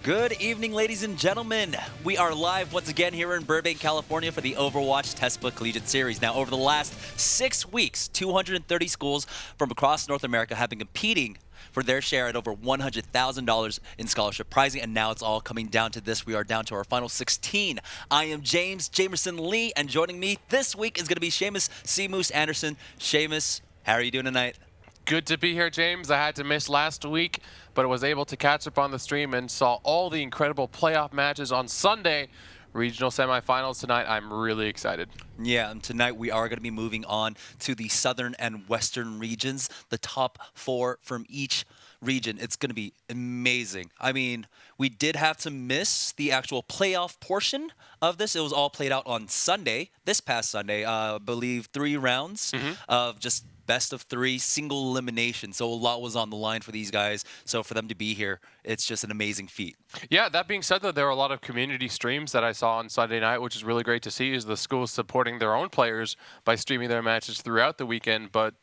Good evening, ladies and gentlemen. We are live once again here in Burbank, California for the Overwatch Tespa Collegiate Series. Now, over the last 6 weeks, 230 schools from across North America have been competing for their share at over $100,000 in scholarship pricing, and now it's all coming down to this. We are down to our final 16. I am James Jamerson Lee, and joining me this week is going to be Seamus C. Moose Anderson. Seamus, how are you doing tonight? Good to be here, James. I had to miss last week, but I was able to catch up on the stream and saw all the incredible playoff matches on Sunday. Regional semifinals tonight. I'm really excited. Yeah, and tonight we are going to be moving on to the southern and western regions, the top 4 from each region. It's going to be amazing. I mean, we did have to miss the actual playoff portion of this. It was all played out on Sunday, this past Sunday. I believe 3 rounds of just best of 3, single elimination. So a lot was on the line for these guys. So for them to be here, it's just an amazing feat. Yeah, that being said, though, there are a lot of community streams that I saw on Sunday night, which is really great to see, is the schools supporting their own players by streaming their matches throughout the weekend. But,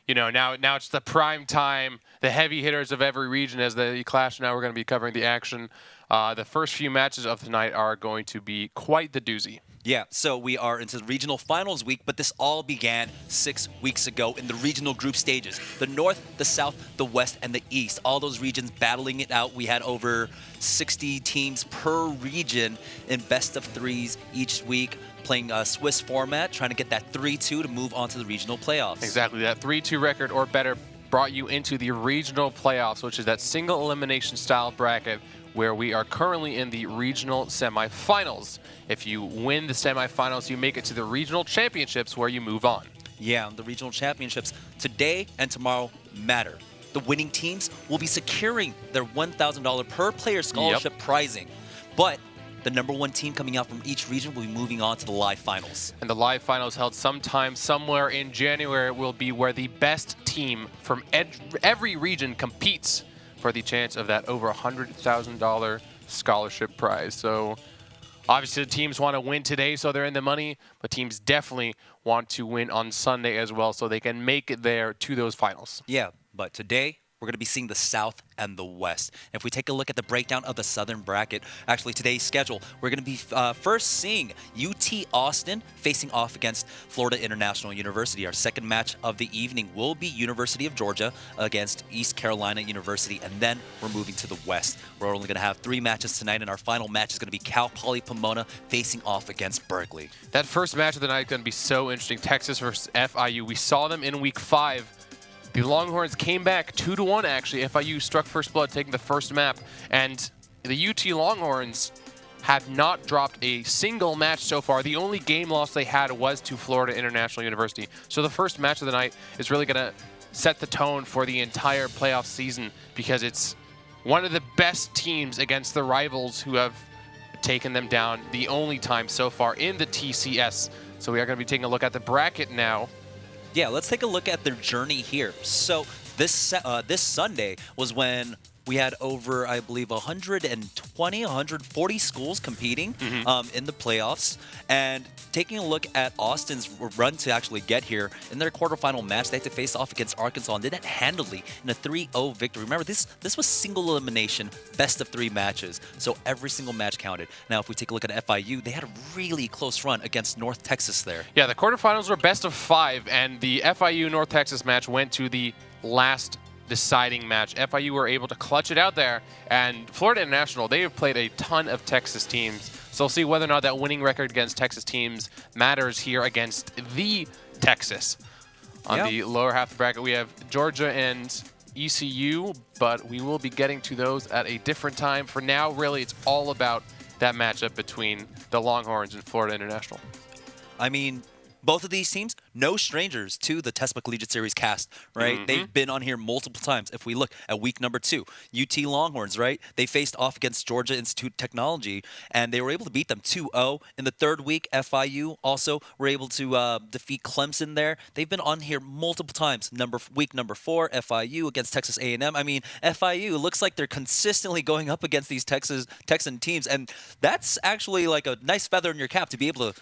you know, now it's the prime time, the heavy hitters of every region as they clash. Now we're going to be covering the action. The first few matches of tonight are going to be quite the doozy. Yeah, so we are into the regional finals week, but this all began 6 weeks ago in the regional group stages. The North, the South, the West, and the East. All those regions battling it out. We had over 60 teams per region in best of 3s each week, playing a Swiss format, trying to get that 3-2 to move on to the regional playoffs. Exactly, that 3-2 record or better brought you into the regional playoffs, which is that single elimination style bracket where we are currently in the regional semifinals. If you win the semifinals, you make it to the regional championships where you move on. Yeah, the regional championships today and tomorrow matter. The winning teams will be securing their $1,000 per player scholarship pricing. But the number 1 team coming out from each region will be moving on to the live finals. And the live finals held sometime somewhere in January will be where the best team from every region competes for the chance of that over $100,000 scholarship prize. So obviously the teams want to win today, so they're in the money, but teams definitely want to win on Sunday as well so they can make it there to those finals. Yeah, but today we're going to be seeing the South and the West. And if we take a look at the breakdown of the Southern bracket, actually today's schedule, we're going to be first seeing UT Austin facing off against Florida International University. Our second match of the evening will be University of Georgia against East Carolina University. And then we're moving to the West. We're only going to have 3 matches tonight, and our final match is going to be Cal Poly Pomona facing off against Berkeley. That first match of the night is going to be so interesting. Texas versus FIU. We saw them in week 5. The Longhorns came back 2-1, actually. FIU struck first blood, taking the first map. And the UT Longhorns have not dropped a single match so far. The only game loss they had was to Florida International University. So the first match of the night is really going to set the tone for the entire playoff season because it's one of the best teams against the rivals who have taken them down the only time so far in the TCS. So we are going to be taking a look at the bracket now. Yeah, let's take a look at their journey here. So this Sunday was when we had over, I believe, 120, 140 schools competing in the playoffs. And taking a look at Austin's run to actually get here, in their quarterfinal match, they had to face off against Arkansas and did that handily in a 3-0 victory. Remember, this was single elimination, best of 3 matches. So every single match counted. Now, if we take a look at FIU, they had a really close run against North Texas there. Yeah, the quarterfinals were best of 5, and the FIU North Texas match went to the last deciding match. FIU were able to clutch it out there, and Florida International, they have played a ton of Texas teams, so we'll see whether or not that winning record against Texas teams matters here against the Texas. On the lower half of the bracket, we have Georgia and ECU, but we will be getting to those at a different time. For now, really, it's all about that matchup between the Longhorns and Florida International. I mean, both of these teams, no strangers to the Tespa Collegiate Series cast, right? They've been on here multiple times. If we look at week number 2, UT Longhorns, right? They faced off against Georgia Institute of Technology, and they were able to beat them 2-0. In the third week, FIU also were able to defeat Clemson there. They've been on here multiple times. Week number 4, FIU against Texas A&M. I mean, FIU looks like they're consistently going up against these Texan teams, and that's actually like a nice feather in your cap to be able to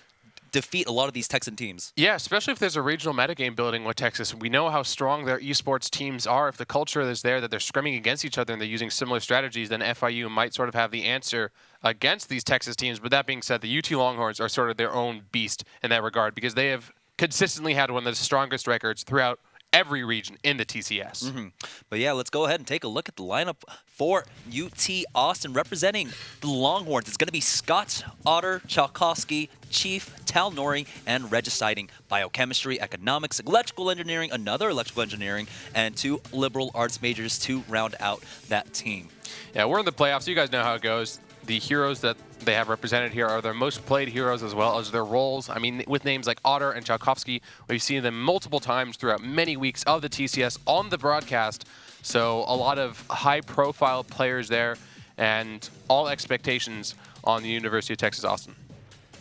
defeat a lot of these Texan teams. Yeah, especially if there's a regional metagame building with Texas. We know how strong their esports teams are. If the culture is there, that they're scrimming against each other and they're using similar strategies, then FIU might sort of have the answer against these Texas teams. But that being said, the UT Longhorns are sort of their own beast in that regard because they have consistently had one of the strongest records throughout every region in the TCS. But yeah, let's go ahead and take a look at the lineup for UT Austin. Representing the Longhorns, it's going to be Scott, Otter, Chalkowski, Chief, Tal Nori, and Regiciding Biochemistry, Economics, Electrical Engineering, another Electrical Engineering, and 2 liberal arts majors to round out that team. Yeah, we're in the playoffs. You guys know how it goes. The heroes that they have represented here are their most played heroes as well as their roles. I mean, with names like Otter and Chalkowski, we've seen them multiple times throughout many weeks of the TCS on the broadcast. So a lot of high-profile players there and all expectations on the University of Texas Austin.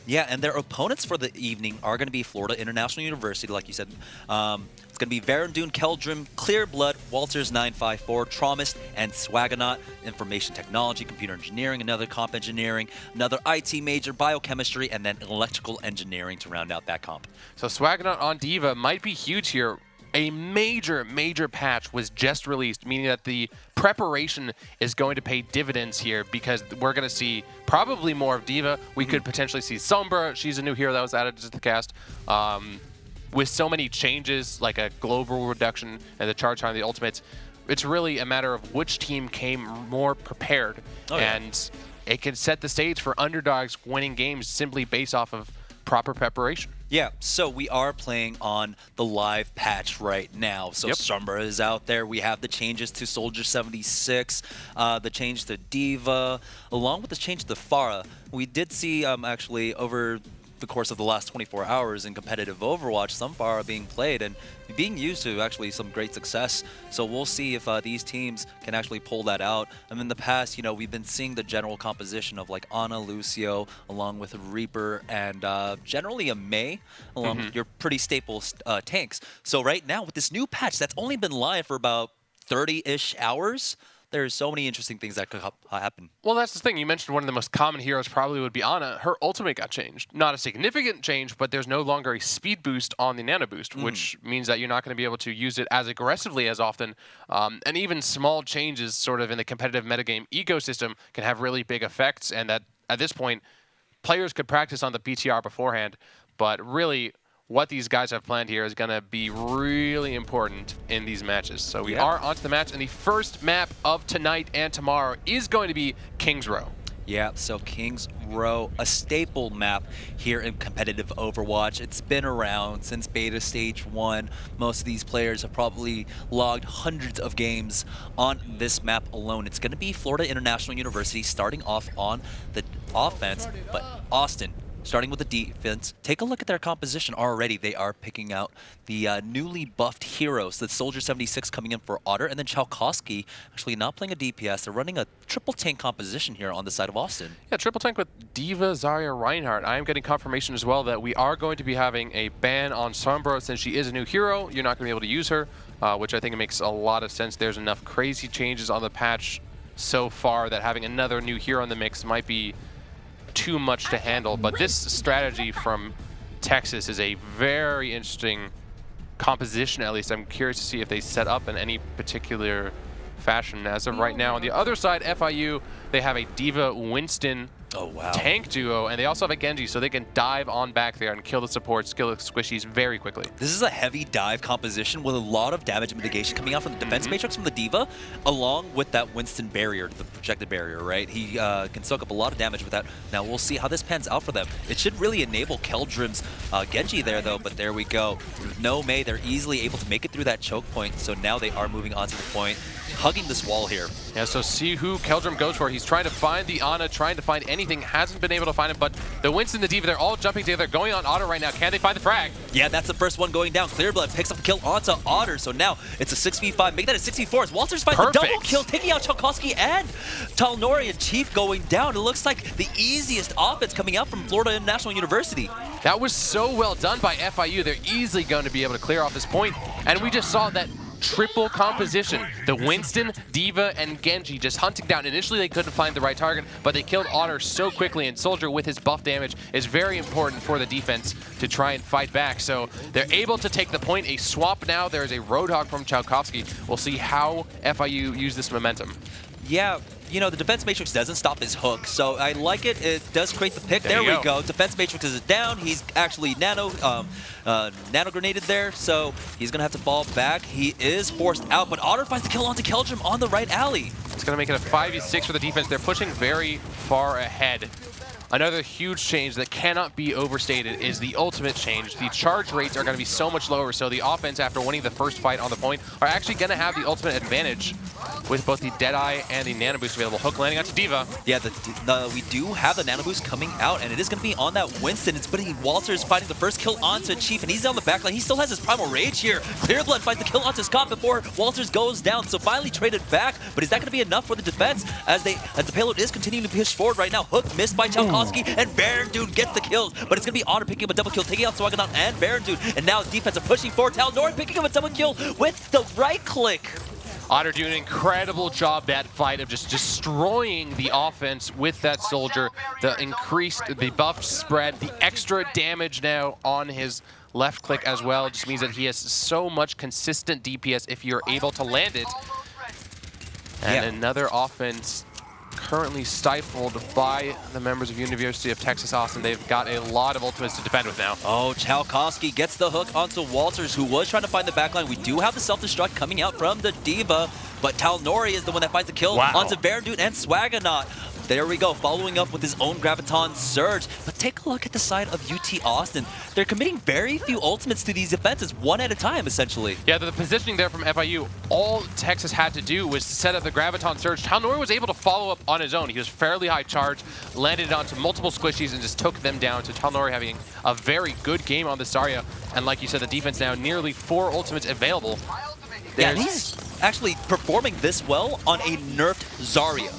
Yeah, and their opponents for the evening are going to be Florida International University, like you said. It's going to be Varandun Keldrum, Clearblood, Walters 954, Traumist, and Swaganaut. Information Technology, Computer Engineering, another Comp Engineering, another IT major, Biochemistry, and then Electrical Engineering to round out that comp. So Swaganaut on Diva might be huge here. A major patch was just released, meaning that the preparation is going to pay dividends here because we're going to see probably more of Diva. We could potentially see Sombra. She's a new hero that was added to the cast. With so many changes, like a global reduction and the charge time of the ultimates, it's really a matter of which team came more prepared. And it can set the stage for underdogs winning games simply based off of proper preparation. Yeah, so we are playing on the live patch right now. So Sombra is out there. We have the changes to Soldier 76, the change to Diva, along with the change to Pharah. We did see actually over the course of the last 24 hours in competitive Overwatch, some Pharah being played and being used to actually some great success. So we'll see if these teams can actually pull that out. And in the past, you know, we've been seeing the general composition of like Ana, Lucio, along with Reaper, and generally a Mei, along with your pretty staple tanks. So right now, with this new patch that's only been live for about 30-ish hours, there's so many interesting things that could happen. Well, that's the thing. You mentioned one of the most common heroes probably would be Ana. Her ultimate got changed. Not a significant change, but there's no longer a speed boost on the nano boost, which means that you're not going to be able to use it as aggressively as often. And even small changes sort of in the competitive metagame ecosystem can have really big effects. And that at this point, players could practice on the PTR beforehand, but really what these guys have planned here is going to be really important in these matches. So we are onto the match, and the first map of tonight and tomorrow is going to be Kings Row. Yeah, so Kings Row, a staple map here in competitive Overwatch. It's been around since beta stage 1. Most of these players have probably logged hundreds of games on this map alone. It's going to be Florida International University starting off on the offense, but Austin starting with the defense. Take a look at their composition already. They are picking out the newly buffed heroes. The Soldier 76 coming in for Otter, and then Chalkowski actually not playing a DPS. They're running a triple tank composition here on the side of Austin. Yeah, triple tank with Diva, Zarya, Reinhardt. I am getting confirmation as well that we are going to be having a ban on Sombra since she is a new hero. You're not going to be able to use her, which I think makes a lot of sense. There's enough crazy changes on the patch so far that having another new hero in the mix might be too much to handle, but this strategy from Texas is a very interesting composition, at least. I'm curious to see if they set up in any particular fashion. As of right now, on the other side, FIU, they have a Diva Winston tank duo, and they also have a Genji, so they can dive on back there and kill the supports, kill the squishies very quickly. This is a heavy dive composition with a lot of damage mitigation coming out from the defense matrix from the Diva, along with that Winston barrier, the projected barrier, right? He can soak up a lot of damage with that. Now we'll see how this pans out for them. It should really enable Keldrum's Genji there, though, but there we go. With no Mei, they're easily able to make it through that choke point, so now they are moving on to the point, hugging this wall here. Yeah, so see who Keldrum goes for. He's trying to find the Ana, trying to find anything, hasn't been able to find him, but the Winston, the Diva, they're all jumping together, going on Otter right now. Can they find the frag? Yeah, that's the first one going down. Clearblood picks up a kill onto Otter, so now it's a 6v5. Make that a 6v4 as Walters finds the double kill, taking out Chalkowski and Talnori and Chief going down. It looks like the easiest offense coming out from Florida International University. That was so well done by FIU. They're easily going to be able to clear off this point, and we just saw that triple composition. The Winston, D.Va, and Genji just hunting down. Initially, they couldn't find the right target, but they killed Otter so quickly, and Soldier with his buff damage is very important for the defense to try and fight back. So they're able to take the point. A swap now. There is a Roadhog from Tchaikovsky. We'll see how FIU use this momentum. Yeah, you know, the defense matrix doesn't stop his hook, so I like it. It does create the pick. There we go. Defense matrix is down. He's actually nano grenaded there, so he's going to have to fall back. He is forced out, but Otter finds the kill onto Keldrum on the right alley. It's going to make it a 5v6 for the defense. They're pushing very far ahead. Another huge change that cannot be overstated is the ultimate change. The charge rates are going to be so much lower, so the offense, after winning the first fight on the point, are actually going to have the ultimate advantage with both the Deadeye and the Nano Boost available. Hook landing onto D.Va. Yeah, we do have the Nano Boost coming out, and it is going to be on that Winston. It's putting Walters finding the first kill onto Chief, and he's on the back line. He still has his Primal Rage here. Clearblood finds the kill onto Scott before Walters goes down, so finally traded back, but is that going to be enough for the defense as the payload is continuing to push forward right now? Hook missed by Tchaikovsky, and Baron Dude gets the kills, but it's going to be Otter picking up a double kill, taking out Swaganon and Baron Dude, and now the defense are pushing forward. Tal'Dorei picking up a double kill with the right click. Otter doing an incredible job that fight of just destroying the offense with that Soldier. The buff spread, the extra damage now on his left click as well just means that he has so much consistent DPS if you're able to land it. And another offense currently stifled by the members of University of Texas Austin. They've got a lot of ultimates to defend with now. Oh, Tchaikovsky gets the hook onto Walters, who was trying to find the backline. We do have the self-destruct coming out from the D.Va, but Tal'Dorei is the one that finds the kill onto Baron Dude and Swaganon. There we go, following up with his own Graviton Surge. But take a look at the side of UT Austin. They're committing very few ultimates to these defenses, one at a time, essentially. Yeah, the positioning there from FIU, all Texas had to do was set up the Graviton Surge. Tal'Dorei was able to follow up on his own. He was fairly high charge, landed it onto multiple squishies, and just took them down. So Tal'Dorei having a very good game on this Zarya. And like you said, the defense now nearly 4 ultimates available. Yeah, and he's actually performing this well on a nerfed Zarya.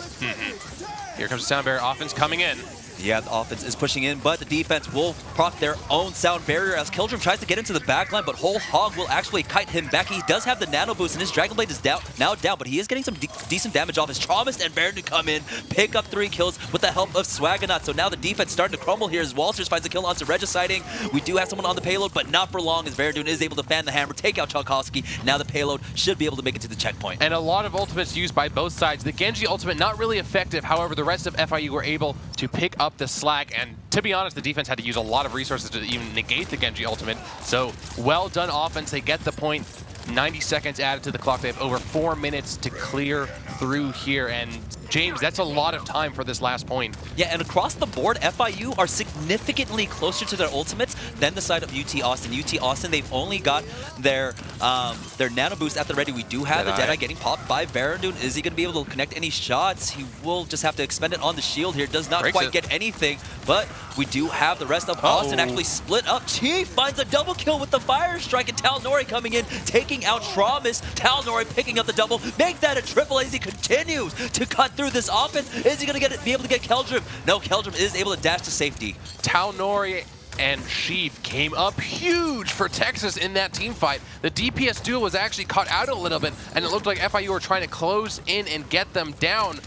Here comes the Sound Barrier offense coming in. Yeah, the offense is pushing in, but the defense will proc their own Sound Barrier as Keldrum tries to get into the backline, but Whole Hog will actually kite him back. He does have the Nano Boost, and his Dragon Blade is now down, but he is getting some decent damage off his Traumist and Baron to come in, pick up 3 kills with the help of Swaganon. So now the defense starting to crumble here as Walters finds a kill onto Regiciding. We do have someone on the payload, but not for long as Baron is able to fan the hammer, take out Tchaikovsky. Now the payload should be able to make it to the checkpoint. And a lot of ultimates used by both sides. The Genji ultimate not really effective, however, the rest of FIU were able to pick up the slack, and to be honest, the defense had to use a lot of resources to even negate the Genji ultimate. So, well done offense. They get the point. 90 seconds added to the clock. They have over 4 minutes to clear through here. And James, that's a lot of time for this last point. Yeah, and across the board, FIU are significantly closer to their ultimates than the side of UT Austin. UT Austin, they've only got their Nano Boost at the ready. We do have the Deadeye getting popped by Baron. Is he going to be able to connect any shots? He will just have to expend it on the shield here. Does not quite get anything, but we do have the rest of Austin actually split up. Chief finds a double kill with the Fire Strike, and Tal'Dorei coming in, taking out Traumist. Tal'Dorei picking up the double, make that a triple as he continues to cut through this offense. Is he going to be able to get Keldrum? No, Keldrum is able to dash to safety. Tal'Dorei and Chief came up huge for Texas in that team fight. The DPS duel was actually cut out a little bit, and it looked like FIU were trying to close in and get them down.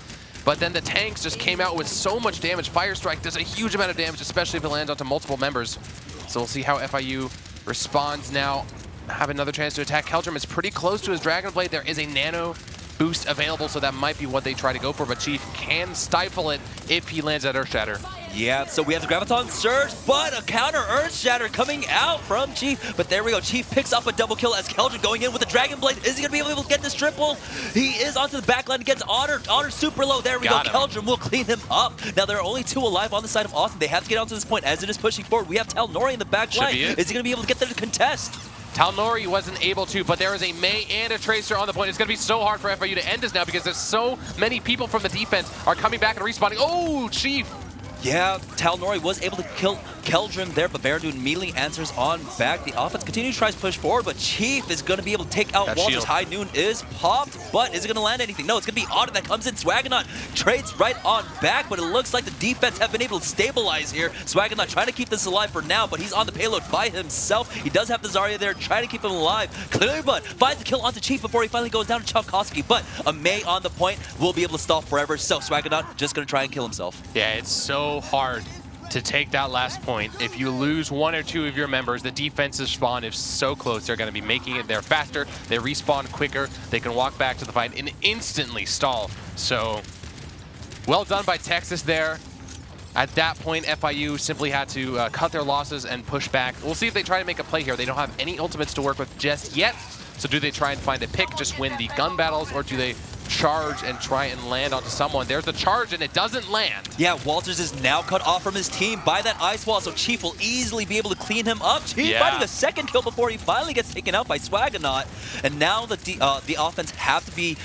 But then the tanks just came out with so much damage. Fire Strike does a huge amount of damage, especially if it lands onto multiple members. So we'll see how FIU responds now. Have another chance to attack. Keldrum is pretty close to his Dragon Blade. There is a Nano Boost available, so that might be what they try to go for, but Chief can stifle it if he lands that Earth Shatter. Yeah, so we have the Graviton Surge, but a counter Earth Shatter coming out from Chief. But there we go, Chief picks up a double kill as Keldrum going in with the Dragon Blade. Is he going to be able to get this triple? He is onto the backline against Otter. Otter's super low. There we go, Keldrum will clean him up. Now there are only 2 alive on the side of Austin. They have to get onto this point as it is pushing forward. We have Tal'Dorei in the backline. Is he going to be able to get there to contest? Tal'Dorei wasn't able to, but there is a Mei and a Tracer on the point. It's going to be so hard for FIU to end this now because there's so many people from the defense are coming back and respawning. Oh, Chief! Yeah, Tal'Dorei was able to kill Keldrim there, but Baradun immediately answers on back. The offense continues to try to push forward, but Chief is going to be able to take out Walters. Shield. High Noon is popped, but is it going to land anything? No, it's going to be Otto that comes in. Swaggernaut trades right on back, but it looks like the defense have been able to stabilize here. Swaggernaut trying to keep this alive for now, but he's on the payload by himself. He does have the Zarya there, trying to keep him alive. Clearblood finds the kill onto Chief before he finally goes down to Chalkowski, but a May on the point will be able to stall forever, so Swaggernaut just going to try and kill himself. Yeah, it's so hard to take that last point. If you lose one or two of your members, the defensive spawn is so close. They're going to be making it there faster. They respawn quicker. They can walk back to the fight and instantly stall. So, well done by Texas there. At that point, FIU simply had to cut their losses and push back. We'll see if they try to make a play here. They don't have any ultimates to work with just yet. So do they try and find a pick, just win the gun battles, or do they charge and try and land onto someone? There's the charge and it doesn't land. Yeah, Walters is now cut off from his team by that ice wall, so Chief will easily be able to clean him up. Chief finding a second kill before he finally gets taken out by Swaggernaut. And now the offense have to be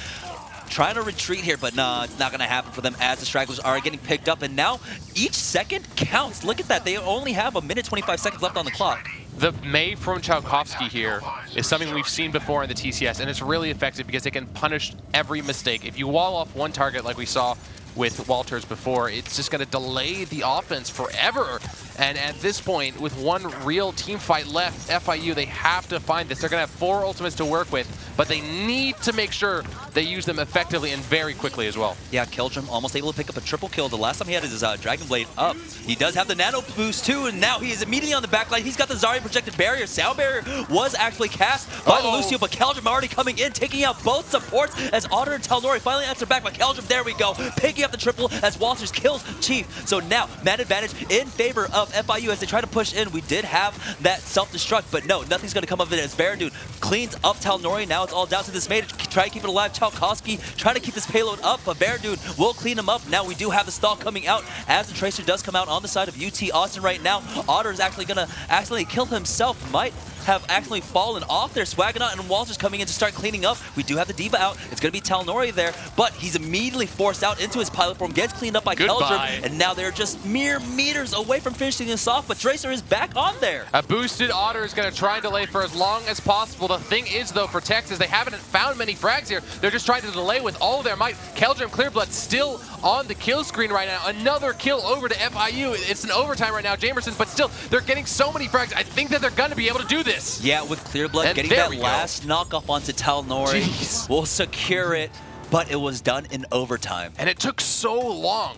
trying to retreat here, but nah, it's not going to happen for them as the stragglers are getting picked up. And now each second counts. Look at that. They only have a minute 25 seconds left on the clock. The May from Chalkowski here is something we've seen before in the TCS, and it's really effective because they can punish every mistake. If you wall off one target like we saw with Walters before, it's just going to delay the offense forever. And at this point, with one real team fight left, FIU, they have to find this. They're going to have 4 ultimates to work with, but they need to make sure they use them effectively and very quickly as well. Yeah, Keldrim almost able to pick up a triple kill. The last time he had his Dragon Blade up, he does have the nano boost too, and now he is immediately on the backline. He's got the Zarya projected barrier. Sound barrier was actually cast by the Lucio, but Keldrim already coming in, taking out both supports as Otter and Talnori finally answer back by Keldrim. There we go, picking up the triple as Walters kills Chief. So now, man advantage in favor of FIU as they try to push in. We did have that self-destruct, but no, nothing's going to come of it as Baradun cleans up Talnori. Now it's all down to this mate to try to keep it alive. Chalkowski trying to keep this payload up, but Baradun will clean him up. Now we do have the stall coming out as the Tracer does come out on the side of UT Austin right now. Otter is actually going to accidentally kill himself. Might have actually fallen off there. Swaggernaut and Walters coming in to start cleaning up. We do have the Diva out. It's going to be Talnori there, but he's immediately forced out into his pilot form, gets cleaned up by Keldrim, and now they're just mere meters away from finishing this off, but Tracer is back on there. A boosted Otter is going to try and delay for as long as possible. The thing is, though, for Texas, they haven't found many frags here. They're just trying to delay with all of their might. Keldrim, Clearblood still on the kill screen right now. Another kill over to FIU. It's an overtime right now, Jamerson's, but still, they're getting so many frags. I think that they're going to be able to do this. Yeah, with Clearblood getting that last knockoff onto Talnori will secure it, but it was done in overtime. And it took so long.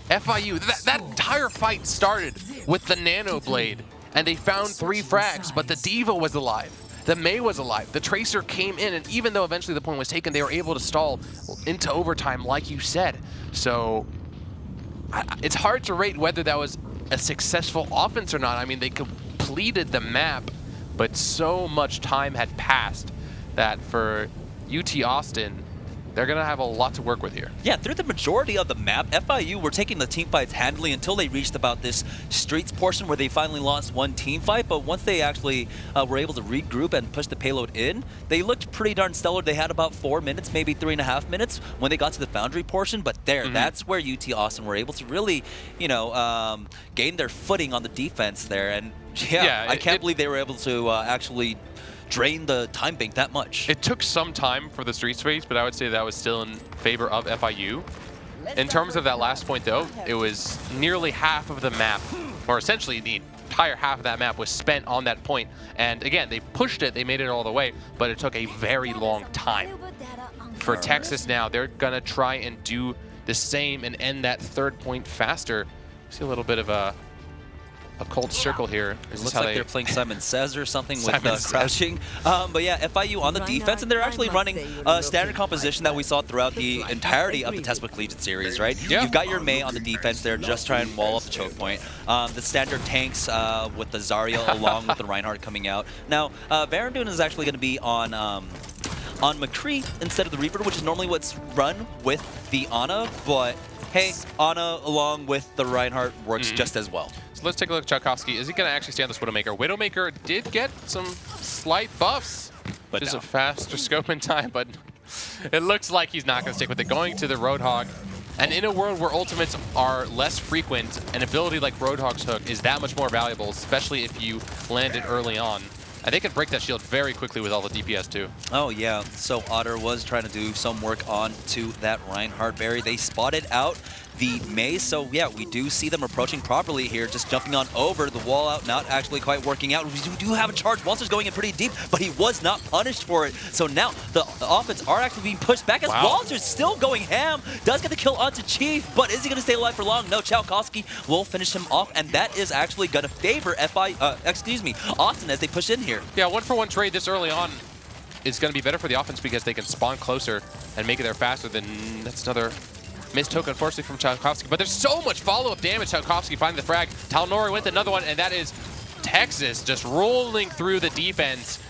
FIU, that entire fight started with the Nano Blade, and they found 3 frags, but the Diva was alive. The May was alive. The Tracer came in, and even though eventually the point was taken, they were able to stall into overtime, like you said. So it's hard to rate whether that was a successful offense or not. I mean, they completed the map, but so much time had passed that for UT Austin, they're going to have a lot to work with here. Yeah, through the majority of the map, FIU were taking the team fights handily until they reached about this streets portion where they finally lost one team fight. But once they actually were able to regroup and push the payload in, they looked pretty darn stellar. They had about 4 minutes, maybe 3.5 minutes when they got to the Foundry portion. But that's where UT Austin were able to really, gain their footing on the defense there. And I can't believe they were able to actually drain the time bank that much. It took some time for the street phase, but I would say that was still in favor of FIU. In terms of that last point, though, it was nearly half of the map, or essentially the entire half of that map was spent on that point. And again, they pushed it, they made it all the way, but it took a very long time. For Texas now, they're gonna try and do the same and end that 3rd point faster. See a little bit of a cold circle here. It looks like they're playing Simon Says or something with crouching. But yeah, FIU on the defense, and they're actually running a standard composition that we saw throughout the entirety of the Tespa Collegiate series, right? Yeah. You've got your May on the defense there, just trying to wall up the choke point. The standard tanks with the Zarya along with the Reinhardt coming out. Now, Baradun is actually going to be on McCree instead of the Reaper, which is normally what's run with the Ana, but hey, Ana along with the Reinhardt works just as well. So let's take a look at Chalkowski. Is he going to actually stand this Widowmaker? Widowmaker did get some slight buffs, which is a faster scope in time, but it looks like he's not going to stick with it. Going to the Roadhog. And in a world where ultimates are less frequent, an ability like Roadhog's hook is that much more valuable, especially if you land it early on. And they can break that shield very quickly with all the DPS too. Oh yeah, so Otter was trying to do some work onto that Reinhardt berry. They spotted out the maze, so yeah, we do see them approaching properly here, just jumping on over the wall out, not actually quite working out. We do have a charge. Monster's going in pretty deep, but he was not punished for it. So now the offense are actually being pushed back as Walter's still going ham. Does get the kill onto Chief, but is he going to stay alive for long? No, Chalkowski will finish him off, and that is actually going to favor Austin as they push in here. Yeah, 1-for-1 trade this early on is going to be better for the offense because they can spawn closer and make it there faster. Than that's another missed hook, unfortunately, from Chalkowski. But there's so much follow-up damage. Chalkowski finding the frag. Talnori with another one, and that is Texas just rolling through the defense.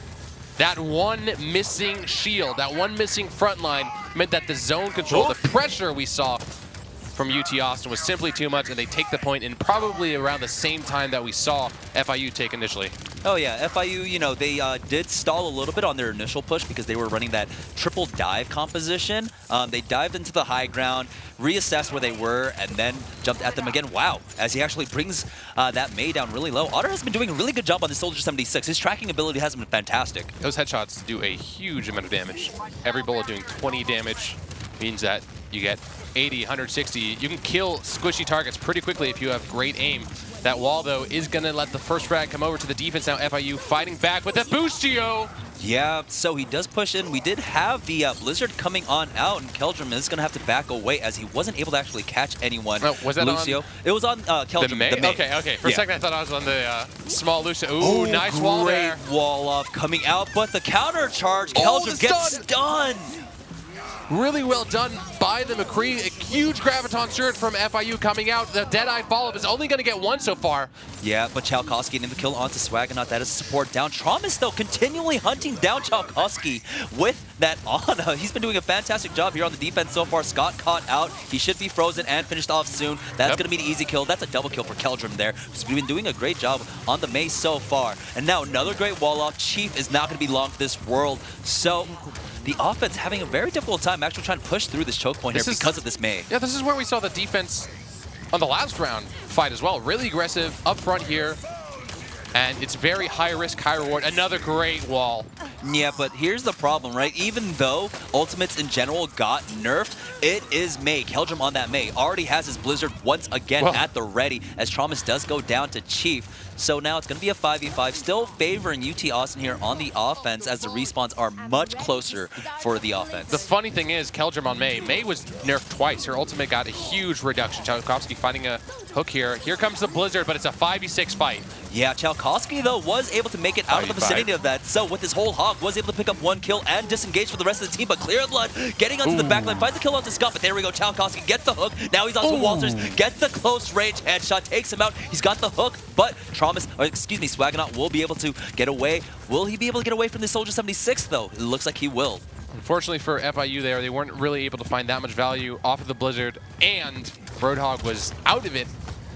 That one missing shield, that one missing front line meant that the zone control, the pressure we saw from UT Austin was simply too much, and they take the point in probably around the same time that we saw FIU take initially. Oh yeah, FIU, you know, they did stall a little bit on their initial push because they were running that triple dive composition. They dived into the high ground, reassessed where they were, and then jumped at them again. Wow, as he actually brings that Mei down really low. Otter has been doing a really good job on the Soldier 76. His tracking ability has been fantastic. Those headshots do a huge amount of damage. Every bullet doing 20 damage means that you get 80, 160. You can kill squishy targets pretty quickly if you have great aim. That wall, though, is going to let the first frag come over to the defense. Now FIU fighting back with the boostio. Yeah, so he does push in. We did have the Blizzard coming on out, and Keldrum is going to have to back away as he wasn't able to actually catch anyone. Oh, was that Lucio? On it was on Keldrum. The Mei? Okay. For a second, I thought I was on the small Lucio. Ooh, nice wall there. Great wall off coming out, but the counter charge, Keldrum gets stunned. Really well done by the McCree. A huge Graviton surge from FIU coming out. The Deadeye follow-up is only going to get one so far. Yeah, but Chalkowski getting the kill onto Swaggernaut. That is support down. Traumas, though, continually hunting down Chalkowski with that Ana. He's been doing a fantastic job here on the defense so far. Scott caught out. He should be frozen and finished off soon. That's going to be an easy kill. That's a double kill for Keldrum there. He's been doing a great job on the Mei so far. And now another great wall-off. Chief is not going to be long for this world. So the offense having a very difficult time actually trying to push through this choke point here because of this Mei. Yeah, this is where we saw the defense on the last round fight as well. Really aggressive up front here. And it's very high risk, high reward. Another great wall. Yeah, but here's the problem, right? Even though ultimates in general got nerfed, it is Mei. Keldrum on that Mei already has his Blizzard once again at the ready as Traumas does go down to Chief. So now it's going to be a 5v5, still favoring UT Austin here on the offense as the respawns are much closer for the offense. The funny thing is, Keldrum on Mei. Mei was nerfed twice. Her ultimate got a huge reduction. Chalkowski finding a hook here. Here comes the Blizzard, but it's a 5v6 fight. Yeah, Chalkowski, though, was able to make it out of the vicinity of that. So with his whole hog, was able to pick up one kill and disengage for the rest of the team. But Clear Blood getting onto the backline, finds the kill onto Scott. But there we go, Chalkowski gets the hook. Now he's onto Walters, gets the close range headshot, takes him out. He's got the hook, but Swaggernaut will be able to get away. Will he be able to get away from the Soldier 76, though? It looks like he will. Unfortunately for FIU there, they weren't really able to find that much value off of the Blizzard, and Roadhog was out of it,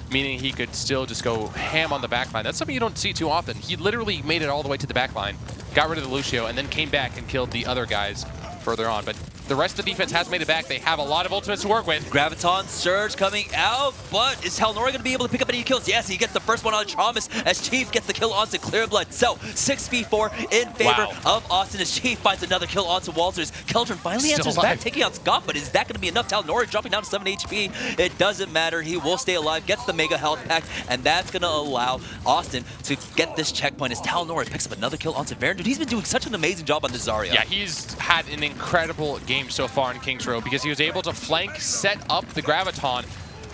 meaning he could still just go ham on the backline. That's something you don't see too often. He literally made it all the way to the backline, got rid of the Lucio, and then came back and killed the other guys further on. But the rest of the defense has made it back. They have a lot of ultimates to work with. Graviton Surge coming out, but is Talnori going to be able to pick up any kills? Yes, he gets the first one on Traumas as Chief gets the kill onto Clearblood. So 6v4 in favor of Austin as Chief finds another kill onto Walters. Keldrum finally answers back, taking out Scott, but is that going to be enough? Talnori dropping down to 7 HP. It doesn't matter. He will stay alive, gets the Mega Health Pack, and that's going to allow Austin to get this checkpoint as Talnori picks up another kill onto Varen. Dude, he's been doing such an amazing job on this Zarya. Yeah, he's had an incredible game so far in Kings Row because he was able to flank, set up the Graviton.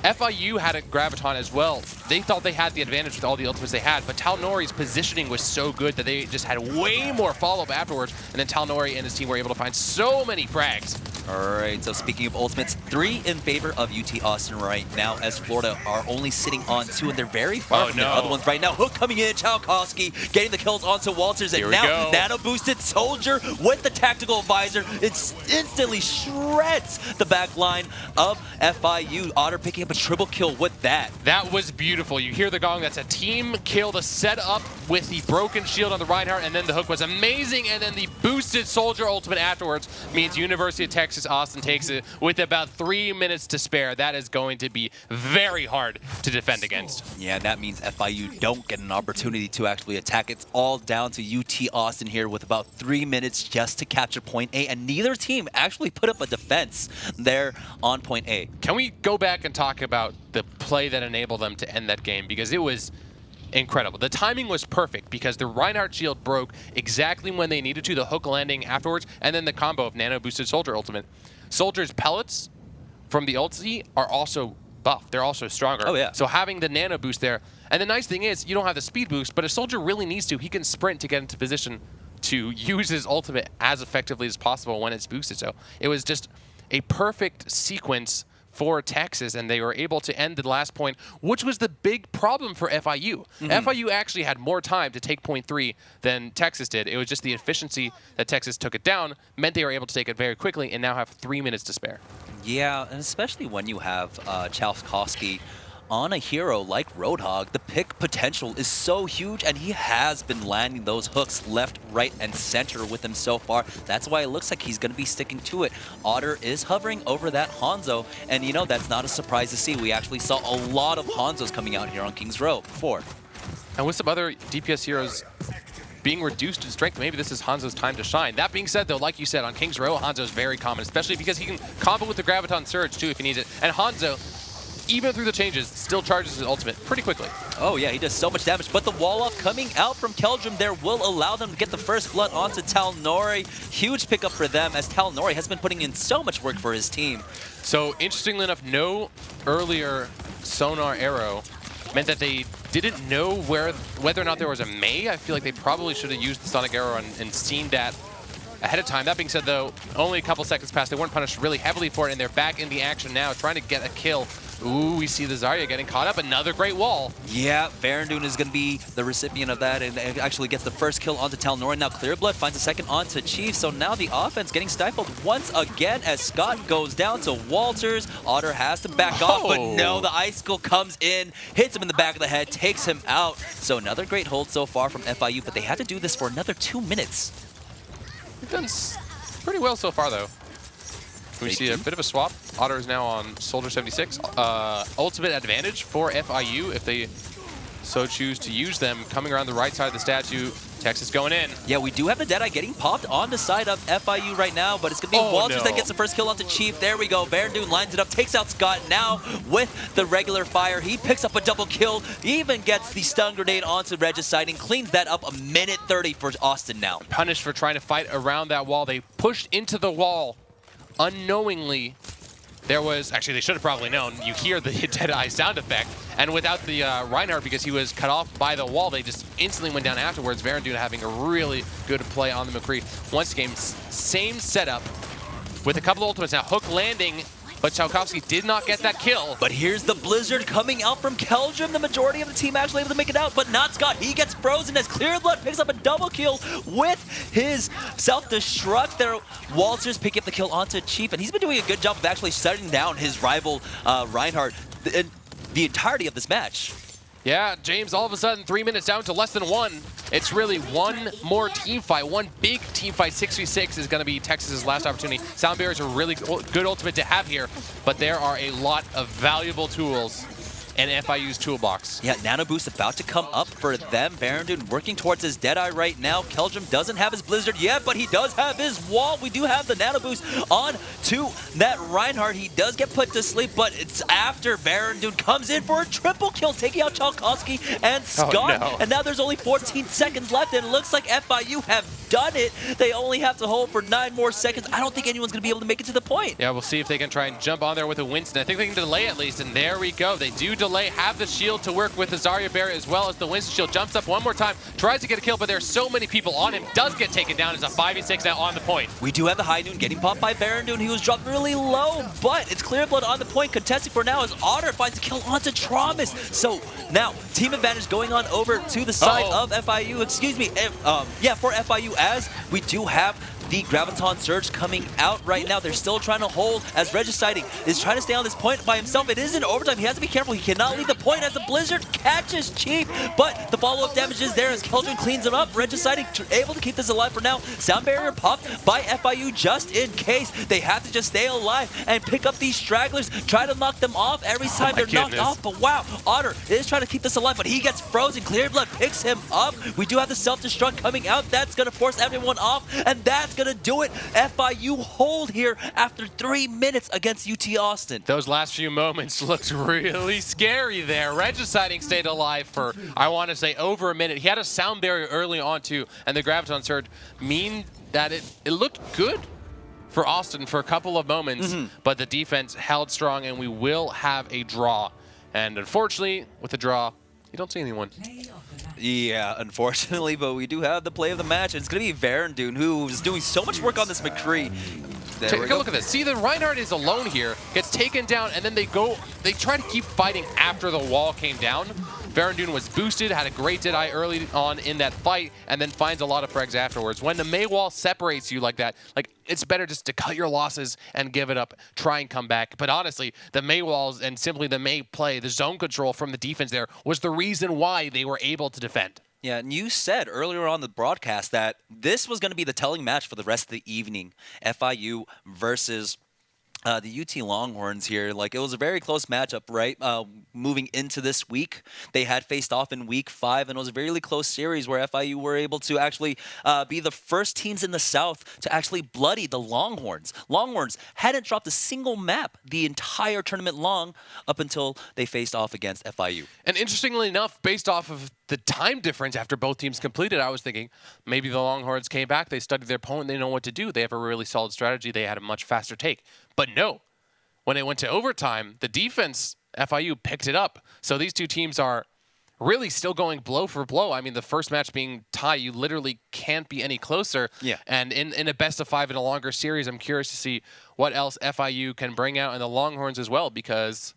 FIU had a Graviton as well. They thought they had the advantage with all the ultimates they had, but Talnori's positioning was so good that they just had way more follow-up afterwards, and then Talnori and his team were able to find so many frags. All right, so speaking of ultimates, 3 in favor of UT Austin right now as Florida are only sitting on 2, and they're very far from the other ones right now. Hook coming in, Chalkowski getting the kills onto Walters, and now nano-boosted Soldier with the tactical visor. It instantly shreds the back line of FIU. Otter picking up a triple kill with that. That was beautiful. You hear the gong. That's a team kill to set up with the broken shield on the Reinhardt, and then the hook was amazing, and then the boosted Soldier ultimate afterwards means University of Texas Austin takes it with about 3 minutes to spare. That is going to be very hard to defend against. Yeah, and that means FIU don't get an opportunity to actually attack. It's all down to UT Austin here with about 3 minutes just to capture point A, and neither team actually put up a defense there on point A. Can we go back and talk about the play that enabled them to end that game? Because it was incredible. The timing was perfect because the Reinhardt shield broke exactly when they needed to, the hook landing afterwards, and then the combo of nano boosted Soldier ultimate. Soldier's pellets from the ulti are also buffed. They're also stronger. Oh, yeah. So having the nano boost there, and the nice thing is you don't have the speed boost, but if Soldier really needs to, he can sprint to get into position to use his ultimate as effectively as possible when it's boosted. So it was just a perfect sequence for Texas, and they were able to end the last point, which was the big problem for FIU. FIU actually had more time to take point 3 than Texas did. It was just the efficiency that Texas took it down meant they were able to take it very quickly and now have 3 minutes to spare. Yeah, and especially when you have Chalkowski on a hero like Roadhog, the pick potential is so huge, and he has been landing those hooks left, right, and center with him so far. That's why it looks like he's going to be sticking to it. Otter is hovering over that Hanzo, and you know, that's not a surprise to see. We actually saw a lot of Hanzos coming out here on Kings Row before. And with some other DPS heroes being reduced in strength, maybe this is Hanzo's time to shine. That being said, though, like you said, on Kings Row, Hanzo is very common, especially because he can combo with the Graviton Surge, too, if he needs it. And Hanzo, even through the changes, still charges his ultimate pretty quickly. Oh yeah, he does so much damage, but the wall-off coming out from Keldrum there will allow them to get the first blood onto Talnori. Huge pickup for them, as Talnori has been putting in so much work for his team. So, interestingly enough, no earlier sonar arrow meant that they didn't know whether or not there was a Mei. I feel like they probably should have used the Sonic Arrow and seen that ahead of time. That being said, though, only a couple seconds passed. They weren't punished really heavily for it, and they're back in the action now, trying to get a kill. Ooh, we see the Zarya getting caught up. Another great wall. Yeah, Varandun is going to be the recipient of that and actually gets the first kill onto Talnori. Now Clearblood finds a second onto Chief, so now the offense getting stifled once again as Scott goes down to Walters. Otter has to back off, but no, the Icicle comes in, hits him in the back of the head, takes him out. So another great hold so far from FIU, but they had to do this for another 2 minutes. They've done pretty well so far, though. We see a bit of a swap. Otter is now on Soldier 76. Ultimate advantage for FIU if they so choose to use them. Coming around the right side of the statue, Texas going in. Yeah, we do have the Deadeye getting popped on the side of FIU right now, but it's going to be Walters that gets the first kill onto Chief. There we go. Varandun lines it up, takes out Scott. Now with the regular fire, he picks up a double kill, even gets the stun grenade onto Regicide and cleans that up. 1:30 for Austin now. Punished for trying to fight around that wall. They pushed into the wall unknowingly. There was, actually they should have probably known, you hear the Deadeye sound effect, and without the Reinhardt, because he was cut off by the wall, they just instantly went down afterwards. Varandun having a really good play on the McCree. Once again, same setup with a couple of ultimates. Now hook landing, but Chalkowski did not get that kill. But here's the Blizzard coming out from Keldrum. The majority of the team actually able to make it out, but not Scott. He gets frozen as Clearblood picks up a double kill with his self-destruct there. Walters picking up the kill onto Chief, and he's been doing a good job of actually shutting down his rival Reinhardt the entirety of this match. Yeah, James, all of a sudden, 3 minutes down to less than 1. It's really one more team fight, one big team fight. 6v6 is going to be Texas's last opportunity. Sound Barrier is a really good ultimate to have here, but there are a lot of valuable tools in FIU's toolbox. Yeah, Nano Boost about to come up for them. Varandun working towards his Deadeye right now. Keldrum doesn't have his Blizzard yet, but he does have his wall. We do have the Nano Boost on to that Reinhardt. He does get put to sleep, but it's after Varandun comes in for a triple kill, taking out Chalkowski and Scott. Oh, no. And now there's only 14 seconds left, and it looks like FIU have done it. They only have to hold for 9 more seconds. I don't think anyone's going to be able to make it to the point. Yeah, we'll see if they can try and jump on there with a Winston. I think they can delay at least, and there we go. They do delay, have the shield to work with the Zarya Barrier as well as the Winston shield. Jumps up one more time, tries to get a kill, but there's so many people on him. Does get taken down. It's a 5v6 now on the point. We do have the High Noon getting popped by Varandun. He was dropped really low, but it's Clearblood on the point. Contesting for now as Otter finds a kill onto Tromus. So now, team advantage going on over to the side of FIU. Excuse me. Yeah, for FIU, as we do have the Graviton Surge coming out right now. They're still trying to hold as Regiciding is trying to stay on this point by himself. It is in overtime. He has to be careful. He cannot leave the point as the Blizzard catches Chief, but the follow-up damage is there as Keldrin cleans him up. Regiciding able to keep this alive for now. Sound barrier popped by FIU just in case. They have to just stay alive and pick up these stragglers, try to knock them off every time they're knocked off. But wow, Otter is trying to keep this alive, but he gets frozen. Clear Blood picks him up. We do have the self-destruct coming out. That's going to force everyone off, and that's going to do it. FIU hold here after 3 minutes against UT Austin. Those last few moments looked really scary there. Regiciding stayed alive for, I want to say, over a minute. He had a sound barrier early on too, and the Graviton Surge mean that it looked good for Austin for a couple of moments, but the defense held strong, and we will have a draw. And unfortunately, with the draw, you don't see anyone. Yeah, unfortunately, but we do have the play of the match. It's going to be Verendune, who's doing so much work on this McCree. Take a look at this. See, the Reinhardt is alone here, gets taken down, and then they try to keep fighting after the wall came down. Verendune was boosted, had a great Deadeye early on in that fight, and then finds a lot of frags afterwards. When the Mei wall separates you like that, it's better just to cut your losses and give it up, try and come back. But honestly, the Mei walls and simply the Mei play, the zone control from the defense there was the reason why they were able to defend. Yeah, and you said earlier on the broadcast that this was going to be the telling match for the rest of the evening. FIU versus the UT Longhorns here. It was a very close matchup, right? Moving into this week, they had faced off in week 5, and it was a really close series where FIU were able to actually be the first teams in the South to actually bloody the Longhorns. Longhorns hadn't dropped a single map the entire tournament long up until they faced off against FIU. And interestingly enough, based off of the time difference after both teams completed, I was thinking maybe the Longhorns came back, they studied their opponent, they know what to do, they have a really solid strategy, they had a much faster take. But no, when it went to overtime, the defense, FIU, picked it up. So these two teams are really still going blow for blow. I mean, the first match being tie, you literally can't be any closer. Yeah. And in a best of 5 in a longer series, I'm curious to see what else FIU can bring out, and the Longhorns as well, because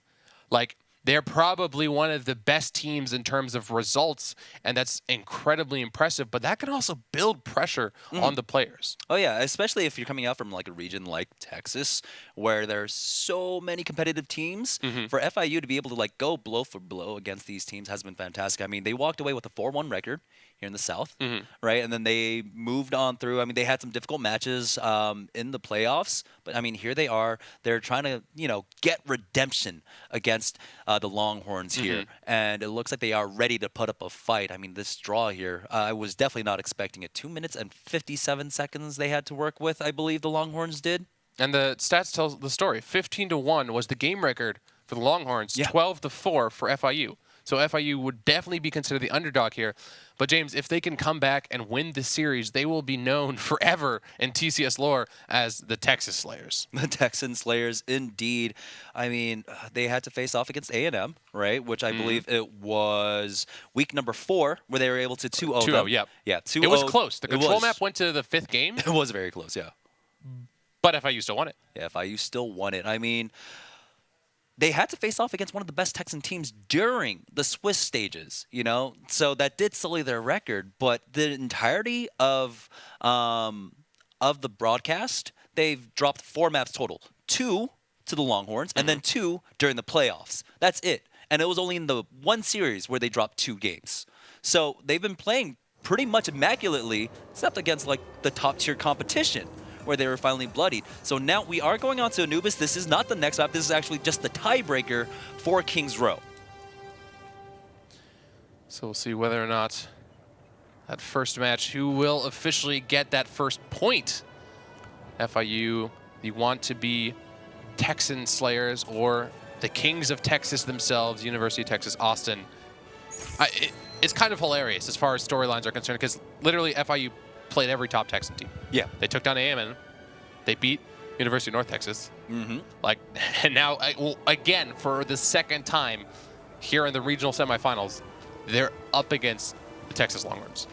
they're probably one of the best teams in terms of results, and that's incredibly impressive, but that can also build pressure on the players. Oh, yeah, especially if you're coming out from a region like Texas, where there's so many competitive teams. For FIU to be able to go blow for blow against these teams has been fantastic. I mean, they walked away with a 4-1 record here in the South, right? And then they moved on through. I mean, they had some difficult matches in the playoffs, but I mean, here they are. They're trying to, get redemption against the Longhorns here, and it looks like they are ready to put up a fight. I mean, this draw here, I was definitely not expecting it. 2 minutes and 57 seconds they had to work with, I believe the Longhorns did. And the stats tell the story. 15-1 was the game record for the Longhorns, 12-4 for FIU. So FIU would definitely be considered the underdog here. But James, if they can come back and win this series, they will be known forever in TCS lore as the Texas Slayers. The Texan Slayers, indeed. I mean, they had to face off against A&M, right? Which I believe it was week number 4 where they were able to 2-0 them. 2-0, yep. Yeah, 2-0. It was close. The control map went to the 5th game. It was very close, yeah. But FIU still won it. Yeah, FIU still won it. I mean, they had to face off against one of the best Texan teams during the Swiss stages, So that did sully their record, but the entirety of the broadcast, they've dropped 4 maps total. 2 to the Longhorns, and then 2 during the playoffs. That's it. And it was only in the one series where they dropped 2 games. So they've been playing pretty much immaculately, except against the top-tier competition, where they were finally bloodied. So now we are going on to Anubis. This is not the next map. This is actually just the tiebreaker for Kings Row. So we'll see whether or not that first match, who will officially get that first point. FIU, you want to be Texan Slayers or the Kings of Texas themselves, University of Texas, Austin. It's kind of hilarious as far as storylines are concerned, because literally FIU played every top Texan team. Yeah. They took down A&M. They beat University of North Texas. Mm-hmm. And now, again, for the second time here in the regional semifinals, they're up against the Texas Longhorns.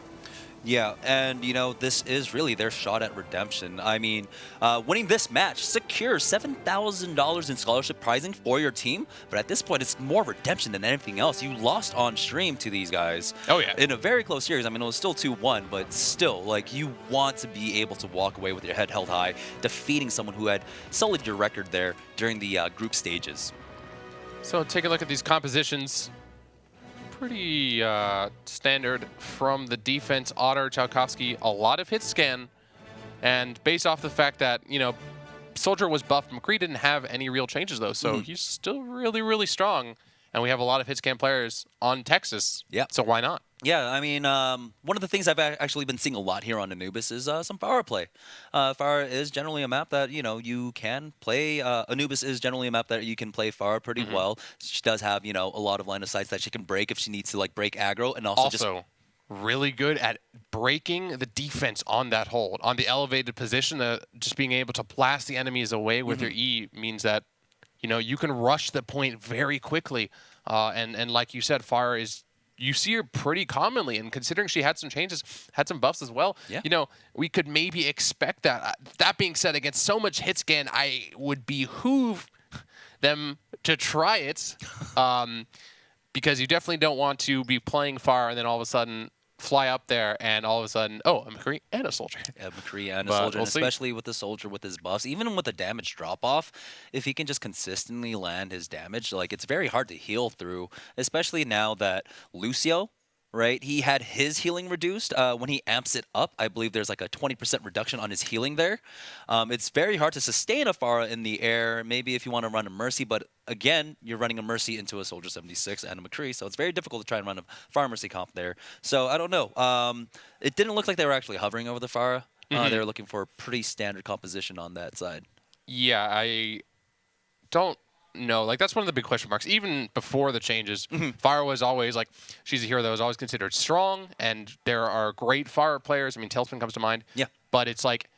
Yeah, and you know, this is really their shot at redemption. I mean, winning this match secures $7,000 in scholarship prizing for your team, but at this point, it's more redemption than anything else. You lost on stream to these guys. Oh, yeah. In a very close series. I mean, it was still 2-1, but still, like, you want to be able to walk away with your head held high, defeating someone who had sullied your record there during the group stages. So take a look at these compositions. Pretty standard from the defense. Otter, Tchaikovsky, a lot of hit scan. And based off the fact that, you know, Soldier was buffed, McCree didn't have any real changes, though. So he's still really, really strong. And we have a lot of hit scan players on Texas. Yeah. So why not? Yeah, I mean, one of the things I've actually been seeing a lot here on Anubis is some Pharah play. Pharah is generally a map that, you know, you can play. Anubis is generally a map that you can play Pharah pretty well. She does have, you know, a lot of line of sights that she can break if she needs to, like, break aggro. And also just really good at breaking the defense on that hold. On the elevated position, just being able to blast the enemies away with your E means that, you know, you can rush the point very quickly. And like you said, Pharah is... You see her pretty commonly, and considering she had some changes, had some buffs as well, you know, we could maybe expect that. That being said, against so much hit scan, I would behoove them to try it, because you definitely don't want to be playing Pharah and then all of a sudden fly up there and all of a sudden, oh, a McCree and a Soldier. Yeah, McCree and a Soldier, and especially with the Soldier with his buffs, even with the damage drop-off, if he can just consistently land his damage, like, it's very hard to heal through, especially now that Lucio, right, he had his healing reduced. When he amps it up, I believe there's like a 20% reduction on his healing there. It's very hard to sustain a Pharah in the air, maybe if you want to run a Mercy, but again, you're running a Mercy into a Soldier 76 and a McCree, so it's very difficult to try and run a Pharah Mercy comp there. So I don't know. It didn't look like they were actually hovering over the Pharah. They were looking for a pretty standard composition on that side. Yeah, I don't know. Like, that's one of the big question marks. Even before the changes, Pharah was always, like, she's a hero that was always considered strong, and there are great Pharah players. I mean, Tailspin comes to mind. Yeah. But it's like,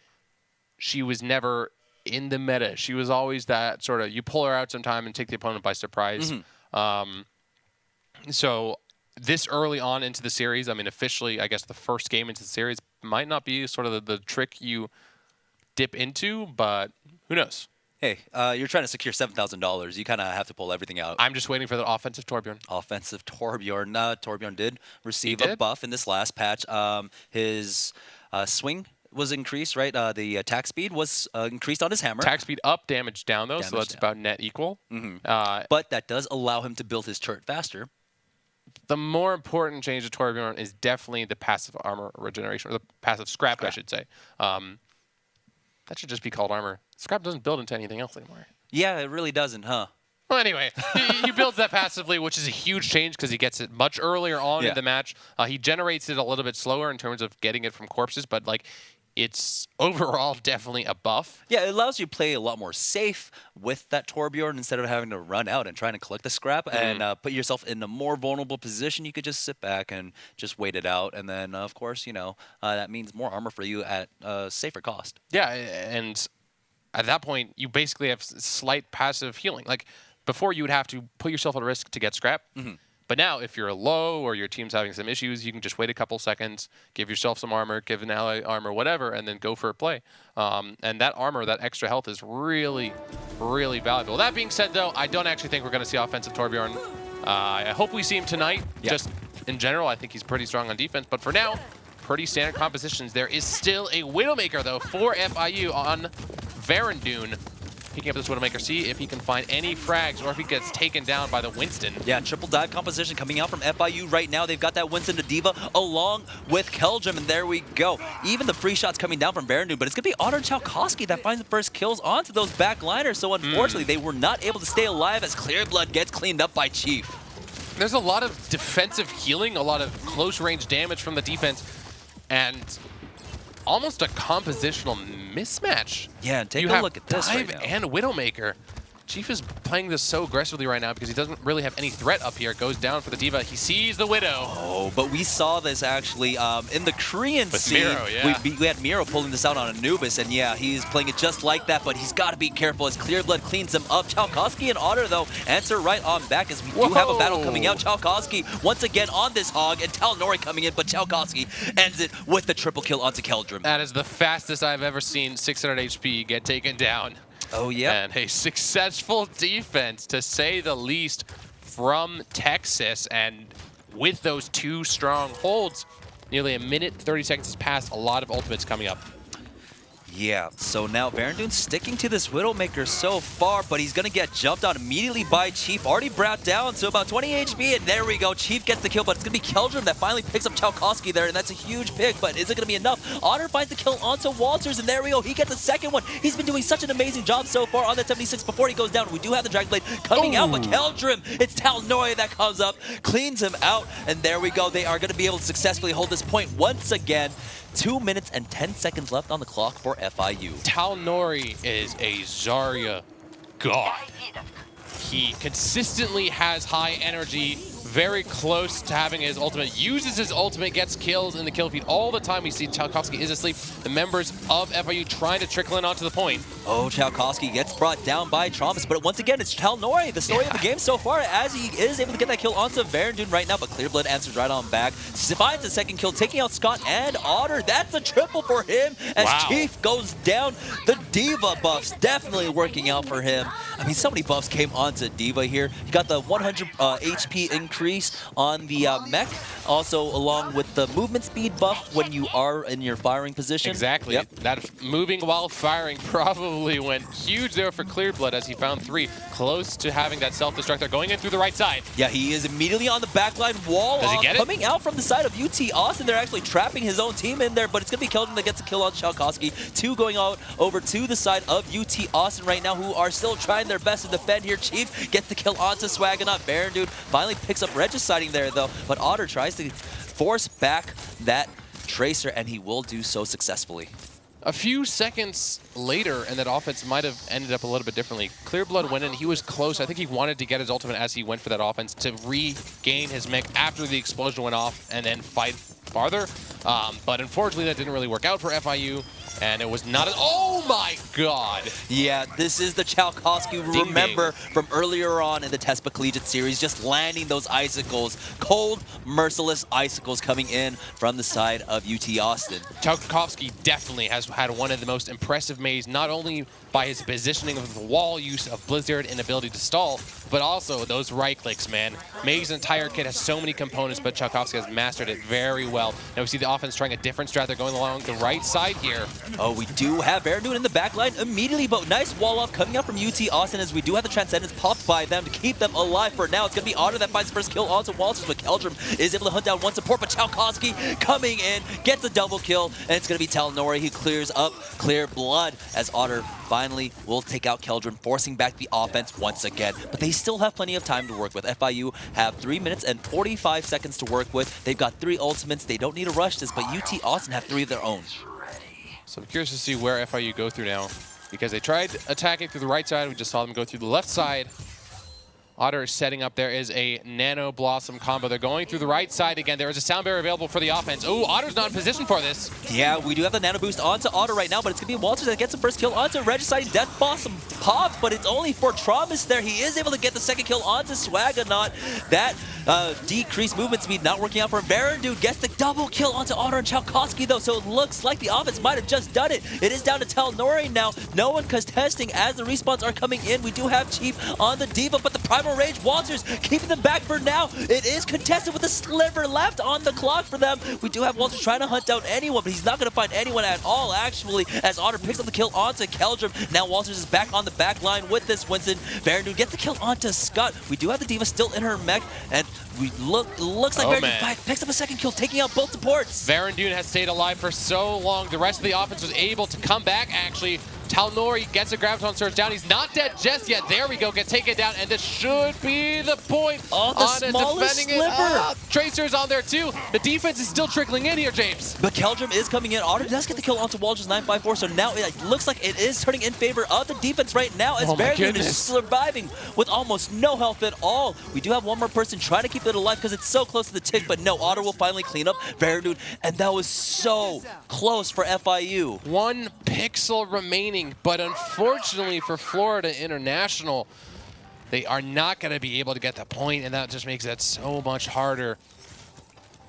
she was never in the meta. She was always that sort of, you pull her out sometime and take the opponent by surprise. So this early on into the series, I mean, officially, I guess the first game into the series might not be sort of the trick you dip into, but who knows? Hey, you're trying to secure $7,000. You kind of have to pull everything out. I'm just waiting for the offensive Torbjorn. Offensive Torbjorn. Torbjorn did receive a buff in this last patch. His swing was increased, right? The attack speed was increased on his hammer. Attack speed up, damage down, though, so that's about net equal. But that does allow him to build his turret faster. The more important change to Torbjorn is definitely the passive armor regeneration, or the passive scrap. I should say. That should just be called armor. Scrap doesn't build into anything else anymore. Yeah, it really doesn't, huh? Well, anyway, he builds that passively, which is a huge change because he gets it much earlier on in the match. He generates it a little bit slower in terms of getting it from corpses, but, like, it's overall definitely a buff. Yeah, it allows you to play a lot more safe with that Torbjorn instead of having to run out and trying to collect the scrap and put yourself in a more vulnerable position. You could just sit back and just wait it out. And then, of course, you know, that means more armor for you at a safer cost. Yeah, and at that point, you basically have slight passive healing. Like, before you would have to put yourself at risk to get scrap. But now, if you're low or your team's having some issues, you can just wait a couple seconds, give yourself some armor, give an ally armor, whatever, and then go for a play. And that armor, that extra health is really, really valuable. That being said, though, I don't actually think we're going to see offensive Torbjorn. I hope we see him tonight. Just in general, I think he's pretty strong on defense. But for now, pretty standard compositions. There is still a Widowmaker, though, for FIU on Varandune. Picking up this Widowmaker, see if he can find any frags or if he gets taken down by the Winston. Yeah, triple dive composition coming out from FIU right now. They've got that Winston to Diva along with Keldrum, and there we go. Even the free shots coming down from Varandune, but it's going to be Otter Tchaikovsky that finds the first kills onto those backliners. So unfortunately, they were not able to stay alive as Clearblood gets cleaned up by Chief. There's a lot of defensive healing, a lot of close range damage from the defense, and almost a compositional mismatch. Yeah, take a look at this right now. And Widowmaker. Chief is playing this so aggressively right now because he doesn't really have any threat up here. Goes down for the D.Va. He sees the Widow. Oh, but we saw this actually in the Korean scene. Miro, yeah. We had Miro pulling this out on Anubis, and yeah, he's playing it just like that, but he's got to be careful as Clearblood cleans him up. Chalkowski and Otter, though, answer right on back as we do have a battle coming out. Chalkowski once again on this hog, and Talnori coming in, but Chalkowski ends it with the triple kill onto Keldrum. That is the fastest I've ever seen 600 HP get taken down. Oh, yeah. And a successful defense, to say the least, from Texas. And with those 2 strong holds, nearly a minute, 30 seconds has passed. A lot of ultimates coming up. Yeah, so now Verandun sticking to this Widowmaker so far, but he's going to get jumped on immediately by Chief. Already brought down to about 20 HP, and there we go. Chief gets the kill, but it's going to be Keldrum that finally picks up Chalkowski there, and that's a huge pick, but is it going to be enough? Otter finds the kill onto Walters, and there we go. He gets the second one. He's been doing such an amazing job so far on that 76 before he goes down. We do have the Dragon Blade coming out, but Keldrum, it's Talnori that comes up, cleans him out, and there we go. They are going to be able to successfully hold this point once again. 2 minutes and 10 seconds left on the clock for FIU. Talnori is a Zarya god. He consistently has high energy, very close to having his ultimate, uses his ultimate, gets kills in the kill feed all the time. We see Chalkowski is asleep. The members of FIU trying to trickle in onto the point. Oh, Chalkowski gets brought down by Traumas, but once again, it's Talnori, the story of the game so far, as he is able to get that kill onto Verandun right now, but Clearblood answers right on back. Finds the second kill, taking out Scott and Otter. That's a triple for him as Chief goes down. The D.Va buffs definitely working out for him. I mean, so many buffs came onto D.Va here. You got the 100 HP increase on the mech, also along with the movement speed buff when you are in your firing position. Exactly. Yep. That moving while firing probably went huge there for Clearblood as he found 3, close to having that self-destructor going in through the right side. Yeah, he is immediately on the backline wall. Does he get it? Coming out from the side of UT Austin. They're actually trapping his own team in there, but it's going to be Keldrum that gets a kill on Chalkowski. 2 going out over to the side of UT Austin right now, who are still trying their best to defend here. Chief gets the kill onto Swaggernaut. Verandun finally picks up Regiciding there, though, but Otter tries to force back that Tracer, and he will do so successfully. A few seconds later, and that offense might have ended up a little bit differently. Clearblood went in. He was close. I think he wanted to get his ultimate as he went for that offense to regain his mech after the explosion went off and then fight farther. But unfortunately, that didn't really work out for FIU. And it was not oh my god! Yeah, this is the Chalkowski we remember from earlier on in the Tespa Collegiate series, just landing those icicles. Cold, merciless icicles coming in from the side of UT Austin. Chalkowski definitely has had one of the most impressive mazes, not only by his positioning of the wall use of Blizzard and ability to stall, but also those right clicks, man. Maze's entire kit has so many components, but Chalkowski has mastered it very well. Now we see the offense trying a different strat. They're going along the right side here. Oh, we do have Verandun in the back line immediately, but nice wall off coming out from UT Austin as we do have the Transcendence popped by them to keep them alive for now. It's going to be Otter that finds first kill onto Walters, but Keldrum is able to hunt down one support, but Chalkowski coming in, gets a double kill, and it's going to be Talnori who clears up Clearblood as Otter finally will take out Keldrum, forcing back the offense once again. But they still have plenty of time to work with. FIU have 3 minutes and 45 seconds to work with. They've got 3 ultimates. They don't need to rush this, but UT Austin have 3 of their own. So I'm curious to see where FIU go through now, because they tried attacking through the right side. We just saw them go through the left side. Otter is setting up. There is a Nano Blossom combo. They're going through the right side again. There is a sound barrier available for the offense. Oh, Otter's not in position for this. Yeah, we do have the Nano Boost onto Otter right now, but it's going to be Walters that gets the first kill onto Regiciding. Death Blossom pops, but it's only for Traumas there. He is able to get the second kill onto Swaggernaut. That decreased movement speed not working out for him. Verandun gets the double kill onto Otter and Chalkowski, though, so it looks like the offense might have just done it. It is down to Talnori now. No one contesting as the respawns are coming in. We do have Chief on the D.Va, but the Primal Rage, Walters keeping them back for now. It is contested with a sliver left on the clock for them. We do have Walters trying to hunt down anyone, but he's not going to find anyone at all, actually, as Otter picks up the kill onto Keldrum. Now Walters is back on the back line with this Winston. Verandun gets the kill onto Scott. We do have the D.Va still in her mech, and looks like Verandun picks up a second kill, taking out both supports. Verandun has stayed alive for so long. The rest of the offense was able to come back, actually, Talnori gets a graviton surge down. He's not dead just yet. There we go. Gets taken down, and this should be the point. Oh, the smallest sliver. Tracer's on there too. The defense is still trickling in here, James. But Keldrum is coming in. Otter does get the kill onto Walters 954, so now it looks like it is turning in favor of the defense right now as Veranoon is surviving with almost no health at all. We do have one more person trying to keep it alive because it's so close to the tick, but no, Otter will finally clean up Veranoon, and that was so close for FIU. 1 pixel remaining, but unfortunately for Florida International, they are not going to be able to get the point, and that just makes it so much harder.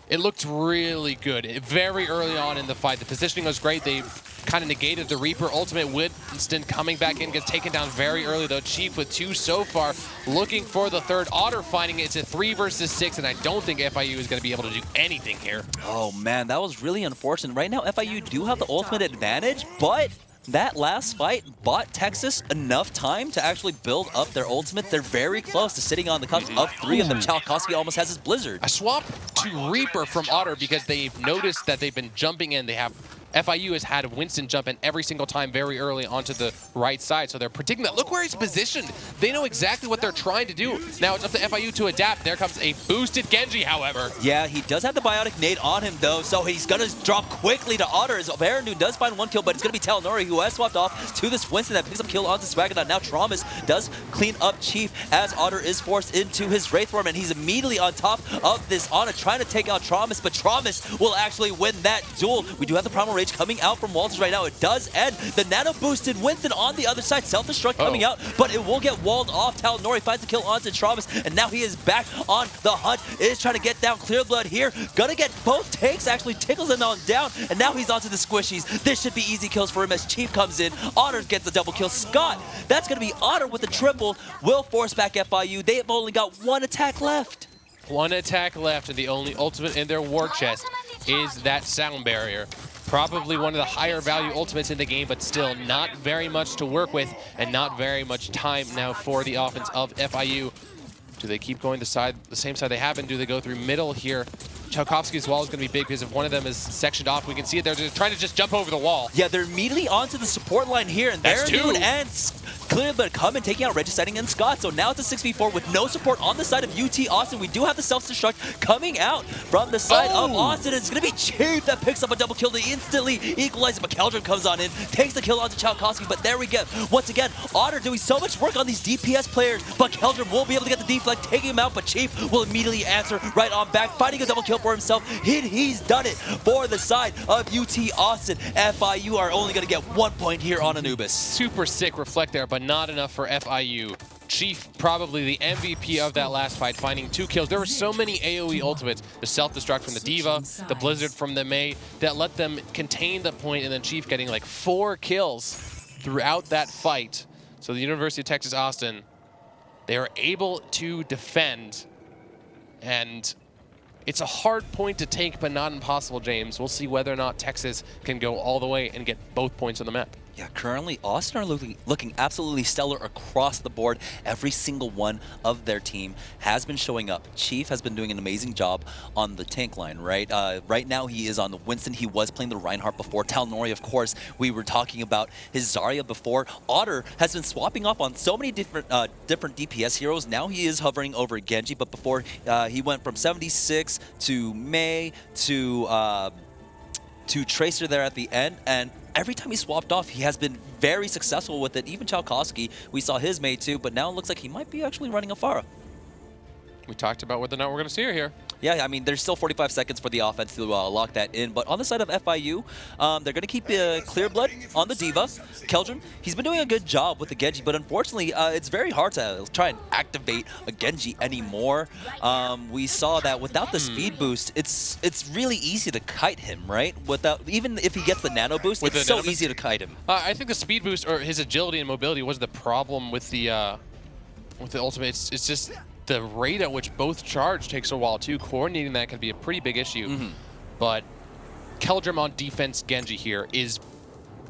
It looked really good very early on in the fight. The positioning was great. They kind of negated the Reaper ultimate. Winston coming back in, gets taken down very early though. Chief with 2 so far, looking for the third. Otter finding it. It's a 3 versus 6, and I don't think FIU is going to be able to do anything here. Oh man, that was really unfortunate. Right now, FIU do have the ultimate advantage, but that last fight bought Texas enough time to actually build up their ultimate. They're very close to sitting on the cusp of 3 of them. Chalkowski almost has his Blizzard. A swap to Reaper from Otter because they've noticed that they've been jumping in. They have FIU has had Winston jump in every single time very early onto the right side, so they're predicting that. Look where he's positioned. They know exactly what they're trying to do. Now it's up to FIU to adapt. There comes a boosted Genji, however. Yeah, he does have the Biotic Nade on him, though, so he's going to drop quickly to Otter as Veranoon does find 1 kill, but it's going to be Talnori who has swapped off to this Winston that picks up kill onto Swaggernaut. Now Traumas does clean up Chief as Otter is forced into his Wraith Form, and he's immediately on top of this Ana trying to take out Traumas, but Traumas will actually win that duel. We do have the Primal Rage coming out from Walters right now. It does end. The nano boosted Winston on the other side. Self-destruct coming out, but it will get walled off. Talnori finds the kill onto Traumas, and now he is back on the hunt. Is trying to get down Clear Blood here. Gonna get both takes, actually tickles him on down, and now he's onto the squishies. This should be easy kills for him as Chief comes in. Otter gets the double kill. Scott, that's gonna be Otter with the triple. Will force back FIU. They have only got 1 attack left. 1 attack left, and the only ultimate in their war chest is that sound barrier. Probably one of the higher value ultimates in the game, but still not very much to work with and not very much time now for the offense of FIU. Do they keep going the same side they have been? Do they go through middle here? Tchaikovsky's wall is going to be big because if one of them is sectioned off, we can see it. They're just trying to just jump over the wall. Yeah, they're immediately onto the support line here, and Veranoon and Clear Blood come and taking out Regiciding and Scott. So now it's a 6v4 with no support on the side of UT Austin. We do have the self-destruct coming out from the side of Austin. It's going to be Chief that picks up a double kill to instantly equalize it, but Keldrum comes on in, takes the kill onto Tchaikovsky, but there we go. Once again, Otter doing so much work on these DPS players, but Keldrum will be able to get the deflect, taking him out, but Chief will immediately answer right on back, finding a double kill for himself. He's done it for the side of UT Austin. FIU are only going to get 1 point here on Anubis. Super sick reflect there, but not enough for FIU. Chief, probably the MVP of that last fight, finding 2 kills. There were so many AoE ultimates, the self-destruct from the Diva, the Blizzard from the Mei, that let them contain the point, and then Chief getting like 4 kills throughout that fight. So the University of Texas Austin, they are able to defend, and it's a hard point to take, but not impossible, James. We'll see whether or not Texas can go all the way and get both points on the map. Yeah, currently Austin are looking absolutely stellar across the board. Every single one of their team has been showing up. Chief has been doing an amazing job on the tank line, right? Right now he is on the Winston. He was playing the Reinhardt before. Talnori, of course, we were talking about his Zarya before. Otter has been swapping up on so many different DPS heroes. Now he is hovering over Genji, but before he went from 76 to Mei to Tracer there at the end, and every time he swapped off, he has been very successful with it. Even Tchaikovsky, we saw his Mei too, but now it looks like he might be actually running a Pharah. We talked about whether or not we're going to see her here. Yeah, I mean, there's still 45 seconds for the offense to lock that in. But on the side of FIU, they're going to keep Clear Blood on the Diva. Keldrum, he's been doing a good job with the Genji, but unfortunately, it's very hard to try and activate a Genji anymore. We saw that without the speed boost, it's really easy to kite him, right? Even if he gets the nano boost, it's so easy to kite him. I think the speed boost or his agility and mobility was the problem with the ultimate. It's just the rate at which both charge takes a while too. Coordinating that can be a pretty big issue. But Keldrum on defense Genji here is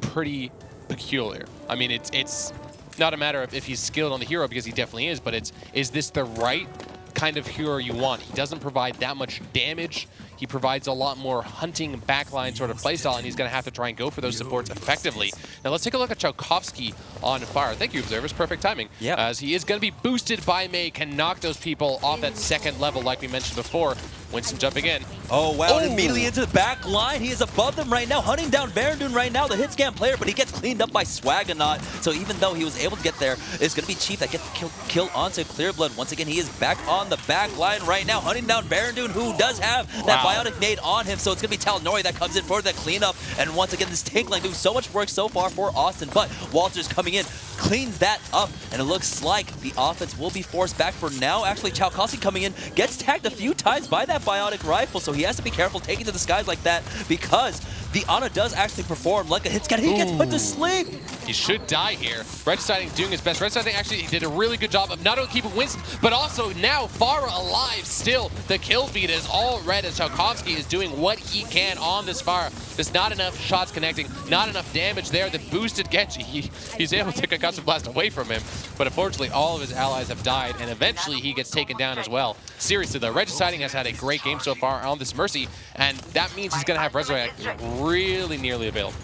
pretty peculiar. I mean, it's not a matter of if he's skilled on the hero, because he definitely is, but is this the right kind of hero you want? He doesn't provide that much damage. he provides a lot more hunting backline sort of playstyle, and he's going to have to try and go for those supports effectively. Now let's take a look at Tchaikovsky on fire. Thank you, Observers. Perfect timing. Yeah. As he is going to be boosted by May, can knock those people off that second level like we mentioned before. Winston jumping in. Oh, wow. And immediately into the back line. He is above them right now, hunting down Verandun right now, the hit scan player, but he gets cleaned up by Swaggernaut. So even though he was able to get there, it's going to be Chief that gets the kill onto Clearblood. Once again, he is back on the back line right now, hunting down Verandun, who does have that Bionic Nade on him. So it's going to be Talnori that comes in for that cleanup. And once again, this tank line doing so much work so far for Austin, but Walters coming in, cleans that up, and it looks like the offense will be forced back for now. Actually, Tchaikovsky coming in, gets tagged a few times by that Bionic Rifle, so he has to be careful taking to the skies like that because the Ana does actually perform like a hit scan. He gets put to sleep. He should die here. Red Siding doing his best. Red Siding actually did a really good job of not only keeping Winston, but also now Pharah alive still. The kill feed is all red as Tchaikovsky is doing what he can on this Pharah. There's not enough shots connecting, not enough damage there. The boosted Genji, he's able to take a Concussion Blast away from him, but unfortunately all of his allies have died, and eventually he gets taken down as well. Seriously though, Red Siding has had a great game so far on this Mercy, and that means he's going to have Resurrect really nearly available.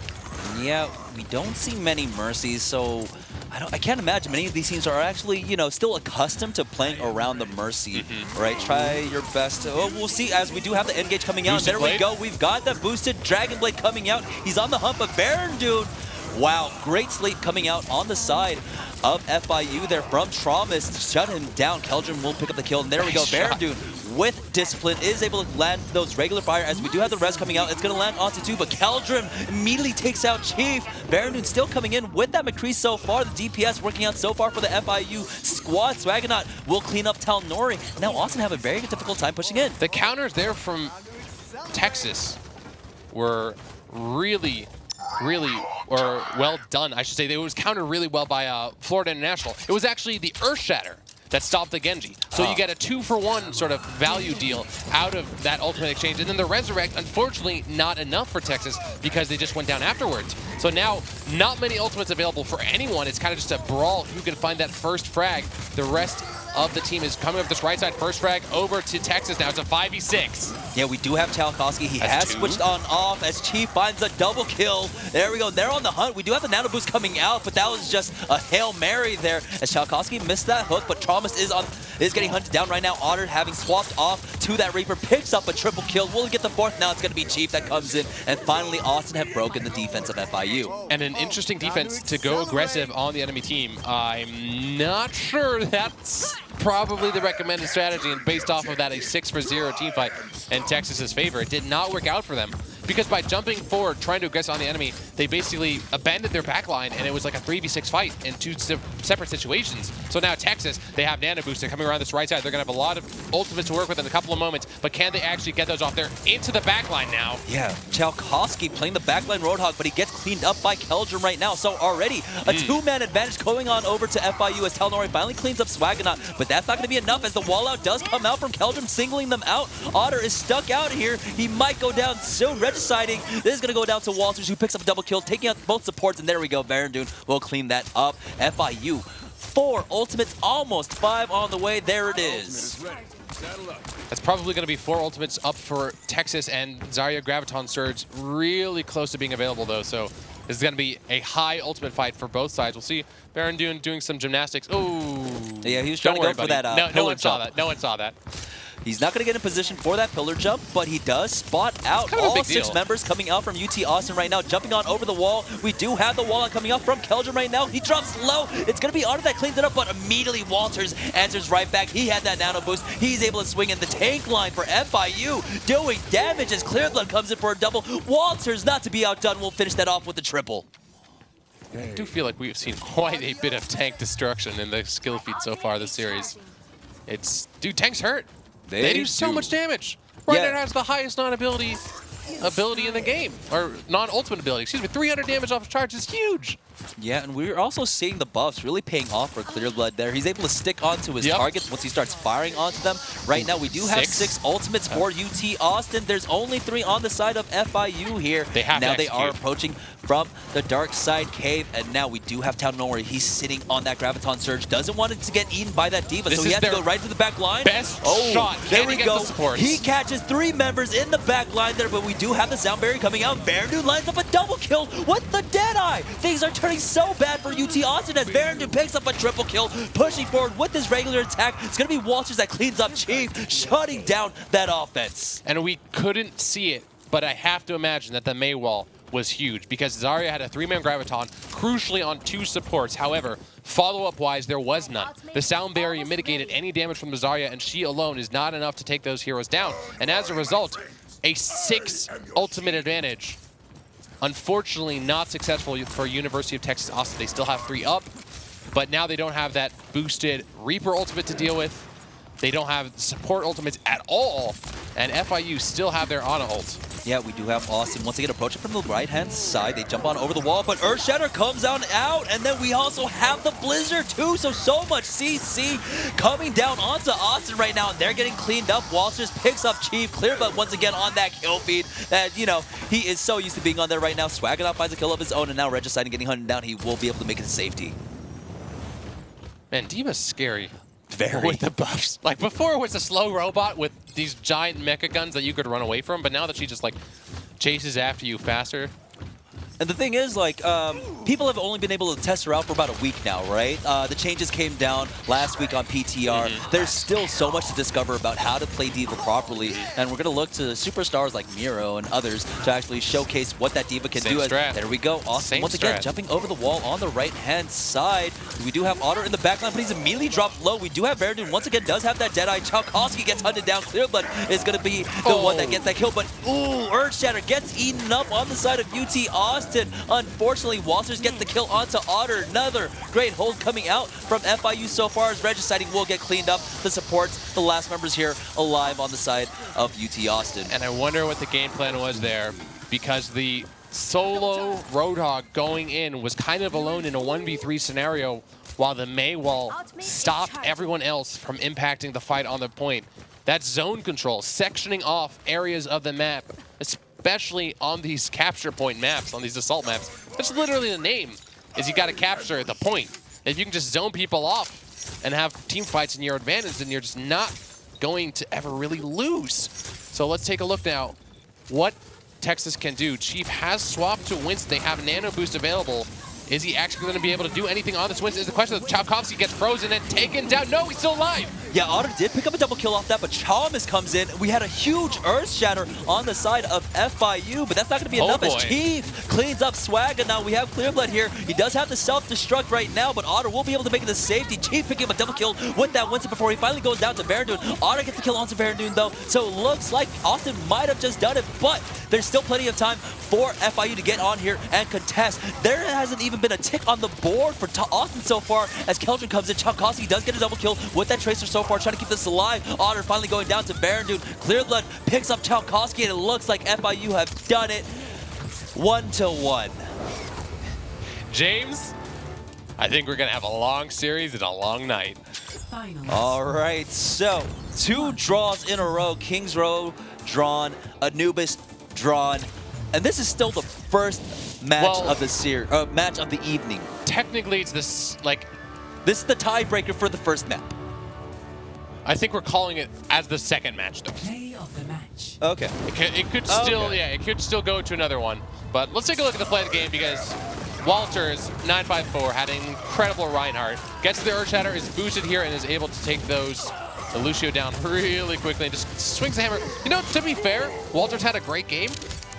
Yeah, we don't see many Mercies, so I can't imagine many of these teams are actually, you know, still accustomed to playing around the Mercy, right? Try your best. Oh, we'll see as we do have the Engage coming out. There we go. We've got the boosted Dragon Blade coming out. He's on the hump of Verandun. Wow, great sleep coming out on the side of FIU there from Traumas. Shut him down. Keldrum will pick up the kill. And there we go. Verandun with discipline is able to land those regular fire as we do have the res coming out. It's going to land onto two, but Keldrum immediately takes out Chief. Verandun still coming in with that McCree so far. The DPS working out so far for the FIU squad. Swaggernaut will clean up Talnori. Now Austin have a very difficult time pushing in. The counters there from Texas were really well done, I should say. It was countered really well by Florida International. It was actually the Earthshatter that stopped the Genji. So you get a 2-for-1 sort of value deal out of that ultimate exchange. And then the Resurrect, unfortunately, not enough for Texas because they just went down afterwards. So now, not many ultimates available for anyone. It's kind of just a brawl who can find that first frag. The rest of the team is coming up this right side. First frag over to Texas now. It's a 5v6. Yeah, we do have Tchaikovsky. He has switched on off as Chief finds a double kill. There we go. They're on the hunt. We do have the nano boost coming out, but that was just a Hail Mary there as Tchaikovsky missed that hook, but Traumas is getting hunted down right now. Otter having swapped off to that Reaper, picks up a triple kill. We'll get the fourth. Now it's going to be Chief that comes in, and finally Austin have broken the defense of FIU. And an interesting defense to go aggressive on the enemy team. I'm not sure that's probably the recommended strategy, and based off of that, a 6-for-0 team fight in Texas's favor. It did not work out for them because by jumping forward, trying to aggress on the enemy, they basically abandoned their backline, and it was like a 3v6 fight in two separate situations. So now Texas, they have nano boost. They're coming around this right side. They're going to have a lot of ultimates to work with in a couple of moments, but can they actually get those off there into the backline now? Yeah, Tchaikovsky playing the backline Roadhog, but he gets cleaned up by Keldrum right now. So already a two-man advantage going on over to FIU as Talnori finally cleans up Swaggernaut, but that's not going to be enough as the wall out does come out from Keldrum, singling them out. Otter is stuck out here. He might go down soon. Regiciding. This is going to go down to Walters, who picks up a double kill, taking out both supports, and there we go. Verandun will clean that up. FIU, 4 ultimates, almost 5 on the way. There it is. That's probably going to be 4 ultimates up for Texas, and Zarya Graviton Surge really close to being available, though, so this is going to be a high ultimate fight for both sides. We'll see Verandun doing some gymnastics. Oh, yeah, he was trying to go for that no one saw that. No one saw that. He's not going to get in position for that pillar jump, but he does spot out all 6 members coming out from UT Austin right now, jumping on over the wall. We do have the wall out coming out from Keldrum right now. He drops low. It's going to be Otter that cleans it up, but immediately Walters answers right back. He had that nano boost. He's able to swing in the tank line for FIU, doing damage as Clearblood comes in for a double. Walters, not to be outdone, will finish that off with the triple. I do feel like we've seen quite a bit of tank destruction in the skill feed so far this series. Dude, tanks hurt. They do so much damage. Right now has the highest non-ability ability in the game, or non-ultimate ability, excuse me. 300 damage off a charge is huge. Yeah, and we're also seeing the buffs really paying off for Clearblood there. He's able to stick onto his targets once he starts firing onto them. Right now, we do have 6 ultimates for UT Austin. There's only 3 on the side of FIU here. They have now they are approaching from the dark side cave, and now we do have Town Nowhere. He's sitting on that Graviton Surge. Doesn't want it to get eaten by that D.Va, so he has to go right to the back line. Best shot. There we go. The he catches 3 members in the back line there, but we do have the Sound Barrier coming out. Verandun lines up a double kill with the Deadeye. Things are turning so bad for UT Austin as Verandun picks up a triple kill, pushing forward with his regular attack. It's going to be Walters that cleans up Chief, shutting down that offense. And we couldn't see it, but I have to imagine that the Mei wall was huge because Zarya had a 3-man Graviton, crucially on 2 supports. However, follow-up-wise, there was none. The Sound Barrier mitigated any damage from the Zarya, and she alone is not enough to take those heroes down. And as a result, a 6 ultimate advantage. Unfortunately, not successful for University of Texas Austin. They still have 3 up, but now they don't have that boosted Reaper ultimate to deal with. They don't have support ultimates at all, and FIU still have their Ana ult. Yeah, we do have Austin once again approaching from the right-hand side. They jump on over the wall, but Earthshatter comes out, and then we also have the Blizzard too, so much CC coming down onto Austin right now, and they're getting cleaned up. Walters picks up Chief, Clearblood once again on that kill feed. And, you know, he is so used to being on there right now. Swaggernaut finds a kill of his own, and now Regicide getting hunted down. He will be able to make it to safety. Man, D.Va's scary. Very. With the buffs. Like, before it was a slow robot with these giant mecha guns that you could run away from, but now that she just, like, chases after you faster. And the thing is, like, people have only been able to test her out for about a week now, right? The changes came down last week on PTR. There's still so much to discover about how to play D.Va properly, and we're going to look to superstars like Miro and others to actually showcase what that D.Va can do. There we go. Austin once again jumping over the wall on the right-hand side. We do have Otter in the backline, but he's immediately dropped low. We do have Verandun once again does have that Deadeye. Chalkowski gets hunted down. Clearblood is going to be the one that gets that kill, but ooh, Earthshatter gets eaten up on the side of UT Austin. Unfortunately, Walters gets the kill onto Otter. Another great hold coming out from FIU so far as Regiciding will get cleaned up. The supports, the last members here alive on the side of UT Austin. And I wonder what the game plan was there, because the solo Roadhog going in was kind of alone in a 1v3 scenario while the Mei wall stopped everyone else from impacting the fight on the point. That zone control, sectioning off areas of the map, especially on these capture point maps, on these assault maps. That's literally the name, is you got to capture the point. If you can just zone people off and have team fights in your advantage, then you're just not going to ever really lose. So let's take a look now what Texas can do. Chief has swapped to Winston. They have Nano Boost available. Is he actually going to be able to do anything on this Winston? Is the question. Chalkowski gets frozen and taken down. No, he's still alive. Yeah, Otter did pick up a double kill off that, but Chalmers comes in. We had a huge Earth Shatter on the side of FIU, but that's not going to be enough as Chief cleans up Swag, and now we have Clearblood here. He does have the self-destruct right now, but Otter will be able to make it to safety. Chief picking up a double kill with that Winston before he finally goes down to Verandun. Otter gets the kill onto Verandun, though, so it looks like Austin might have just done it, but there's still plenty of time for FIU to get on here and contest. There hasn't even been a tick on the board for Austin so far as Keldrin comes in. Chalkowski does get a double kill with that Tracer so far, trying to keep this alive. Otter finally going down to Verandun. Clearblood picks up Chalkowski, and it looks like FIU have done it 1-1. James, I think we're going to have a long series and a long night. All right, so 2 draws in a row. Kings Row drawn, Anubis drawn, and this is still the first match of the series, match of the evening. Technically, it's this, like, this is the tiebreaker for the first map. I think we're calling it as the second match, though. Play of the match. Okay. It could still, yeah, it could still go to another one. But let's take a look at the play of the game, because Walters, 954, had an incredible Reinhardt. Gets the Earthshatter, is boosted here, and is able to take those Lucio down really quickly and just swings the hammer. You know, to be fair, Walters had a great game.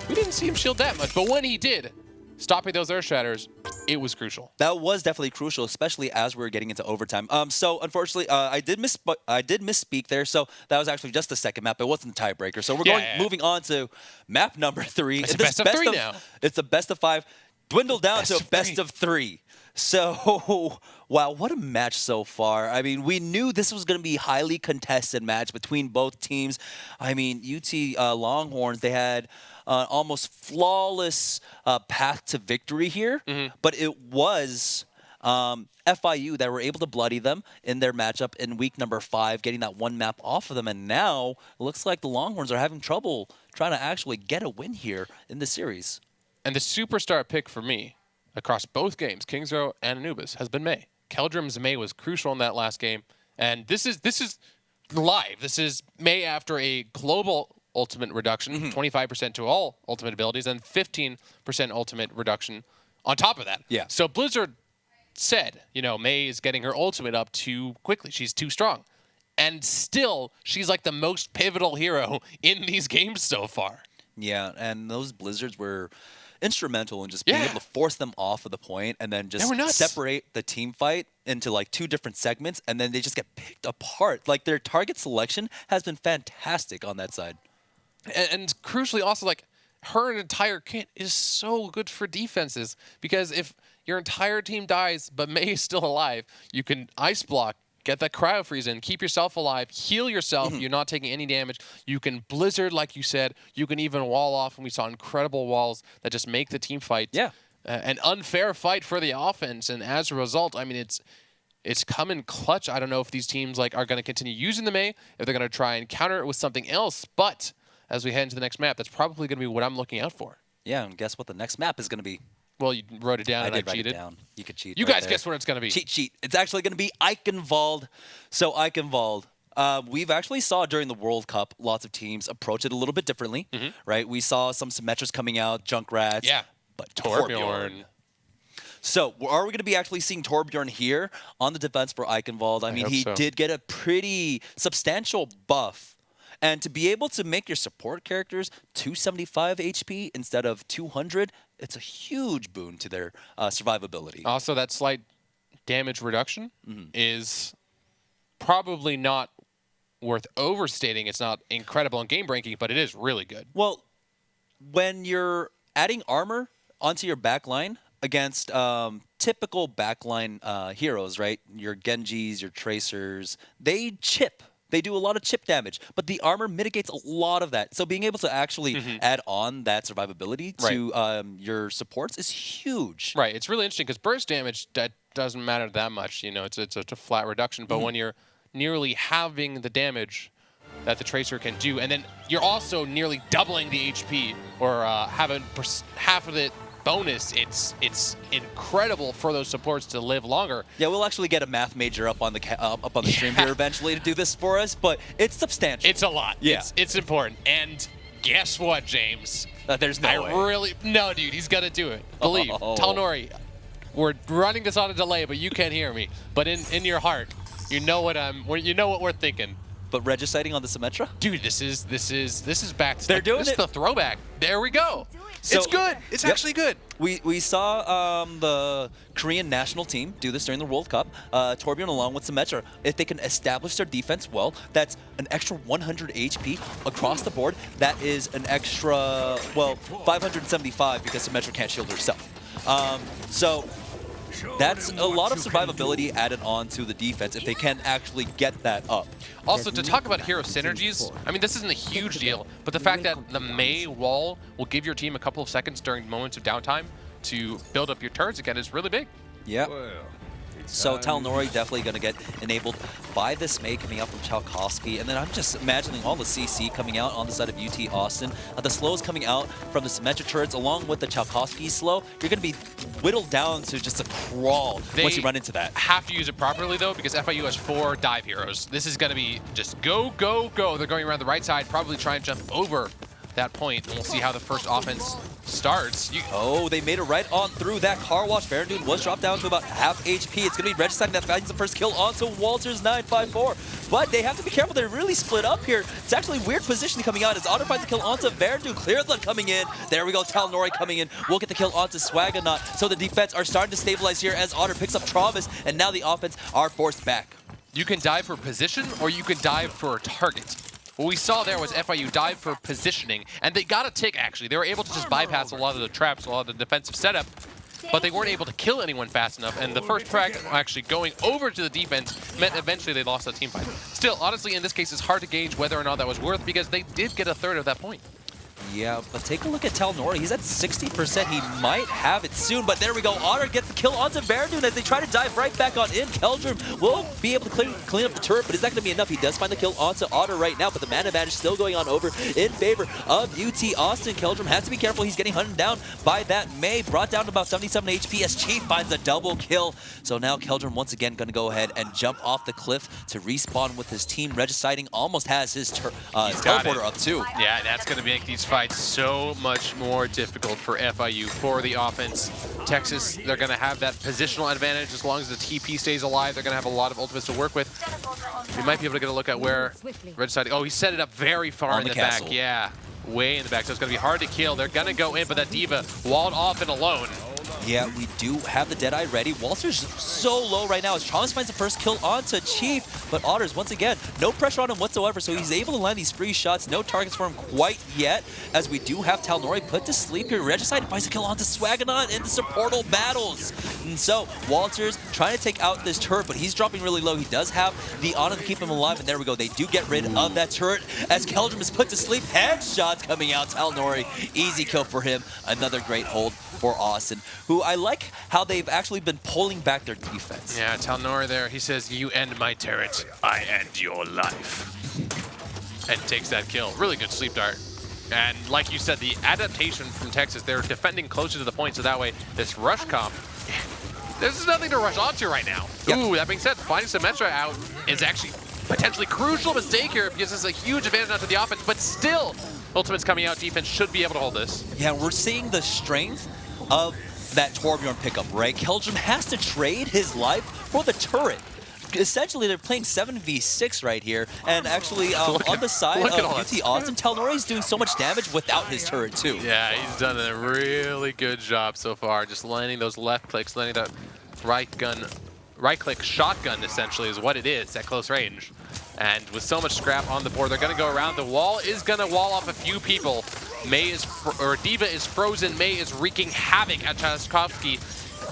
We didn't see him shield that much, but when he did, stopping those Earthshatters, it was crucial. That was definitely crucial, especially as we were getting into overtime. So unfortunately, I did misspeak there. So that was actually just the second map. It wasn't the tiebreaker. So we're moving on to map number 3. It's a best of 3 now. It's a best of 5, dwindled down to a best of 3. So, wow, what a match so far. I mean, we knew this was going to be a highly contested match between both teams. I mean, UT Longhorns, they had almost flawless path to victory here, but it was FIU that were able to bloody them in their matchup in week number 5, getting that one map off of them. And now it looks like the Longhorns are having trouble trying to actually get a win here in the series. And the superstar pick for me across both games, Kings Row and Anubis, has been May. Keldrum's May was crucial in that last game. And this is live. This is May after a global ultimate reduction, 25% to all ultimate abilities, and 15% ultimate reduction on top of that. Yeah. So Blizzard said, May is getting her ultimate up too quickly. She's too strong. And still, she's like the most pivotal hero in these games so far. Yeah, and those Blizzards were instrumental in just being able to force them off of the point and then just separate the team fight into like 2 different segments, and then they just get picked apart. Like their target selection has been fantastic on that side. And crucially also, like, her entire kit is so good for defenses, because if your entire team dies but May is still alive, you can ice block, get that cryo freeze in, keep yourself alive, heal yourself, you're not taking any damage. You can Blizzard, like you said. You can even wall off, and we saw incredible walls that just make the team fight an unfair fight for the offense. And as a result, I mean, it's come in clutch. I don't know if these teams are going to continue using the May, if they're going to try and counter it with something else. But as we head into the next map, that's probably going to be what I'm looking out for. Yeah, and guess what the next map is going to be? Well, you wrote it down and I cheated. I did write it down. You could cheat. You guys guess what it's going to be. Cheat sheet. It's actually going to be Eichenwald. So Eichenwald, we've actually saw during the World Cup lots of teams approach it a little bit differently, right? We saw some Symmetra's coming out, Junkrats. Yeah. But Torbjorn. So are we going to be actually seeing Torbjorn here on the defense for Eichenwald? I mean, he did get a pretty substantial buff. And to be able to make your support characters 275 HP instead of 200, it's a huge boon to their survivability. Also, that slight damage reduction is probably not worth overstating. It's not incredible in game ranking, but it is really good. Well, when you're adding armor onto your backline against typical backline heroes, right? Your Genjis, your Tracers, they chip. They do a lot of chip damage, but the armor mitigates a lot of that. So being able to actually add on that survivability to your supports is huge. Right. It's really interesting because burst damage, that doesn't matter that much. It's a flat reduction. But when you're nearly halving the damage that the Tracer can do, and then you're also nearly doubling the HP or having half of it bonus, it's incredible for those supports to live longer. Yeah, we'll actually get a math major up on the stream here eventually to do this for us, but it's substantial. It's a lot. Yeah, it's important. And guess what, James? There's no way. No, dude, he's gonna do it. Believe. Talnori, we're running this on a delay, but you can't hear me. But in your heart, you know what we're thinking. But Regiciding on the Symmetra? Dude, this is back to They're doing this is the throwback. There we go. So, it's good. It's actually good. We saw the Korean national team do this during the World Cup. Torbjorn along with Symmetra. If they can establish their defense well, that's an extra 100 HP across the board. That is an extra, 575 because Symmetra can't shield herself. So that's a lot of survivability added on to the defense if they can actually get that up. Also, to talk about hero synergies, I mean, this isn't a huge deal, but the fact that the May wall will give your team a couple of seconds during moments of downtime to build up your turrets again is really big. Yeah. So Talnori definitely going to get enabled by this May coming out from Chalkowski. And then I'm just imagining all the CC coming out on the side of UT Austin. The slows coming out from the Symmetra turrets along with the Chalkowski slow. You're going to be whittled down to just a crawl once you run into that. Have to use it properly, though, because FIU has 4 dive heroes. This is going to be just go, go, go. They're going around the right side, probably try and jump over that point, and we'll see how the first offense starts. They made it right on through that car wash. Verendune was dropped down to about half HP. It's going to be Regiciding that finds the first kill onto Walters 954. But they have to be careful. They're really split up here. It's actually weird position coming out as Otter finds the kill onto Verendune. Clearblood coming in. There we go. Talnori coming in. We'll get the kill onto Swaggernaut. So the defense are starting to stabilize here as Otter picks up Travis, and now the offense are forced back. You can dive for position, or you can dive for a target. What we saw there was FIU dive for positioning, and they got a tick, actually. They were able to just bypass a lot of the traps, a lot of the defensive setup, but they weren't able to kill anyone fast enough, and the first frag actually going over to the defense meant eventually they lost that team fight. Still, honestly, in this case, it's hard to gauge whether or not that was worth, because they did get a third of that point. Yeah, but take a look at Talnori. He's at 60%. He might have it soon, but there we go. Otter gets the kill onto Verdun as they try to dive right back on in. Keldrum will be able to clean up the turret, but is that going to be enough? He does find the kill onto Otter right now, but the mana advantage still going on over in favor of UT Austin. Keldrum has to be careful. He's getting hunted down by that Mei, brought down to about 77 HP as Chief finds a double kill. So now Keldrum once again going to go ahead and jump off the cliff to respawn with his team. Regiciding almost has his teleporter up too. Yeah, that's going to make these fights so much more difficult for FIU, for the offense. Texas, they're going to have that positional advantage as long as the TP stays alive. They're going to have a lot of ultimates to work with. We might be able to get a look at where Regiciding... Oh, he set it up very far in the back. Yeah, way in the back. So it's going to be hard to kill. They're going to go in, but that D.Va walled off and alone. Yeah, we do have the Deadeye ready. Walter's so low right now as Thomas finds the first kill onto Chief, but Otters, once again, no pressure on him whatsoever, so he's able to land these free shots. No targets for him quite yet, as we do have Talnori put to sleep here. Regicide finds a kill onto Swaganon in the supportal battles. And so, Walters trying to take out this turret, but he's dropping really low. He does have the honor to keep him alive, and there we go. They do get rid of that turret as Keldrum is put to sleep. Headshots coming out. Talnori, easy kill for him. Another great hold for Austin, who I like how they've actually been pulling back their defense. Yeah, Talnori there, he says, "You end my turret, I end your life." And takes that kill. Really good sleep dart. And like you said, the adaptation from Texas, they're defending closer to the point, so that way this rush comp, there's nothing to rush onto right now. Yep. Ooh, that being said, finding Symmetra out is actually potentially crucial mistake here because it's a huge advantage onto the offense, but still, Ultimate's coming out, defense should be able to hold this. Yeah, we're seeing the strength of that Torbjorn pickup, right? Keldrum has to trade his life for the turret. Essentially, they're playing 7v6 right here, and actually on the side of UT Austin, Talnori is doing so much damage without his turret too. Yeah, he's done a really good job so far, just landing those left clicks, landing that right click shotgun essentially is what it is at close range. And with so much scrap on the board, they're going to go around. The wall is going to wall off a few people. D.Va is frozen. Mei is wreaking havoc at Tchaikovsky.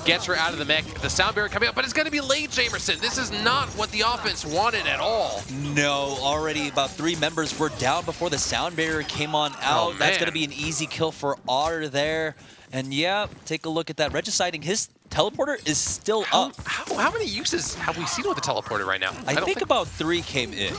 Gets her out of the mech. The sound barrier coming up, but it's going to be late, Jamerson. This is not what the offense wanted at all. No, already about 3 members were down before the sound barrier came on out. Oh, that's going to be an easy kill for Otter there. And yeah, take a look at that. Regiciding, his teleporter is still up. How many uses have we seen with the teleporter right now? I think about 3 came in.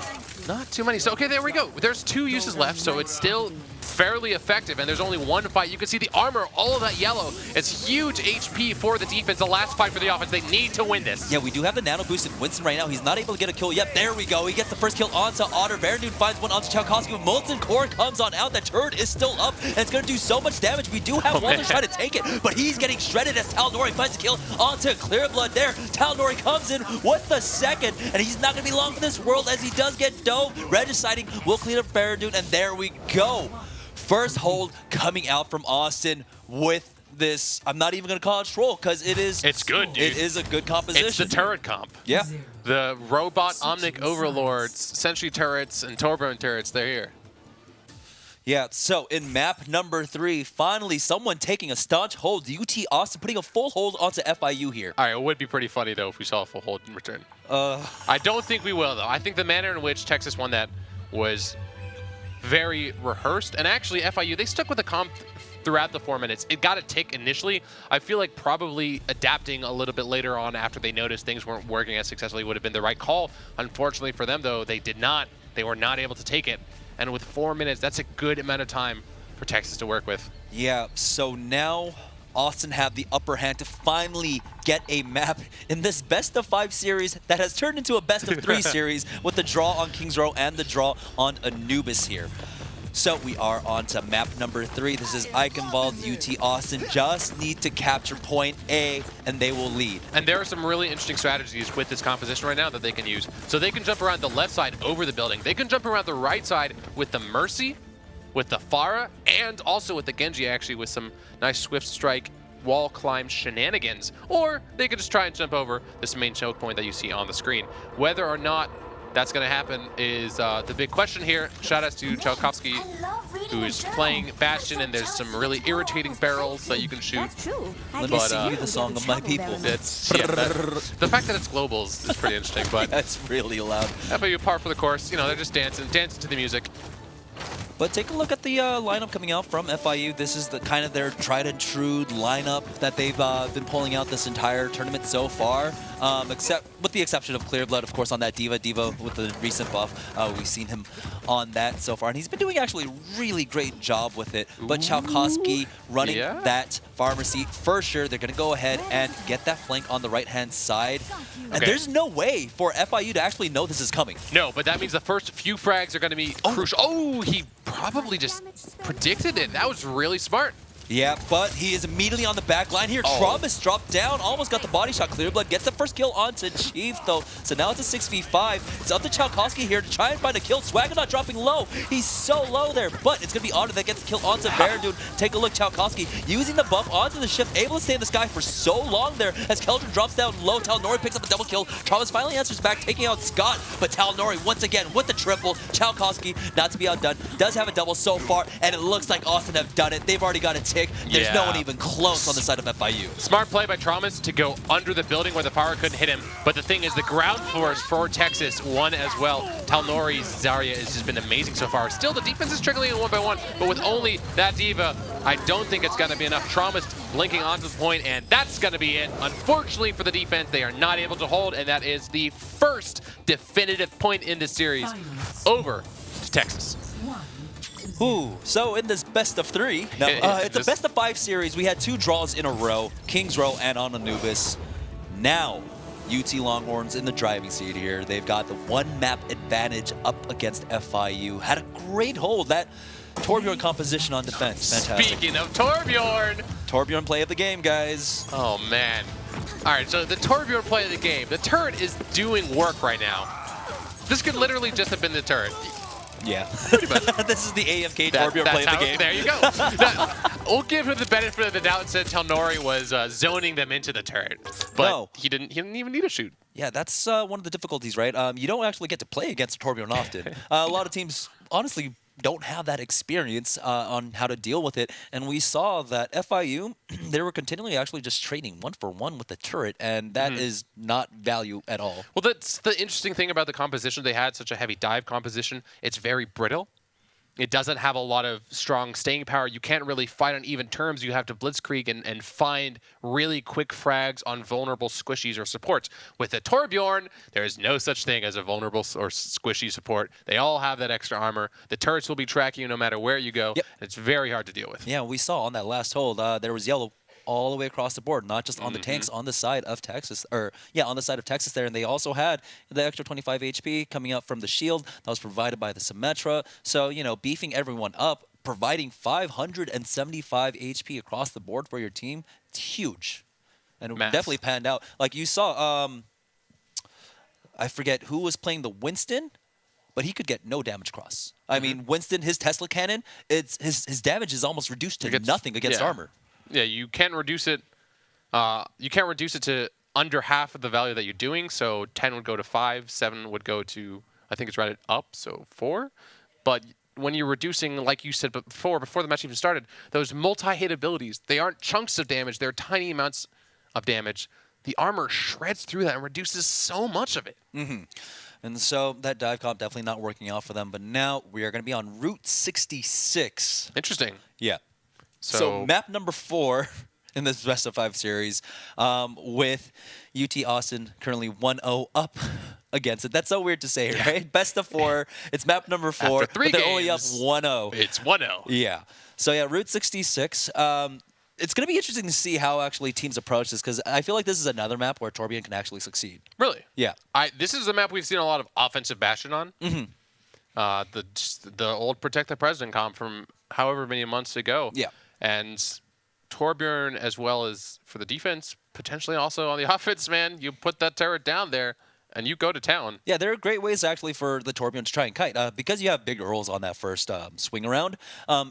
Not too many. So, okay, there we go. There's 2 uses left, so it's still fairly effective, and there's only 1 fight. You can see the armor, all of that yellow. It's huge HP for the defense. The last fight for the offense. They need to win this. Yeah, we do have the nano boost in Winston right now. He's not able to get a kill yet. There we go. He gets the first kill onto Otter. Verdun finds one onto Tchaikovsky. Molten Core comes on out. That turret is still up, and it's going to do so much damage. We do have Walter trying to take it, but he's getting shredded as Talnori finds a kill onto Clear Blood there. Talnori comes in with the second, and he's not going to be long for this world as he does get dove. Regiciding will clean up Verdun, and there we go. First hold coming out from Austin with this, I'm not even going to call it troll because it is. It's good, dude. It is a good composition. It's the turret comp. Yeah. The robot Omnic Overlords, Sentry turrets, and Torbjorn turrets, they're here. Yeah, so in map number 3, finally someone taking a staunch hold. UT Austin putting a full hold onto FIU here. All right, it would be pretty funny, though, if we saw a full hold in return. I don't think we will, though. I think the manner in which Texas won that was very rehearsed. And actually, FIU, they stuck with the comp throughout the 4 minutes. It got a tick initially. I feel like probably adapting a little bit later on after they noticed things weren't working as successfully would have been the right call. Unfortunately for them, though, they did not. They were not able to take it. And with 4 minutes, that's a good amount of time for Texas to work with. Yeah, so now Austin have the upper hand to finally get a map in this best of 5 series that has turned into a best of 3 series with the draw on Kings Row and the draw on Anubis here. So we are on to map number 3. This is Eichenwald. UT Austin just need to capture point A and they will lead. And there are some really interesting strategies with this composition right now that they can use. So they can jump around the left side over the building. They can jump around the right side with the Mercy, with the Pharah, and also with the Genji actually with some nice swift strike wall climb shenanigans. Or they could just try and jump over this main choke point that you see on the screen. Whether or not that's going to happen is the big question here. Shout out to Tchaikovsky, who is playing Bastion, and there's some really irritating barrels that you can shoot. That's true. Let me sing you the song of my people. It's, yeah, the fact that it's global is pretty interesting, but that's really loud. FIU par for the course. You know, they're just dancing to the music. But take a look at the lineup coming out from FIU. This is the kind of their tried and true lineup that they've been pulling out this entire tournament so far. Except with the exception of Clearblood, of course, on that Diva with the recent buff. We've seen him on that so far, and he's been doing actually a really great job with it. But Chalkowski running that pharmacy for sure. They're going to go ahead and get that flank on the right-hand side. And there's no way for FIU to actually know this is coming. No, but that means the first few frags are going to be crucial. Oh, he probably just predicted it. That was really smart. Yeah, but he is immediately on the back line here. Travis dropped down, almost got the body shot. Clearblood gets the first kill onto Chief, though. So now it's a 6v5. It's up to Chalkowski here to try and find a kill. Swagger not dropping low. He's so low there, but it's going to be Otter that gets the kill onto Baron. Take a look, Chalkowski using the buff onto the shift, able to stay in the sky for so long there as Keldrin drops down low. Talnori picks up a double kill. Travis finally answers back, taking out Scott, but Talnori once again with the triple. Chalkowski, not to be outdone, does have a double so far, and it looks like Austin have done it. They've already got a tick. There's no one even close on the side of FIU. Smart play by Traumas to go under the building where the power couldn't hit him. But the thing is, the ground floors for Texas won as well. Talnori's Zarya has just been amazing so far. Still, the defense is trickling in 1-by-1, but with only that Diva, I don't think it's going to be enough. Traumas blinking onto the point, and that's going to be it. Unfortunately for the defense, they are not able to hold, and that is the first definitive point in this series over to Texas. Ooh, so in this best of 3, it's a best of 5 series. We had 2 draws in a row, Kings Row and on Anubis. Now, UT Longhorns in the driving seat here. They've got the 1 map advantage up against FIU. Had a great hold. That Torbjorn composition on defense, fantastic. Speaking of Torbjorn. Torbjorn play of the game, guys. Oh, man. All right, so the Torbjorn play of the game. The turret is doing work right now. This could literally just have been the turret. Yeah. This is the AFK Torbjorn play of the game. There you go. We'll give him the benefit of the doubt and said Talnori was zoning them into the turret. But he didn't even need a shoot. Yeah, that's one of the difficulties, right? You don't actually get to play against Torbjorn often. A lot of teams, honestly, don't have that experience on how to deal with it. And we saw that FIU, they were continually actually just trading 1-for-1 with the turret, and that is not value at all. Well, that's the interesting thing about the composition. They had such a heavy dive composition. It's very brittle. It doesn't have a lot of strong staying power. You can't really fight on even terms. You have to blitzkrieg and find really quick frags on vulnerable squishies or supports. With the Torbjorn, there is no such thing as a vulnerable or squishy support. They all have that extra armor. The turrets will be tracking you no matter where you go. Yep. It's very hard to deal with. Yeah, we saw on that last hold, there was yellow all the way across the board, not just on the tanks, on the side of Texas, on the side of Texas there. And they also had the extra 25 HP coming up from the shield that was provided by the Symmetra. So, beefing everyone up, providing 575 HP across the board for your team, it's huge. And it definitely panned out. Like you saw, I forget who was playing the Winston, but he could get no damage across. I mean, Winston, his Tesla cannon, his damage is almost reduced to nothing against armor. Yeah, you can't reduce it. You can't reduce it to under half of the value that you're doing. So 10 would go to 5, 7 would go to, I think it's rated up, so 4. But when you're reducing, like you said before the match even started, those multi-hit abilities, they aren't chunks of damage. They're tiny amounts of damage. The armor shreds through that and reduces so much of it. And so that dive comp definitely not working out for them. But now we are going to be on Route 66. Interesting. Yeah. So map number 4 in this best of 5 series, with UT Austin currently 1-0 up against it. That's so weird to say, right? Best of 4. It's map number 4. After 3 but they're games, only up 1-0. It's 1-0. Yeah. So yeah, Route 66. It's going to be interesting to see how actually teams approach this, because I feel like this is another map where Torbjorn can actually succeed. Really? Yeah. This is a map we've seen a lot of offensive Bastion on. The old Protect the President comp from however many months ago. Yeah. And Torbjorn, as well as for the defense, potentially also on the offense, man. You put that turret down there, and you go to town. Yeah, there are great ways actually for the Torbjorn to try and kite. Because you have big rolls on that first swing around,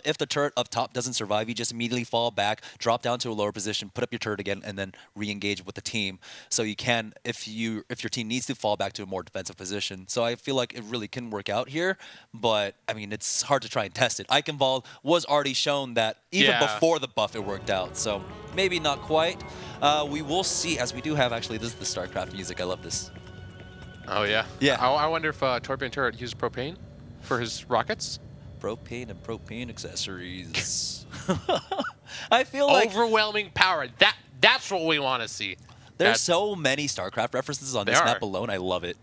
if the turret up top doesn't survive, you just immediately fall back, drop down to a lower position, put up your turret again, and then re-engage with the team. So you can, if your team needs to, fall back to a more defensive position. So I feel like it really can work out here, but I mean, it's hard to try and test it. Eichenwald was already shown that even before the buff it worked out, so maybe not quite. We will see, as we do have, actually, this is the StarCraft music. I love this. Oh, yeah? Yeah. I wonder if Torbjorn turret uses propane for his rockets? propane and propane accessories. I feel like overwhelming power. That's what we want to see. There's so many StarCraft references on this map alone. I love it.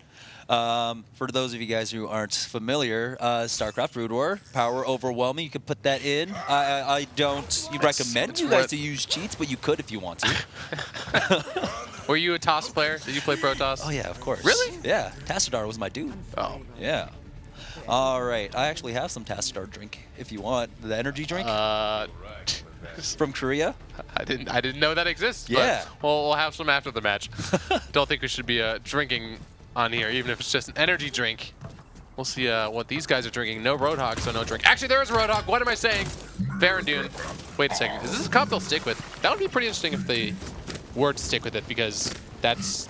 For those of you guys who aren't familiar, StarCraft Brood War, power overwhelming. You can put that in. I don't recommend you guys to use cheats, but you could if you want to. Were you a TOS player? Did you play Pro TOS? Oh, yeah, of course. Really? Yeah. Tassadar was my dude. Oh. Yeah. All right. I actually have some Tassadar drink if you want. The energy drink. From Korea. I didn't know that exists. Yeah. But we'll have some after the match. Don't think we should be drinking on here, even if it's just an energy drink. We'll see what these guys are drinking. No Roadhog, so no drink. Actually, there is a Roadhog. What am I saying? Baron. Wait a second. Is this a comp they'll stick with? That would be pretty interesting if they were to stick with it, because that's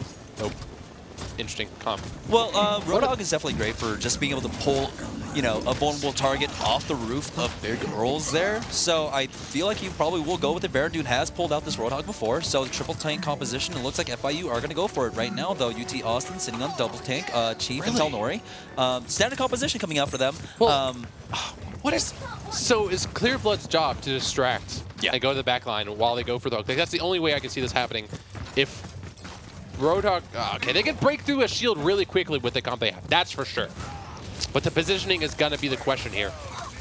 interesting comp. Well, Roadhog is definitely great for just being able to pull, a vulnerable target off the roof of big Earls there. So I feel like he probably will go with it. Baron has pulled out this Roadhog before, so the triple tank composition, it looks like FIU are going to go for it right now, though. UT Austin sitting on double tank, Chief and Talnori. Standard composition coming out for them. Well, so is Clearblood's job to distract and go to the back line while they go for the hook? Like, that's the only way I can see this happening. If Roadhog, okay, they can break through a shield really quickly with the comp they have, that's for sure. But the positioning is going to be the question here.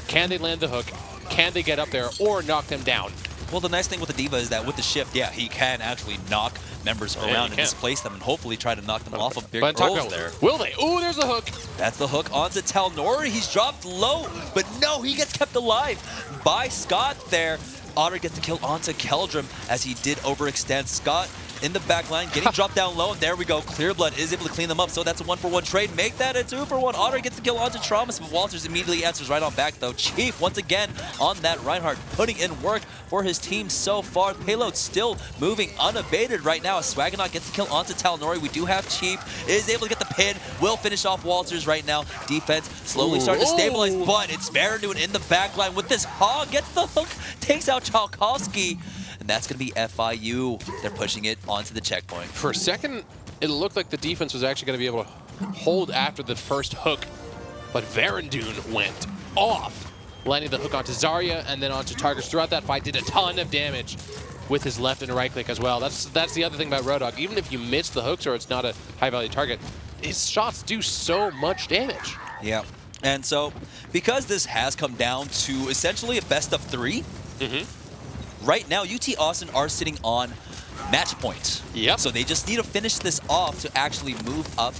Can they land the hook? Can they get up there or knock them down? Well, the nice thing with the D.Va is that with the shift, he can actually knock members around and displace them and hopefully try to knock them off of big rolls there. Will they? Ooh, there's a hook. That's the hook onto Talnori. He's dropped low, but no, he gets kept alive by Scott there. Otter gets the kill onto Keldrum as he did overextend. Scott in the back line, getting dropped down low, and there we go. Clearblood is able to clean them up, so that's a 1-for-1 trade. Make that a 2-for-1. Otter gets the kill onto Traumas, but Walters immediately answers right on back, though. Chief, once again, on that Reinhardt, putting in work for his team so far. Payload still moving unabated right now. Swaggernaut gets the kill onto Talnori. We do have Chief, is able to get the pin, will finish off Walters right now. Defense slowly starting to stabilize, but it's Baron in the back line with this hog, gets the hook, takes out Chalkowski. And that's going to be FIU. They're pushing it onto the checkpoint. For a second, it looked like the defense was actually going to be able to hold after the first hook, but Verandun went off, landing the hook onto Zarya and then onto targets throughout that fight. Did a ton of damage with his left and right click as well. That's the other thing about Roadhog. Even if you miss the hooks or it's not a high-value target, his shots do so much damage. Yeah. And so, because this has come down to essentially a best of 3, right now, UT Austin are sitting on match point. Yep. So they just need to finish this off to actually move up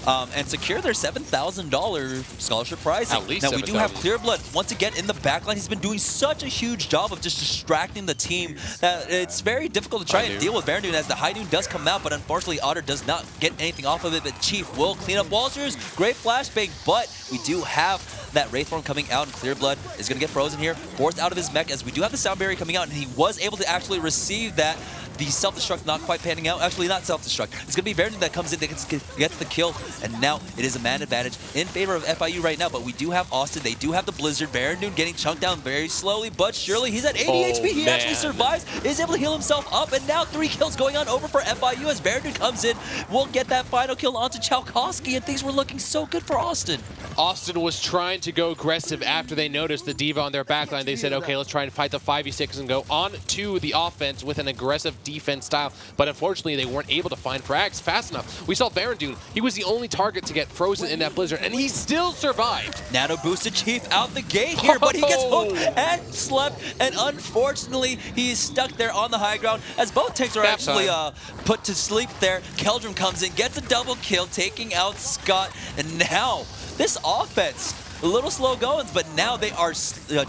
and secure their $7,000 scholarship prize. At least now, we do have Clearblood once again in the backline. He's been doing such a huge job of just distracting the team that it's very difficult to try and deal with Baron as the High Noon does come out, but unfortunately, Otter does not get anything off of it. But Chief will clean up Walters. Great flashbang, but we do have that Wraithform coming out, and Clearblood is going to get frozen here, forced out of his mech, as we do have the Sound Barrier coming out, and he was able to actually receive that. The self-destruct not quite panning out. Actually, not self-destruct. It's going to be Baron that comes in, that gets the kill, and now it is a man advantage in favor of FIU right now, but we do have Austin. They do have the Blizzard. Baron getting chunked down very slowly, but surely he's at 80 HP. He actually survives, is able to heal himself up, and now 3 kills going on over for FIU as Baron comes in. We'll get that final kill onto Chalkowski, and things were looking so good for Austin. Austin was trying to go aggressive after they noticed the D.Va on their backline. They said, okay, let's try and fight the 5v6 and go on to the offense with an aggressive defense style. But unfortunately, they weren't able to find frags fast enough. We saw Verandun. He was the only target to get frozen in that Blizzard, and he still survived. Nano boosted Chief out the gate here, but he gets hooked and slept, and unfortunately, he is stuck there on the high ground as both tanks are actually put to sleep there. Keldrum comes in, gets a double kill, taking out Scott, and now this offense, a little slow goings, but now they are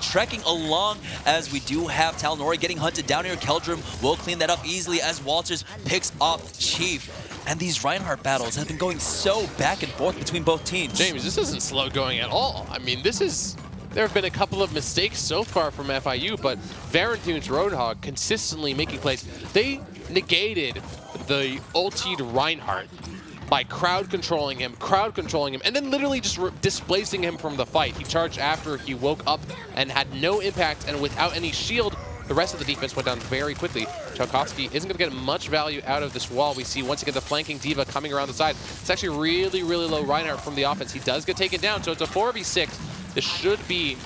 trekking along as we do have Talnori getting hunted down here. Keldrum will clean that up easily as Walters picks off Chief. And these Reinhardt battles have been going so back and forth between both teams. James, this isn't slow going at all. I mean, there have been a couple of mistakes so far from FIU, but Verandun's Roadhog consistently making plays. They negated the ultied Reinhardt by crowd controlling him, and then literally just displacing him from the fight. He charged after he woke up and had no impact, and without any shield, the rest of the defense went down very quickly. Chalkowski isn't going to get much value out of this wall. We see once again the flanking D.Va coming around the side. It's actually really, really low Reinhardt from the offense. He does get taken down, so it's a 4v6. This should be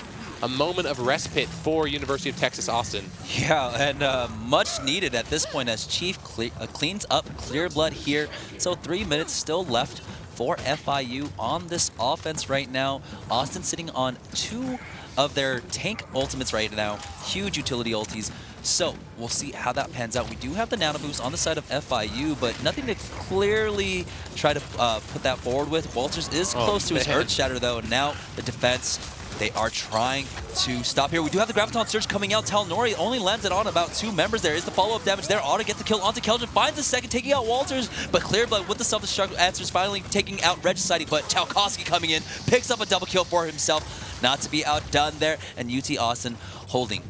a moment of respite for University of Texas Austin. Yeah, and much needed at this point as Chief cleans up Clear Blood here. So 3 minutes still left for FIU on this offense right now. Austin sitting on 2 of their tank ultimates right now. Huge utility ultis. So we'll see how that pans out. We do have the nano boost on the side of FIU, but nothing to clearly try to put that forward with. Walters is close to his Earth Shatter though, and now the defense, they are trying to stop here. We do have the Graviton Surge coming out. Talnori only lands it on about 2 members there. Is the follow-up damage there. Auto gets the kill onto Keldrin. Finds a second, taking out Walters. But Clear Blood with the self-destruct answers, finally taking out Regiciding. But Chalkowski coming in, picks up a double kill for himself. Not to be outdone there. And UT Austin holding.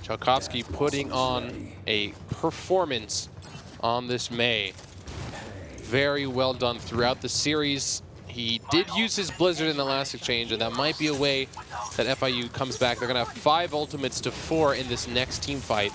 Chalkowski putting on a performance on this May. Very well done throughout the series. He did use his Blizzard in the last exchange, and that might be a way that FIU comes back. They're going to have 5 ultimates to 4 in this next team fight.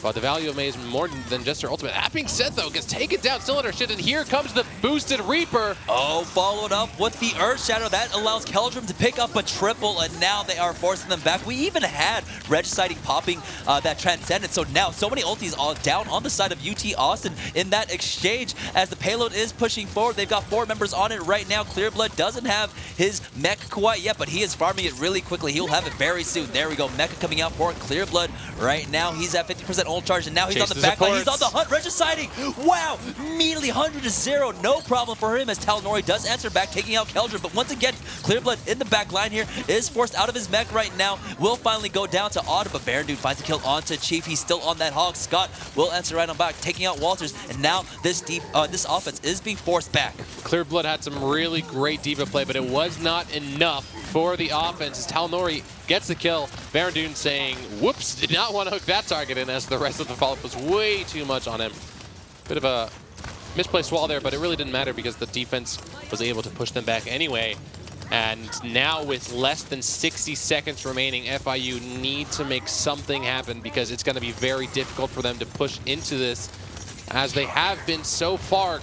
But the value of May is more than just her ultimate. That being said, though, gets taken down, still in her shit, and here comes the boosted Reaper. Oh, followed up with the Earth Shadow. That allows Keldrum to pick up a triple, and now they are forcing them back. We even had Regiciding popping that Transcendence. So now, so many ultis all down on the side of UT Austin in that exchange as the payload is pushing forward. They've got 4 members on it right now. Clearblood doesn't have his mech quite yet, but he is farming it really quickly. He'll have it very soon. There we go. Mecha coming out for Clearblood right now. He's at 50% ult charge, and now he's on the back line. He's on the hunt. Regiciding. Wow. Immediately 100-0. No problem for him as Talnori does answer back, taking out Keldrum. But once again, Clearblood in the back line here is forced out of his mech right now. Will finally go down to Otta, but Baron Dude finds a kill onto Chief. He's still on that hog. Scott will answer right on back, taking out Walters. And now this this offense is being forced back. Clearblood had some really great D.Va play, but it was not enough for the offense as Talnori gets the kill. Baron Dune saying, whoops, did not want to hook that target in as the rest of the follow-up was way too much on him. Bit of a misplaced wall there, but it really didn't matter because the defense was able to push them back anyway. And now with less than 60 seconds remaining, FIU need to make something happen because it's going to be very difficult for them to push into this as they have been so far.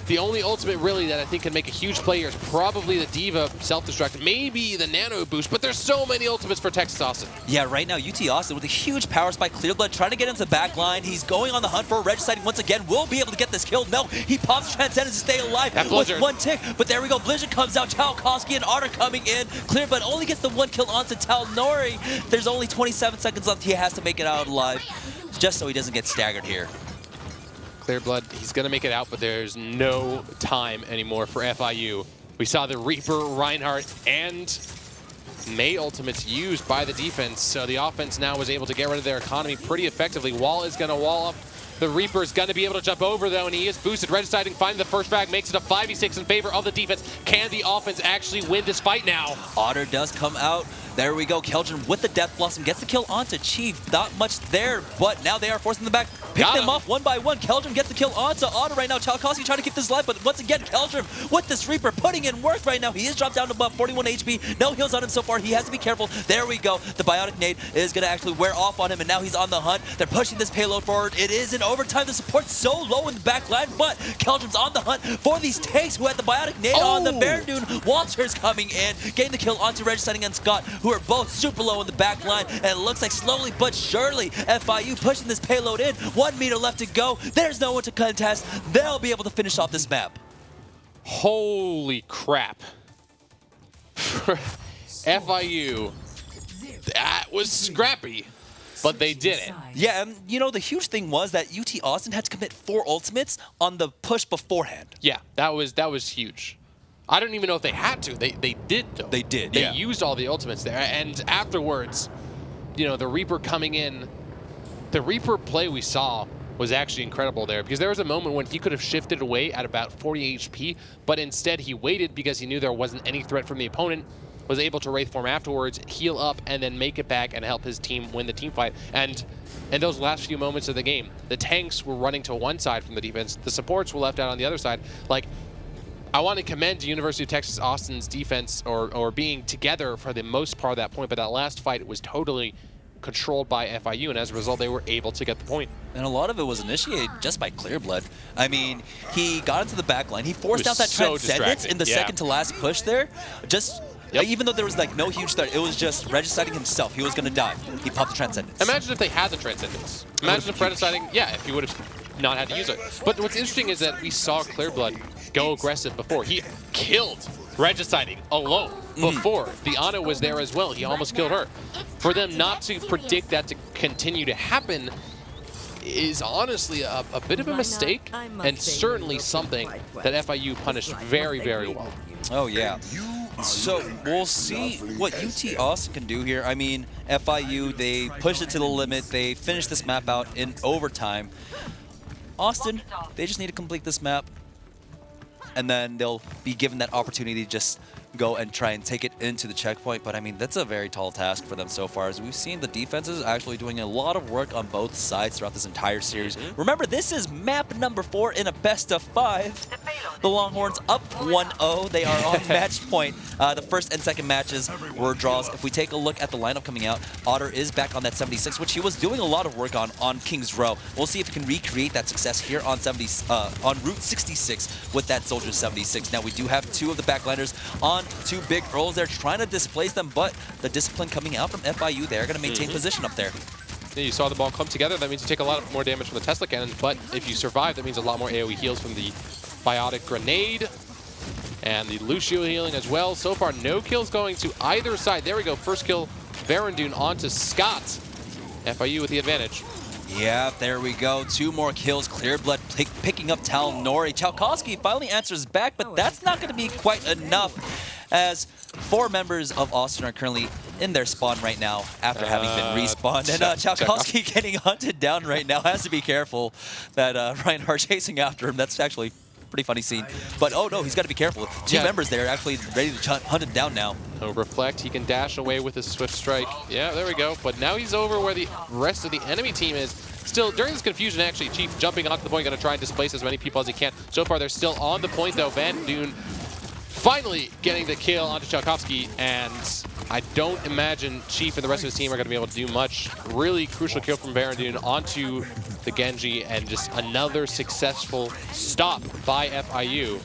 The only ultimate really that I think can make a huge play here is probably the D.Va self-destruct, maybe the nano boost, but there's so many ultimates for Texas Austin. Yeah, right now UT Austin with a huge power spike. Clearblood trying to get into the back line. He's going on the hunt for Regiciding once again. Will be able to get this kill. No, he pops Transcendence to stay alive with 1 tick. But there we go. Blizzard comes out. Chalkowski and Otter coming in. Clearblood only gets the 1 kill onto Talnori. There's only 27 seconds left. He has to make it out alive just so he doesn't get staggered here. Clearblood, he's going to make it out, but there's no time anymore for FIU. We saw the Reaper, Reinhardt, and May ultimates used by the defense, so the offense now was able to get rid of their economy pretty effectively. Wall is going to wall up. The Reaper is going to be able to jump over, though, and he is boosted. Regiciding, finding the first frag, makes it a 5v6 in favor of the defense. Can the offense actually win this fight now? Otter does come out. There we go. Keldrin with the Death Blossom gets the kill onto Chief. Not much there, but now they are forcing them back. Pick them off 1 by 1. Keldrin gets the kill onto Otter right now. Chalkowski trying to keep this life, but once again, Keldrin with this Reaper putting in work right now. He is dropped down to about 41 HP. No heals on him so far. He has to be careful. There we go. The Biotic Nade is going to actually wear off on him, and now he's on the hunt. They're pushing this payload forward. It is in overtime. The support's so low in the back line, but Keldrin's on the hunt for these tanks who had the Biotic Nade on the Baron Dune. Walters coming in, getting the kill onto Regiciding and Scott, who are both super low in the back line, and it looks like slowly but surely FIU pushing this payload in. 1 meter left to go. There's no one to contest. They'll be able to finish off this map. Holy crap. FIU, that was scrappy, but they did it. Yeah, and you know, the huge thing was that UT Austin had to commit 4 ultimates on the push beforehand. Yeah, that was huge. I don't even know if they had to. They did, though. They did, They used all the ultimates there. And afterwards, you know, the Reaper coming in, the Reaper play we saw was actually incredible there because there was a moment when he could have shifted away at about 40 HP, but instead he waited because he knew there wasn't any threat from the opponent, was able to Wraith form afterwards, heal up, and then make it back and help his team win the team fight. And in those last few moments of the game, the tanks were running to one side from the defense, the supports were left out on the other side. Like, I want to commend University of Texas Austin's defense or being together for the most part of that point, but that last fight was totally controlled by FIU, and as a result, they were able to get the point. And a lot of it was initiated just by Clearblood. I mean, he got into the back line. He forced out that Transcendence in the second to last push there. Just Yep. Even though there was like no huge threat, it was just Regiciding himself. He was going to die. He popped the Transcendence. Imagine if they had the Transcendence. Imagine if Regiciding, yeah, if he would have not had to use it. But what's interesting is that we saw Clearblood go aggressive before. He killed Regiciding alone before. The Ana was there as well. He almost killed her. For them not to predict that to continue to happen is honestly a bit of a mistake, and certainly something that FIU punished very, very well. Oh, yeah. So we'll see what UT Austin can do here. I mean, FIU, they pushed it to the limit. They finished this map out in overtime. Austin, they just need to complete this map, and then they'll be given that opportunity to just go and try and take it into the checkpoint. But I mean, that's a very tall task for them so far, as we've seen the defenses actually doing a lot of work on both sides throughout this entire series. Remember, this is map number 4 in a best of 5. The Longhorns up 1-0. They are on match point. The first and second matches were draws. If we take a look at the lineup coming out, Otter is back on that 76, which he was doing a lot of work on King's Row. We'll see if he can recreate that success here on on Route 66 with that Soldier 76. Now, we do have 2 of the backliners on 2 big Earls. They're trying to displace them, but the discipline coming out from FIU, they're going to maintain position up there. Yeah, you saw the ball come together. That means you take a lot more damage from the Tesla cannon, but if you survive, that means a lot more AoE heals from the Biotic Grenade and the Lucio healing as well. So far, no kills going to either side. There we go. First kill, Barondune onto Scott. FIU with the advantage. Yeah, there we go. 2 more kills. Clearblood picking up Talnori. Chalkowski finally answers back, but that's not going to be quite enough, as 4 members of Austin are currently in their spawn right now after having been respawned. And Chalkowski getting hunted down right now. Has to be careful that Reinhardt chasing after him. That's actually a pretty funny scene. But oh no, he's got to be careful. 2 members there actually ready to hunt him down now. Oh, reflect, he can dash away with his Swift Strike. Yeah, there we go. But now he's over where the rest of the enemy team is. Still, during this confusion, actually, Chief jumping onto the point, going to try and displace as many people as he can. So far, they're still on the point, though. Barondune finally getting the kill onto Chalkowski, and I don't imagine Chief and the rest of his team are going to be able to do much. Really crucial kill from Barondune onto the Genji, and just another successful stop by FIU.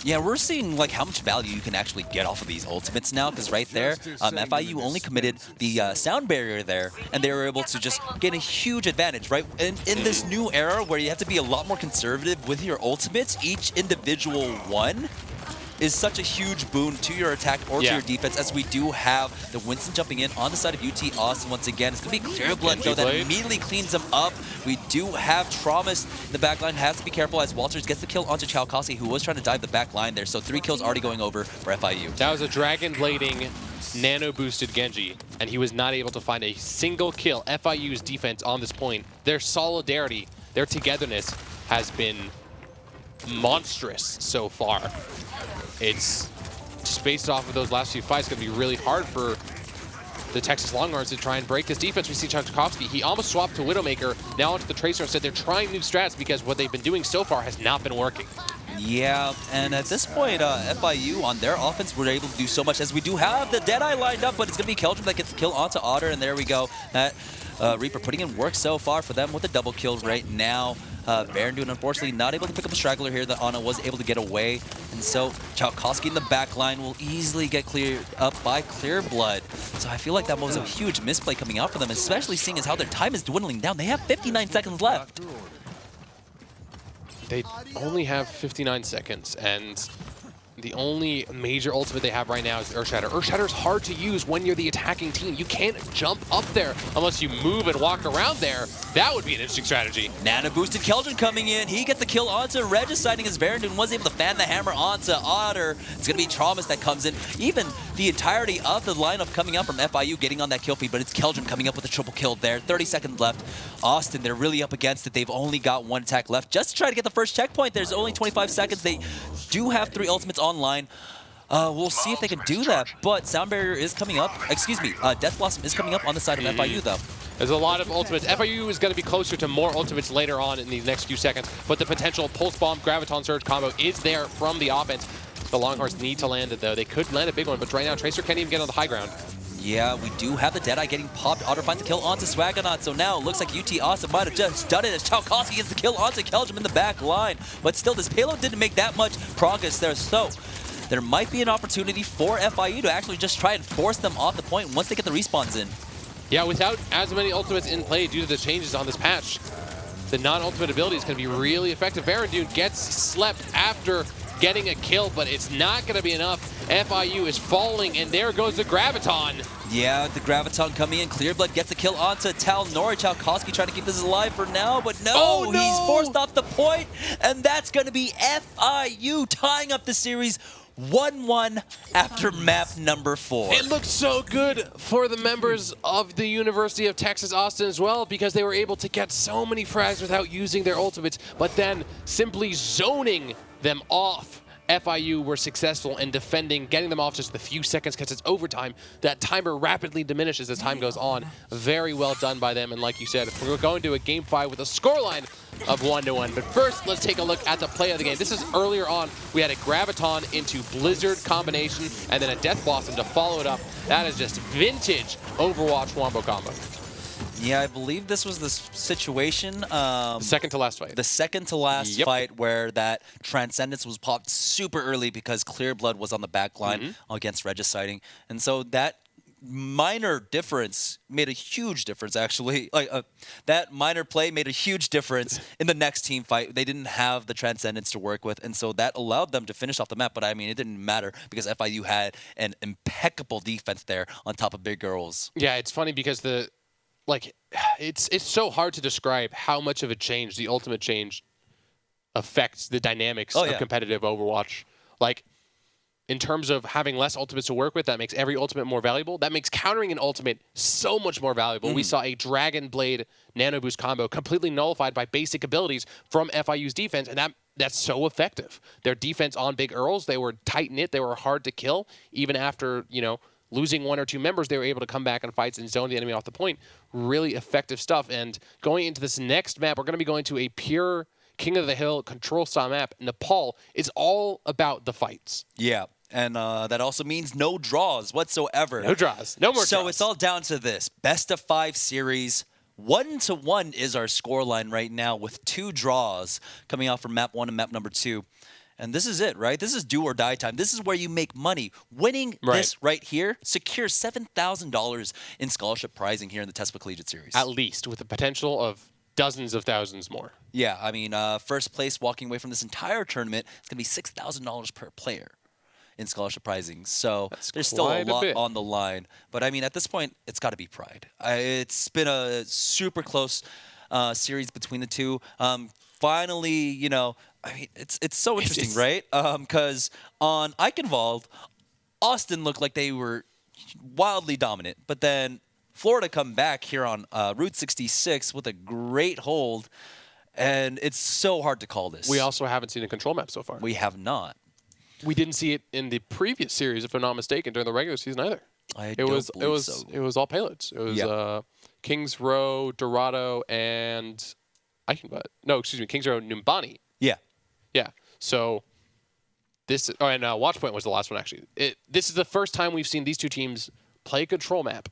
Yeah, we're seeing like how much value you can actually get off of these ultimates now, because right there, FIU only committed the sound barrier there, and they were able to just get a huge advantage, right? And in this new era where you have to be a lot more conservative with your ultimates, each individual one is such a huge boon to your attack or to your defense, as we do have the Winston jumping in on the side of UT Austin once again. It's going to be Clearblood, though, that immediately cleans him up. We do have Traumas in the back line. Has to be careful as Walters gets the kill onto Chalkowski, who was trying to dive the back line there. So 3 kills already going over for FIU. That was a Dragon Blading nano-boosted Genji, and he was not able to find a single kill. FIU's defense on this point, their solidarity, their togetherness has been monstrous so far. It's just based off of those last few fights, going to be really hard for the Texas Longhorns to try and break this defense. We see Chalkowski, he almost swapped to Widowmaker, now onto the Tracer instead. They're trying new strats because what they've been doing so far has not been working. Yeah, and at this point, FIU on their offense were able to do so much, as we do have the Deadeye lined up, but it's going to be Keldrum that gets the kill onto Otter, and there we go. That Reaper putting in work so far for them with a double kill right now. Barondune, unfortunately, not able to pick up a straggler here. That Ana was able to get away. And so Chalkowski in the back line will easily get cleared up by Clearblood. So I feel like that was a huge misplay coming out for them, especially seeing as how their time is dwindling down. They have 59 seconds left. They only have 59 seconds, and the only major ultimate they have right now is Earthshatter. Earthshatter is hard to use when you're the attacking team. You can't jump up there unless you move and walk around there. That would be an interesting strategy. Nano boosted Keldrum coming in. He gets the kill onto Regiciding, as Barondune was able to fan the hammer onto Otter. It's going to be Traumas that comes in. Even the entirety of the lineup coming out from FIU getting on that kill feed, but it's Keldrum coming up with a triple kill there. 30 seconds left. Austin, they're really up against it. They've only got 1 attack left just to try to get the first checkpoint. There's only 25 seconds. They do have 3 ultimates online. We'll see if they can do that, but Sound Barrier is coming up. Excuse me, Death Blossom is coming up on the side of FIU, though. There's a lot of ultimates. FIU is going to be closer to more ultimates later on in these next few seconds, but the potential Pulse Bomb, Graviton Surge combo is there from the offense. The Longhorns need to land it, though. They could land a big one, but right now, Tracer can't even get on the high ground. Yeah, we do have the Deadeye getting popped. Otter finds the kill onto Swaggernaut, so now it looks like UT Austin might have just done it as Chalkowski gets the kill onto Keldrum in the back line. But still, this payload didn't make that much progress there, so there might be an opportunity for FIU to actually just try and force them off the point once they get the respawns in. Yeah, without as many ultimates in play due to the changes on this patch, the non-ultimate ability is going to be really effective. Barandune gets slept after getting a kill, but it's not going to be enough. FIU is falling, and there goes the Graviton. Yeah, the Graviton coming in. Clearblood gets a kill onto Tal Norwich. Alkowski trying to keep this alive for now, but no, he's forced off the point, and that's going to be FIU tying up the series 1-1 after map number 4. It looks so good for the members of the University of Texas Austin as well, because they were able to get so many frags without using their ultimates, but then simply zoning them off. FIU were successful in defending, getting them off just a few seconds because it's overtime. That timer rapidly diminishes as time goes on. Very well done by them, and like you said, we're going to a Game 5 with a scoreline of 1-1. But first, let's take a look at the play of the game. This is earlier on. We had a Graviton into Blizzard combination, and then a Death Blossom to follow it up. That is just vintage Overwatch wombo combo. Yeah, I believe this was the situation. Second to last fight. The second to last fight where that Transcendence was popped super early because Clearblood was on the back line against Regiciting. And so that minor difference made a huge difference, actually. Like that minor play made a huge difference in the next team fight. They didn't have the Transcendence to work with, and so that allowed them to finish off the map. But I mean, it didn't matter because FIU had an impeccable defense there on top of Big Girls. Yeah, it's funny because it's so hard to describe how much of a change the ultimate change affects the dynamics of competitive Overwatch. Like, in terms of having less ultimates to work with, that makes every ultimate more valuable. That makes countering an ultimate so much more valuable. We saw a Dragon Blade Nano Boost combo completely nullified by basic abilities from FIU's defense, and that's so effective. Their defense on Big Earls, they were tight-knit, they were hard to kill, even after, losing one or two members, they were able to come back in fights and zone the enemy off the point. Really effective stuff. And going into this next map, we're going to be going to a pure King of the Hill control style map. Nepal is all about the fights. Yeah, and that also means no draws whatsoever. No draws. No more draws. So it's all down to this. Best of 5 series. 1-1 is our scoreline right now with 2 draws coming out from map 1 and map number 2. And this is it, right? This is do or die time. This is where you make money. Winning this right here secures $7,000 in scholarship prizing here in the Tespa Collegiate Series. At least, with the potential of dozens of thousands more. Yeah, I mean, first place walking away from this entire tournament is going to be $6,000 per player in scholarship prizing. So there's still a lot on the line. But I mean, at this point, it's got to be pride. It's been a super close series between the two. Finally, I mean, it's so interesting, right? Because on Eichenwald, Austin looked like they were wildly dominant. But then Florida come back here on Route 66 with a great hold. And it's so hard to call this. We also haven't seen a control map so far. We have not. We didn't see it in the previous series, if I'm not mistaken, during the regular season either. It was all payloads. It was Kings Row, Dorado, and Eichenwald. No, excuse me, Kings Row, Numbani. Yeah. Yeah. So this, and Watchpoint was the last one, actually. This is the first time we've seen these two teams play a control map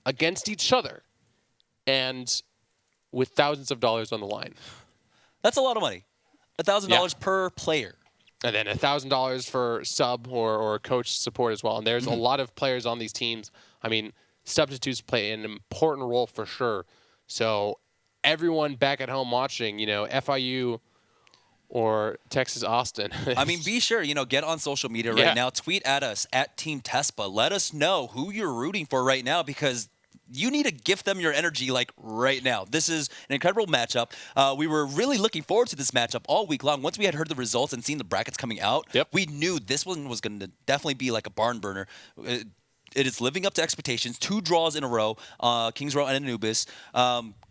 against each other and with thousands of dollars on the line. That's a lot of money. $1,000 per player. And then $1,000 for sub or coach support as well. And there's a lot of players on these teams. I mean, substitutes play an important role for sure. So everyone back at home watching, FIU or Texas Austin. I mean, be sure, get on social media right now. Tweet at us, at Team Tespa. Let us know who you're rooting for right now because you need to gift them your energy right now. This is an incredible matchup. We were really looking forward to this matchup all week long. Once we had heard the results and seen the brackets coming out, we knew this one was going to definitely be like a barn burner. It is living up to expectations. 2 draws in a row, Kings Row and Anubis.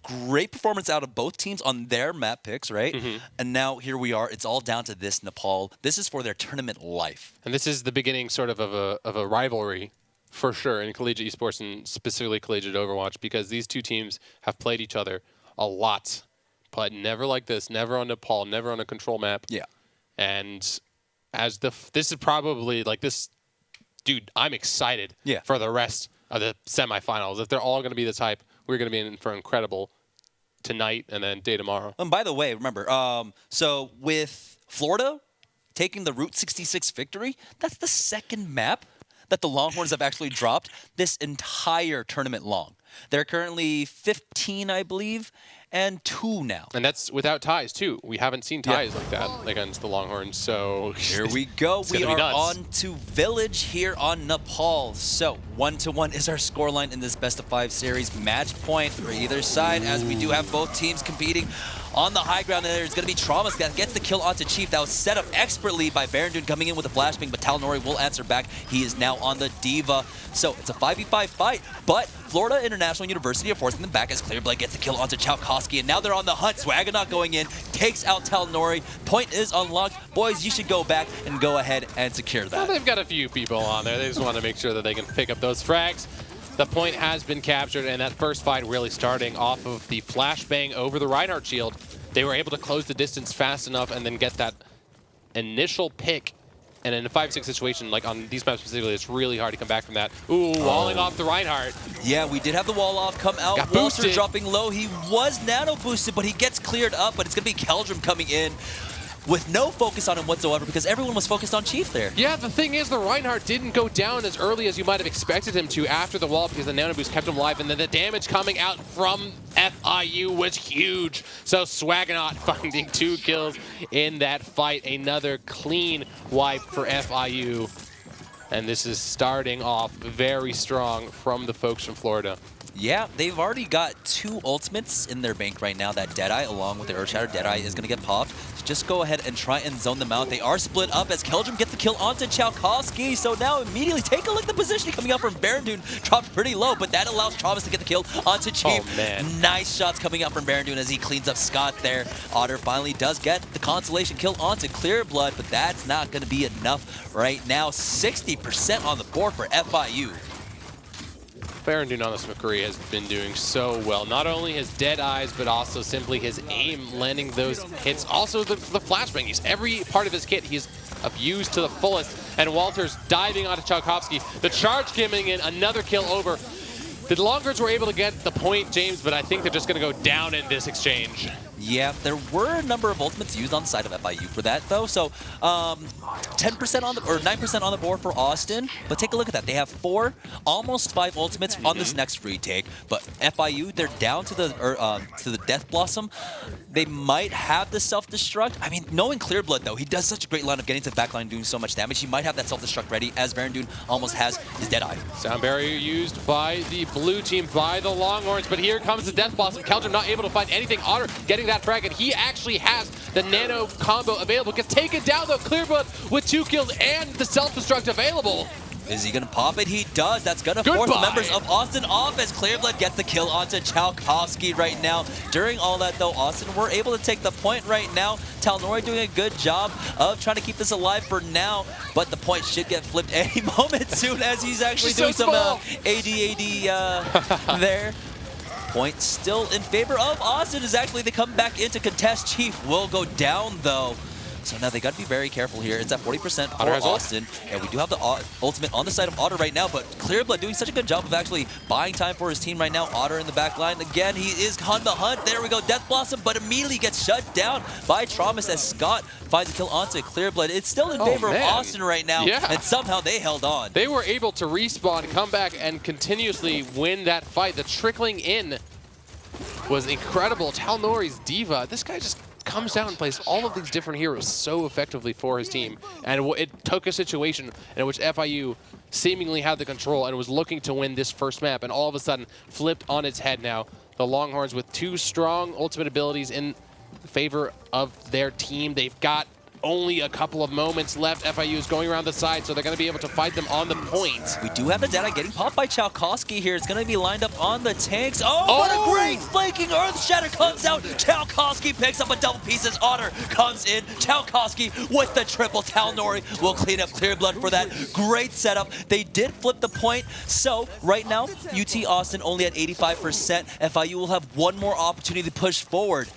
Great performance out of both teams on their map picks, right? And now here we are. It's all down to this Nepal. This is for their tournament life. And this is the beginning sort of a rivalry for sure in collegiate esports and specifically collegiate Overwatch because these two teams have played each other a lot, but never like this, never on Nepal, never on a control map. Yeah. And as this is probably this, dude, I'm excited for the rest of the semifinals. If they're all going to be this hype, we're going to be in for incredible tonight and then day tomorrow. And by the way, remember, so with Florida, taking the Route 66 victory. That's the second map that the Longhorns have actually dropped this entire tournament long. They're currently 15, I believe, and 2 now. And that's without ties, too. We haven't seen ties like that against the Longhorns, so... Here we go. We are on to Village here on Nepal. So, 1-1 is our scoreline in this best-of-5 series. Match point for either side, as we do have both teams competing on the high ground. There's going to be Traumas that gets the kill onto Chief. That was set up expertly by Barandun coming in with a flashbang, but Talnori will answer back. He is now on the Diva. So it's a 5v5 fight, but Florida International University are forcing them back as Clearblade gets the kill onto Chalkowski, and now they're on the hunt. Swaggernaut going in, takes out Talnori. Point is unlocked. Boys, you should go back and go ahead and secure that. Well, they've got a few people on there. They just want to make sure that they can pick up those frags. The point has been captured, and that first fight really starting off of the flashbang over the Reinhardt shield. They were able to close the distance fast enough and then get that initial pick. And in a 5-6 situation, like on these maps specifically, it's really hard to come back from that. Ooh, walling off the Reinhardt. Yeah, we did have the wall off come out. Got Walter boosted. dropping low. He was nano boosted, but he gets cleared up. But it's going to be Keldrum coming in with no focus on him whatsoever because everyone was focused on Chief there. Yeah, the thing is, the Reinhardt didn't go down as early as you might have expected him to after the wall because the nano boost kept him alive, and then the damage coming out from FIU was huge. So Swaggernaut finding 2 kills in that fight. Another clean wipe for FIU. And this is starting off very strong from the folks from Florida. Yeah, they've already got 2 ultimates in their bank right now. That Deadeye, along with the Earthshatter, Deadeye is going to get popped. So just go ahead and try and zone them out. They are split up as Keldrum gets the kill onto Chalkowski. So now immediately take a look at the positioning coming out from Barandun. Dropped pretty low, but that allows Traumas to get the kill onto Chief. Oh, man. Nice shots coming out from Barandun as he cleans up Scott there. Otter finally does get the consolation kill onto Clearblood, but that's not going to be enough right now. 60% on the board for FIU. Barandun on this McCree has been doing so well. Not only his dead eyes, but also simply his aim, landing those hits. Also the flashbang. He's every part of his kit he's abused to the fullest. And Walter's diving onto Chalkowski. The charge coming in, another kill over. The Longhorns were able to get the point, James, but I think they're just going to go down in this exchange. Yeah, there were a number of ultimates used on the side of FIU for that, though. So 10% on the, or 9% on the board for Austin. But take a look at that. They have 4, almost 5 ultimates on this next retake. But FIU, they're down to the Death Blossom. They might have the self-destruct. I mean, knowing Clearblood, though, he does such a great line of getting to the backline doing so much damage. He might have that self-destruct ready, as Barandun almost has his Deadeye. Sound barrier used by the blue team, by the Longhorns. But here comes the Death Blossom. Keldrum not able to find anything. Otter getting that frag, and he actually has the nano combo available. Gets taken down, though. Clearblood with 2 kills and the self-destruct available. Is he going to pop it? He does. That's going to force the members of Austin off as Clearblood gets the kill onto Chalkowski right now. During all that, though, Austin were able to take the point right now. Talnori doing a good job of trying to keep this alive for now, but the point should get flipped any moment soon as he's actually doing some AD there. Point still in favor of Austin as actually they come back in to contest. Chief will go down, though. So now they got to be very careful here. It's at 40% for Austin. And we do have the ultimate on the side of Otter right now, but Clearblood doing such a good job of actually buying time for his team right now. Otter in the back line. Again, he is on the hunt. There we go. Death Blossom, but immediately gets shut down by Traumas as Scott finds a kill onto Clearblood. It's still in favor of Austin right now, and somehow they held on. They were able to respawn, come back, and continuously win that fight. The trickling in was incredible. Talnori's Diva. This guy just comes down and plays all of these different heroes so effectively for his team. And it took a situation in which FIU seemingly had the control and was looking to win this first map, and all of a sudden flipped on its head now. The Longhorns with 2 strong ultimate abilities in favor of their team. They've got only a couple of moments left. FIU is going around the side, so they're going to be able to fight them on the point. We do have the Deadeye getting popped by Chalkowski here. It's going to be lined up on the tanks. Oh, what a great flanking Earthshatter comes out. Chalkowski picks up a double pieces. Otter comes in. Chalkowski with the triple. Talnori will clean up Clearblood for that. Great setup. They did flip the point. So right now, UT Austin only at 85%. FIU will have one more opportunity to push forward.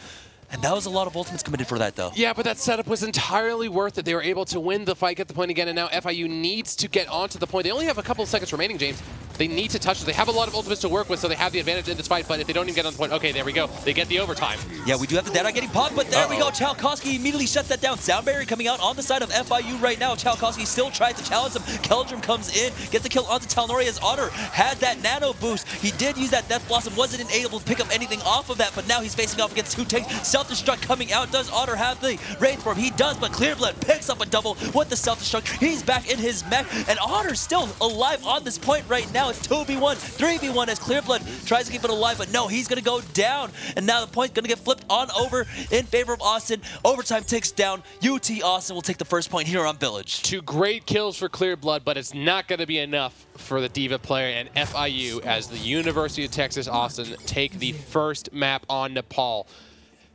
And that was a lot of ultimates committed for that, though. Yeah, but that setup was entirely worth it. They were able to win the fight, get the point again, and now FIU needs to get onto the point. They only have a couple of seconds remaining, James. They need to touch it. They have a lot of ultimates to work with, so they have the advantage in this fight, but if they don't even get on the point, okay, there we go. They get the overtime. Yeah, we do have the Deadeye getting popped, but there we go. Chalkowski immediately shuts that down. Sound barrier coming out on the side of FIU right now. Chalkowski still tries to challenge him. Keldrum comes in, gets the kill onto Talnori as Otter had that nano boost. He did use that Death Blossom, wasn't able to pick up anything off of that, but now he's facing off against two tanks. Self-destruct coming out. Does Otter have the Wraith Form? He does, but Clearblood picks up a double with the self-destruct. He's back in his mech, and Otter's still alive on this point right now. It's 2v1, 3v1 as Clearblood tries to keep it alive, but no, he's going to go down. And now the point's going to get flipped on over in favor of Austin. Overtime ticks down. UT Austin will take the first point here on Village. 2 great kills for Clearblood, but it's not going to be enough for the D.Va player and FIU as the University of Texas Austin take the first map on Nepal.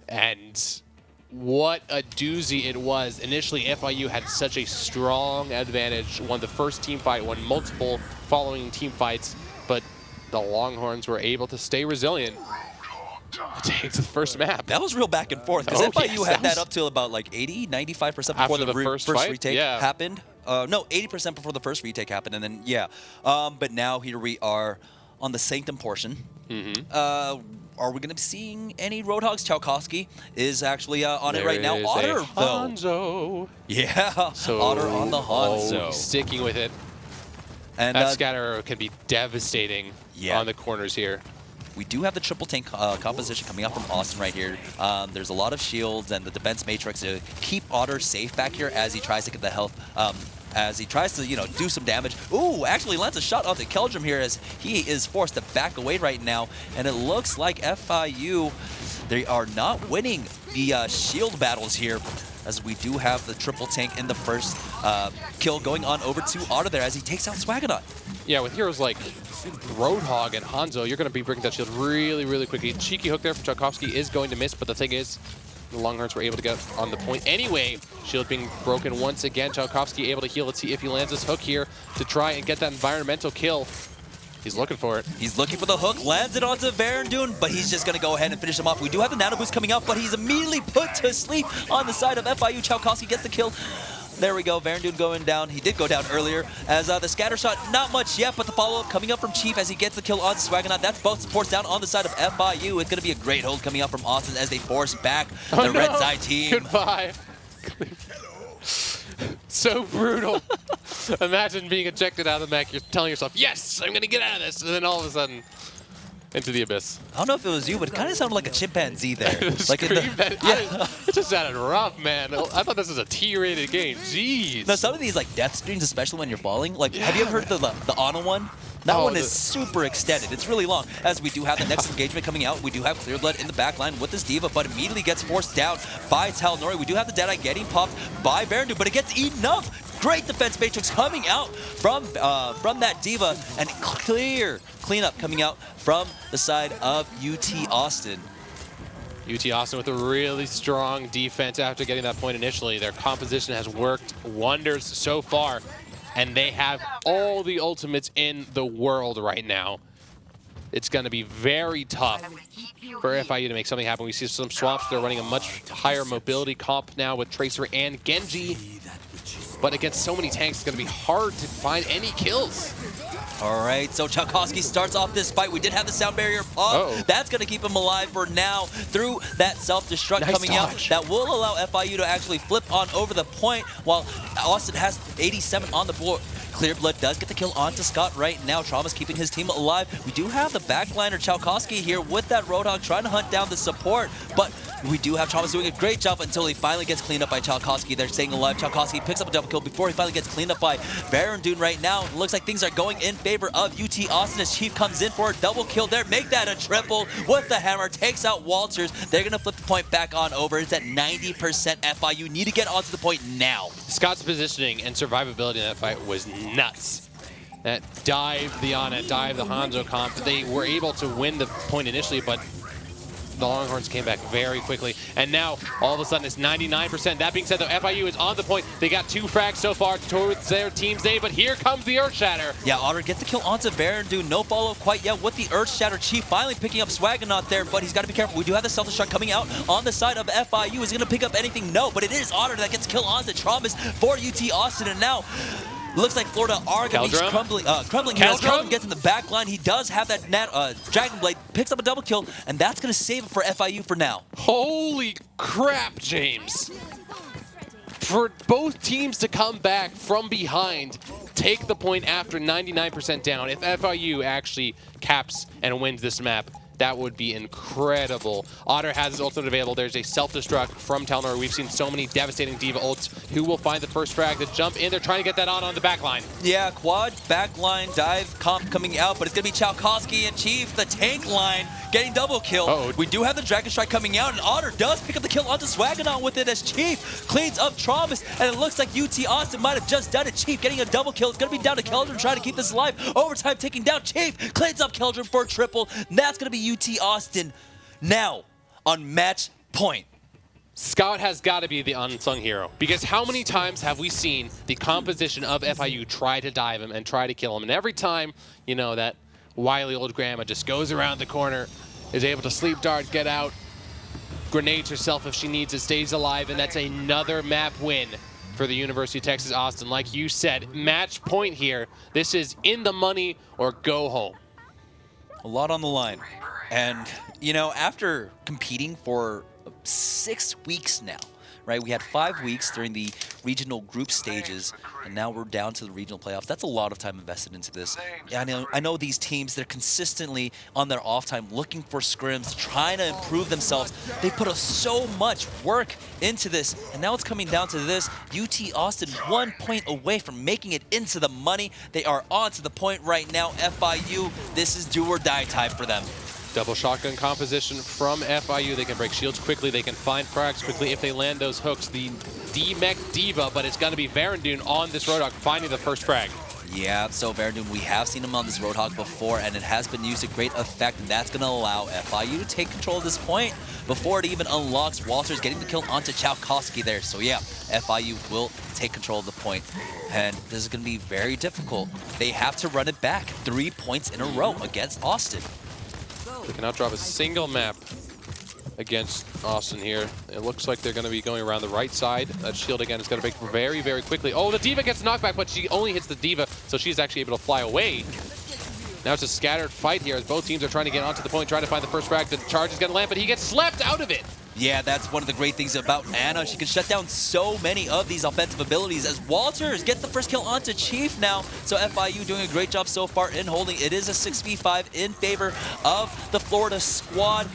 And what a doozy it was. Initially, FIU had such a strong advantage, won the first team fight, won multiple following team fights, but the Longhorns were able to stay resilient. Take the first map. That was real back and forth, because FIU had that up to about like 80, 95% before the first retake happened. No, 80% before the first retake happened, and then, yeah. But now here we are on the Sanctum portion. Are we going to be seeing any Roadhogs? Chalkowski is actually on it right now. Otter, though. Hanzo. Yeah, So, Otter on the Hanzo. Sticking with it. And that scatter can be devastating on the corners here. We do have the triple tank composition coming up from Austin right here. There's a lot of shields and the defense matrix to keep Otter safe back here as he tries to get the health, as he tries to, do some damage. Ooh, actually lands a shot onto Keldrum here as he is forced to back away right now. And it looks like FIU, they are not winning the shield battles here, as we do have the triple tank in the first kill going on over to Otter there as he takes out Swaggernaut. Yeah, with heroes like Roadhog and Hanzo, you're going to be breaking that shield really, really quickly. Cheeky hook there from Tchaikovsky is going to miss, but the thing is, the Longhorns were able to get on the point anyway. Shield being broken once again. Tchaikovsky able to heal. Let's see if he lands this hook here to try and get that environmental kill. He's looking for it. He's looking for the hook, lands it onto Verandun, but he's just going to go ahead and finish him off. We do have the nano boost coming out, but he's immediately put to sleep on the side of FIU. Tchaikovsky gets the kill. There we go, Verandun going down. He did go down earlier as the scatter shot, not much yet, but the follow-up coming up from Chief as he gets the kill on Swaggernaut. That's both supports down on the side of FIU. It's going to be a great hold coming up from Austin as they force back the red side team. Goodbye. So brutal. Imagine being ejected out of the mech. You're telling yourself, yes, I'm going to get out of this. And then all of a sudden, into the abyss. I don't know if it was you, but it kind of sounded like a chimpanzee there. Like it just sounded rough, man. I thought this was a T-rated game. Jeez. Now, some of these like death streams, especially when you're falling, like have you ever heard the Ana one? That one is super extended. It's really long. As we do have the next engagement coming out, we do have Clearblood in the back line with this D.Va, but immediately gets forced down by Talnori. We do have the Deadeye getting popped by Verandun, but it gets eaten up. Great defense matrix coming out from that D.Va, and cleanup coming out from the side of UT Austin. UT Austin with a really strong defense after getting that point initially. Their composition has worked wonders so far, and they have all the ultimates in the world right now. It's going to be very tough for FIU to make something happen. We see some swaps. They're running a much higher mobility comp now with Tracer and Genji. But against so many tanks, it's going to be hard to find any kills. All right, so Tchaikovsky starts off this fight. We did have the sound barrier pop. That's going to keep him alive for now through that self-destruct coming out. That will allow FIU to actually flip on over the point while Austin has 87 on the board. Clearblood does get the kill onto Scott right now. Trauma's keeping his team alive. We do have the backliner Tchaikovsky here with that Roadhog trying to hunt down the support, but we do have Trauma's doing a great job until he finally gets cleaned up by Tchaikovsky. They're staying alive. Tchaikovsky picks up a double kill before he finally gets cleaned up by Verandun right now. It looks like things are going in favor of UT Austin as Chief comes in for a double kill there. Make that a triple with the hammer. Takes out Walters. They're going to flip the point back on over. It's at 90% FIU. Need to get onto the point now. Scott's positioning and survivability in that fight was nuts. That dive, the Ana, dive, the Hanzo comp, they were able to win the point initially, but the Longhorns came back very quickly. And now, all of a sudden, it's 99%. That being said, though, FIU is on the point. They got 2 frags so far towards their team's day, but here comes the Earth Shatter. Yeah, Otter gets the kill onto Verandun. No follow-up quite yet with the Earth Shatter. Chief finally picking up Swaggernaut there, but he's got to be careful. We do have the self-destruct coming out on the side of FIU. Is he going to pick up anything? No, but it is Otter that gets kill onto Traumas for UT Austin, and now Looks like Florida are going to be crumbling here as Keldrum gets in the back line. He does have that Dragon Blade, picks up a double kill, and that's going to save it for FIU for now. Holy crap, James. For both teams to come back from behind, take the point after 99% down. If FIU actually caps and wins this map, that would be incredible. Otter has his ultimate available. There's a self-destruct from Telnor. We've seen so many devastating D.Va ults. Who will find the first frag to jump in? They're trying to get that on the back line. Yeah, quad, back line, dive, comp coming out, but it's going to be Chalkowski and Chief, the tank line, getting double kill. We do have the Dragon Strike coming out, and Otter does pick up the kill onto Swaganon with it as Chief cleans up Travis, and it looks like UT Austin might have just done it. Chief getting a double kill. It's going to be down to Keldrum trying to keep this alive. Overtime taking down Chief, cleans up Keldrum for a triple, and that's going to be UT Austin now on match point. Scout has got to be the unsung hero, because how many times have we seen the composition of FIU try to dive him and try to kill him, and every time, you know, that wily old grandma just goes around the corner, is able to sleep dart, get out, grenades herself if she needs it, stays alive, and that's another map win for the University of Texas Austin. Like you said, match point here. This is in the money or go home. A lot on the line. And, you know, after competing for 6 weeks now, right? We had 5 weeks during the regional group stages, and now we're down to the regional playoffs. That's a lot of time invested into this. Yeah, I know these teams, they're consistently on their off time looking for scrims, trying to improve themselves. They put so much work into this, and now it's coming down to this. UT Austin 1 point away from making it into the money. They are on to the point right now. FIU, this is do or die time for them. Double shotgun composition from FIU. They can break shields quickly. They can find frags quickly if they land those hooks. The D-Mech D.Va, but it's going to be Verandun on this Roadhog finding the first frag. Yeah, so Verandun, we have seen him on this Roadhog before, and it has been used to great effect, and that's going to allow FIU to take control of this point before it even unlocks. Walters getting the kill onto Chalkowski there. So yeah, FIU will take control of the point, and this is going to be very difficult. They have to run it back 3 points in a row against Austin. They cannot drop a single map against Austin here. It looks like they're going to be going around the right side. That shield again is going to break very, very quickly. Oh, the D.Va gets knocked back, but she only hits the D.Va, so she's actually able to fly away. Now it's a scattered fight here as both teams are trying to get onto the point, trying to find the first frag. The charge is going to land, but he gets slapped out of it. Yeah, that's one of the great things about Anna. She can shut down so many of these offensive abilities as Walters gets the first kill onto Chief now. So FIU doing a great job so far in holding. It is a 6v5 in favor of the Florida squad.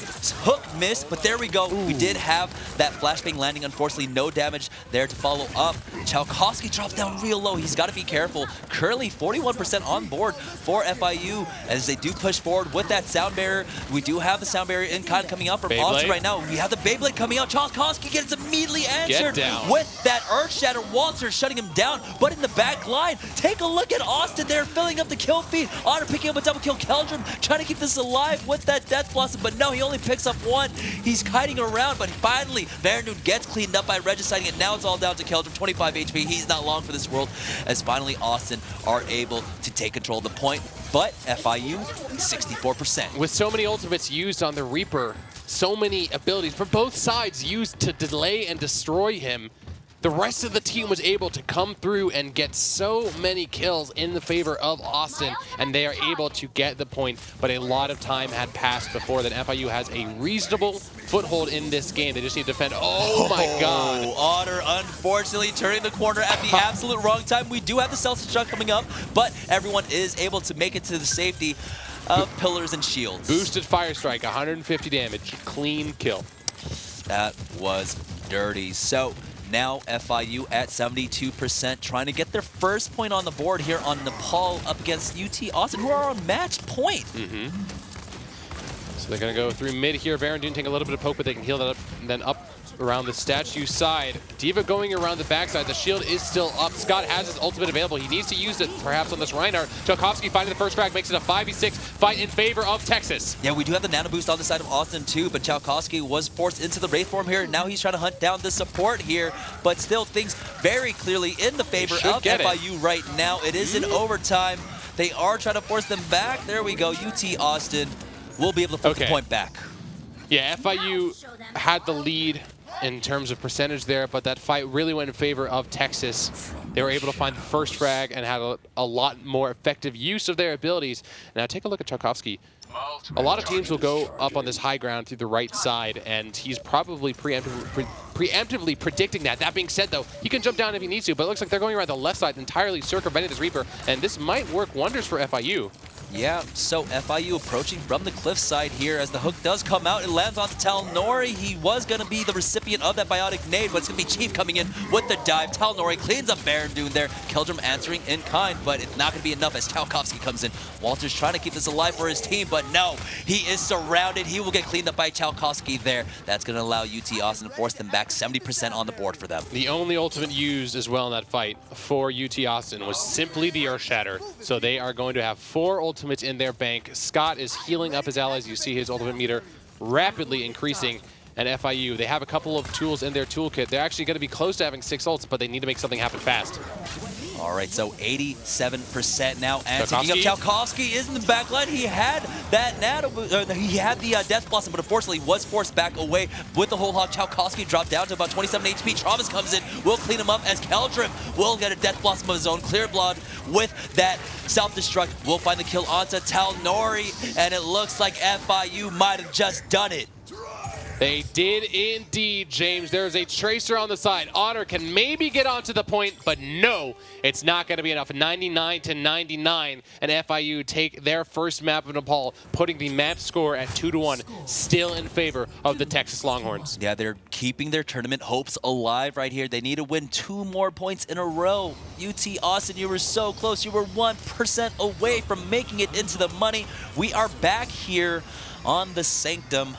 Hook missed, but there we go. Ooh. We did have that flashbang landing. Unfortunately, no damage there to follow up. Chalkowski drops down real low. He's got to be careful. Currently 41% on board for FIU as they do push forward with that sound barrier. We do have the sound barrier in kind coming out from Austin right now. We have the Beyblade coming out. Chalkowski gets immediately answered with that Earth Shatter. Walter shutting him down, but in the back line, take a look at Austin there filling up the kill feed. Otter picking up a double kill. Keldrum trying to keep this alive with that Death Blossom, but no, he only picks up one. He's kiting around, but finally, Verandun gets cleaned up by Regiciding it. Now it's all down to Keldrum, 25 HP. He's not long for this world, as finally Austin are able to take control of the point, but FIU, 64%. With so many ultimates used on the Reaper, so many abilities for both sides used to delay and destroy him, the rest of the team was able to come through and get so many kills in the favor of Austin, and they are able to get the point, but a lot of time had passed before that. FIU has a reasonable foothold in this game. They just need to defend. Oh my god. Otter unfortunately turning the corner at the absolute wrong time. We do have the self-destruct coming up, but everyone is able to make it to the safety of pillars and shields. Boosted Fire Strike, 150 damage, clean kill. That was dirty. So now FIU at 72%, trying to get their first point on the board here on Nepal up against UT Austin, who are on match point. So they're going to go through mid here. Verandun taking a little bit of poke, but they can heal that up, and then up around the statue side. D.Va going around the backside. The shield is still up. Scott has his ultimate available. He needs to use it perhaps on this Reinhardt. Chalkowski finding the first frag, makes it a 5v6 fight in favor of Texas. Yeah, we do have the nano boost on the side of Austin too, but Chalkowski was forced into the Wraith form here. Now he's trying to hunt down the support here, but still things very clearly in the favor of FIU right now. It is in overtime. They are trying to force them back. There we go. UT Austin will be able to put the point back. Yeah, FIU had the lead in terms of percentage there, but that fight really went in favor of Texas. They were able to find the first frag and had a lot more effective use of their abilities. Now take a look at Tchaikovsky. A lot of teams will go up on this high ground through the right side, and he's probably preemptively predicting that. That being said, though, he can jump down if he needs to, but it looks like they're going around the left side, entirely circumventing this Reaper, and this might work wonders for FIU. Yeah, so FIU approaching from the cliff side here as the hook does come out. It lands on Talnori. He was going to be the recipient of that biotic nade, but it's going to be Chief coming in with the dive. Talnori cleans up Baron Dune there. Keldrum answering in kind, but it's not going to be enough as Tchaikovsky comes in. Walter's trying to keep this alive for his team, but no, he is surrounded. He will get cleaned up by Tchaikovsky there. That's going to allow UT Austin to force them back 70% on the board for them. The only ultimate used as well in that fight for UT Austin was simply the Earth Shatter. So they are going to have 4 ultimates in their bank. Scott is healing up his allies. You see his ultimate meter rapidly increasing. And FIU, they have a couple of tools in their toolkit. They're actually going to be close to having 6 ults, but they need to make something happen fast. All right, so 87% now, and taking up Tchaikovsky is in the back line. He had that he had the Death Blossom, but unfortunately was forced back away with the whole hog. Tchaikovsky dropped down to about 27 HP. Traumas comes in, will clean him up as Keldrum will get a Death Blossom of his own. Clear Blood with that self-destruct will find the kill onto Talnori, and it looks like FIU might have just done it. They did indeed, James. There's a Tracer on the side. Honor can maybe get onto the point, but no, it's not going to be enough. 99-99, and FIU take their first map of Nepal, putting the map score at 2-1, still in favor of the Texas Longhorns. Yeah, they're keeping their tournament hopes alive right here. They need to win 2 more points in a row. UT Austin, you were so close. You were 1% away from making it into the money. We are back here on the Sanctum.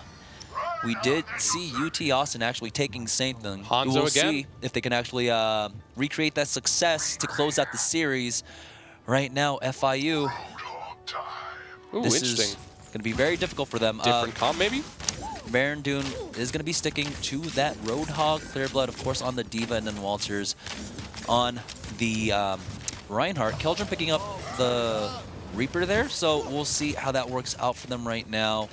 We did see UT Austin actually taking Sanctum. Hanzo we'll again? see if they can actually recreate that success to close out the series. Right now, FIU. Ooh, this interesting. is going to be very difficult for them. Different comp, maybe? Baron Dune is going to be sticking to that Roadhog. Clearblood, of course, on the Diva, and then Walters on the Reinhardt. Keldrum picking up the Reaper there, so we'll see how that works out for them right now.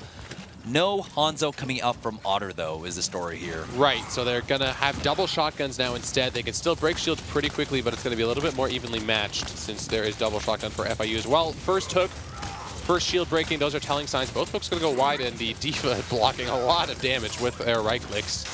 No Hanzo coming out from Otter, though, is the story here. Right, so they're going to have double shotguns now instead. They can still break shields pretty quickly, but it's going to be a little bit more evenly matched since there is double shotgun for FIU as well. First hook, first shield breaking, those are telling signs. Both hooks going to go wide, and the Diva blocking a lot of damage with their right clicks.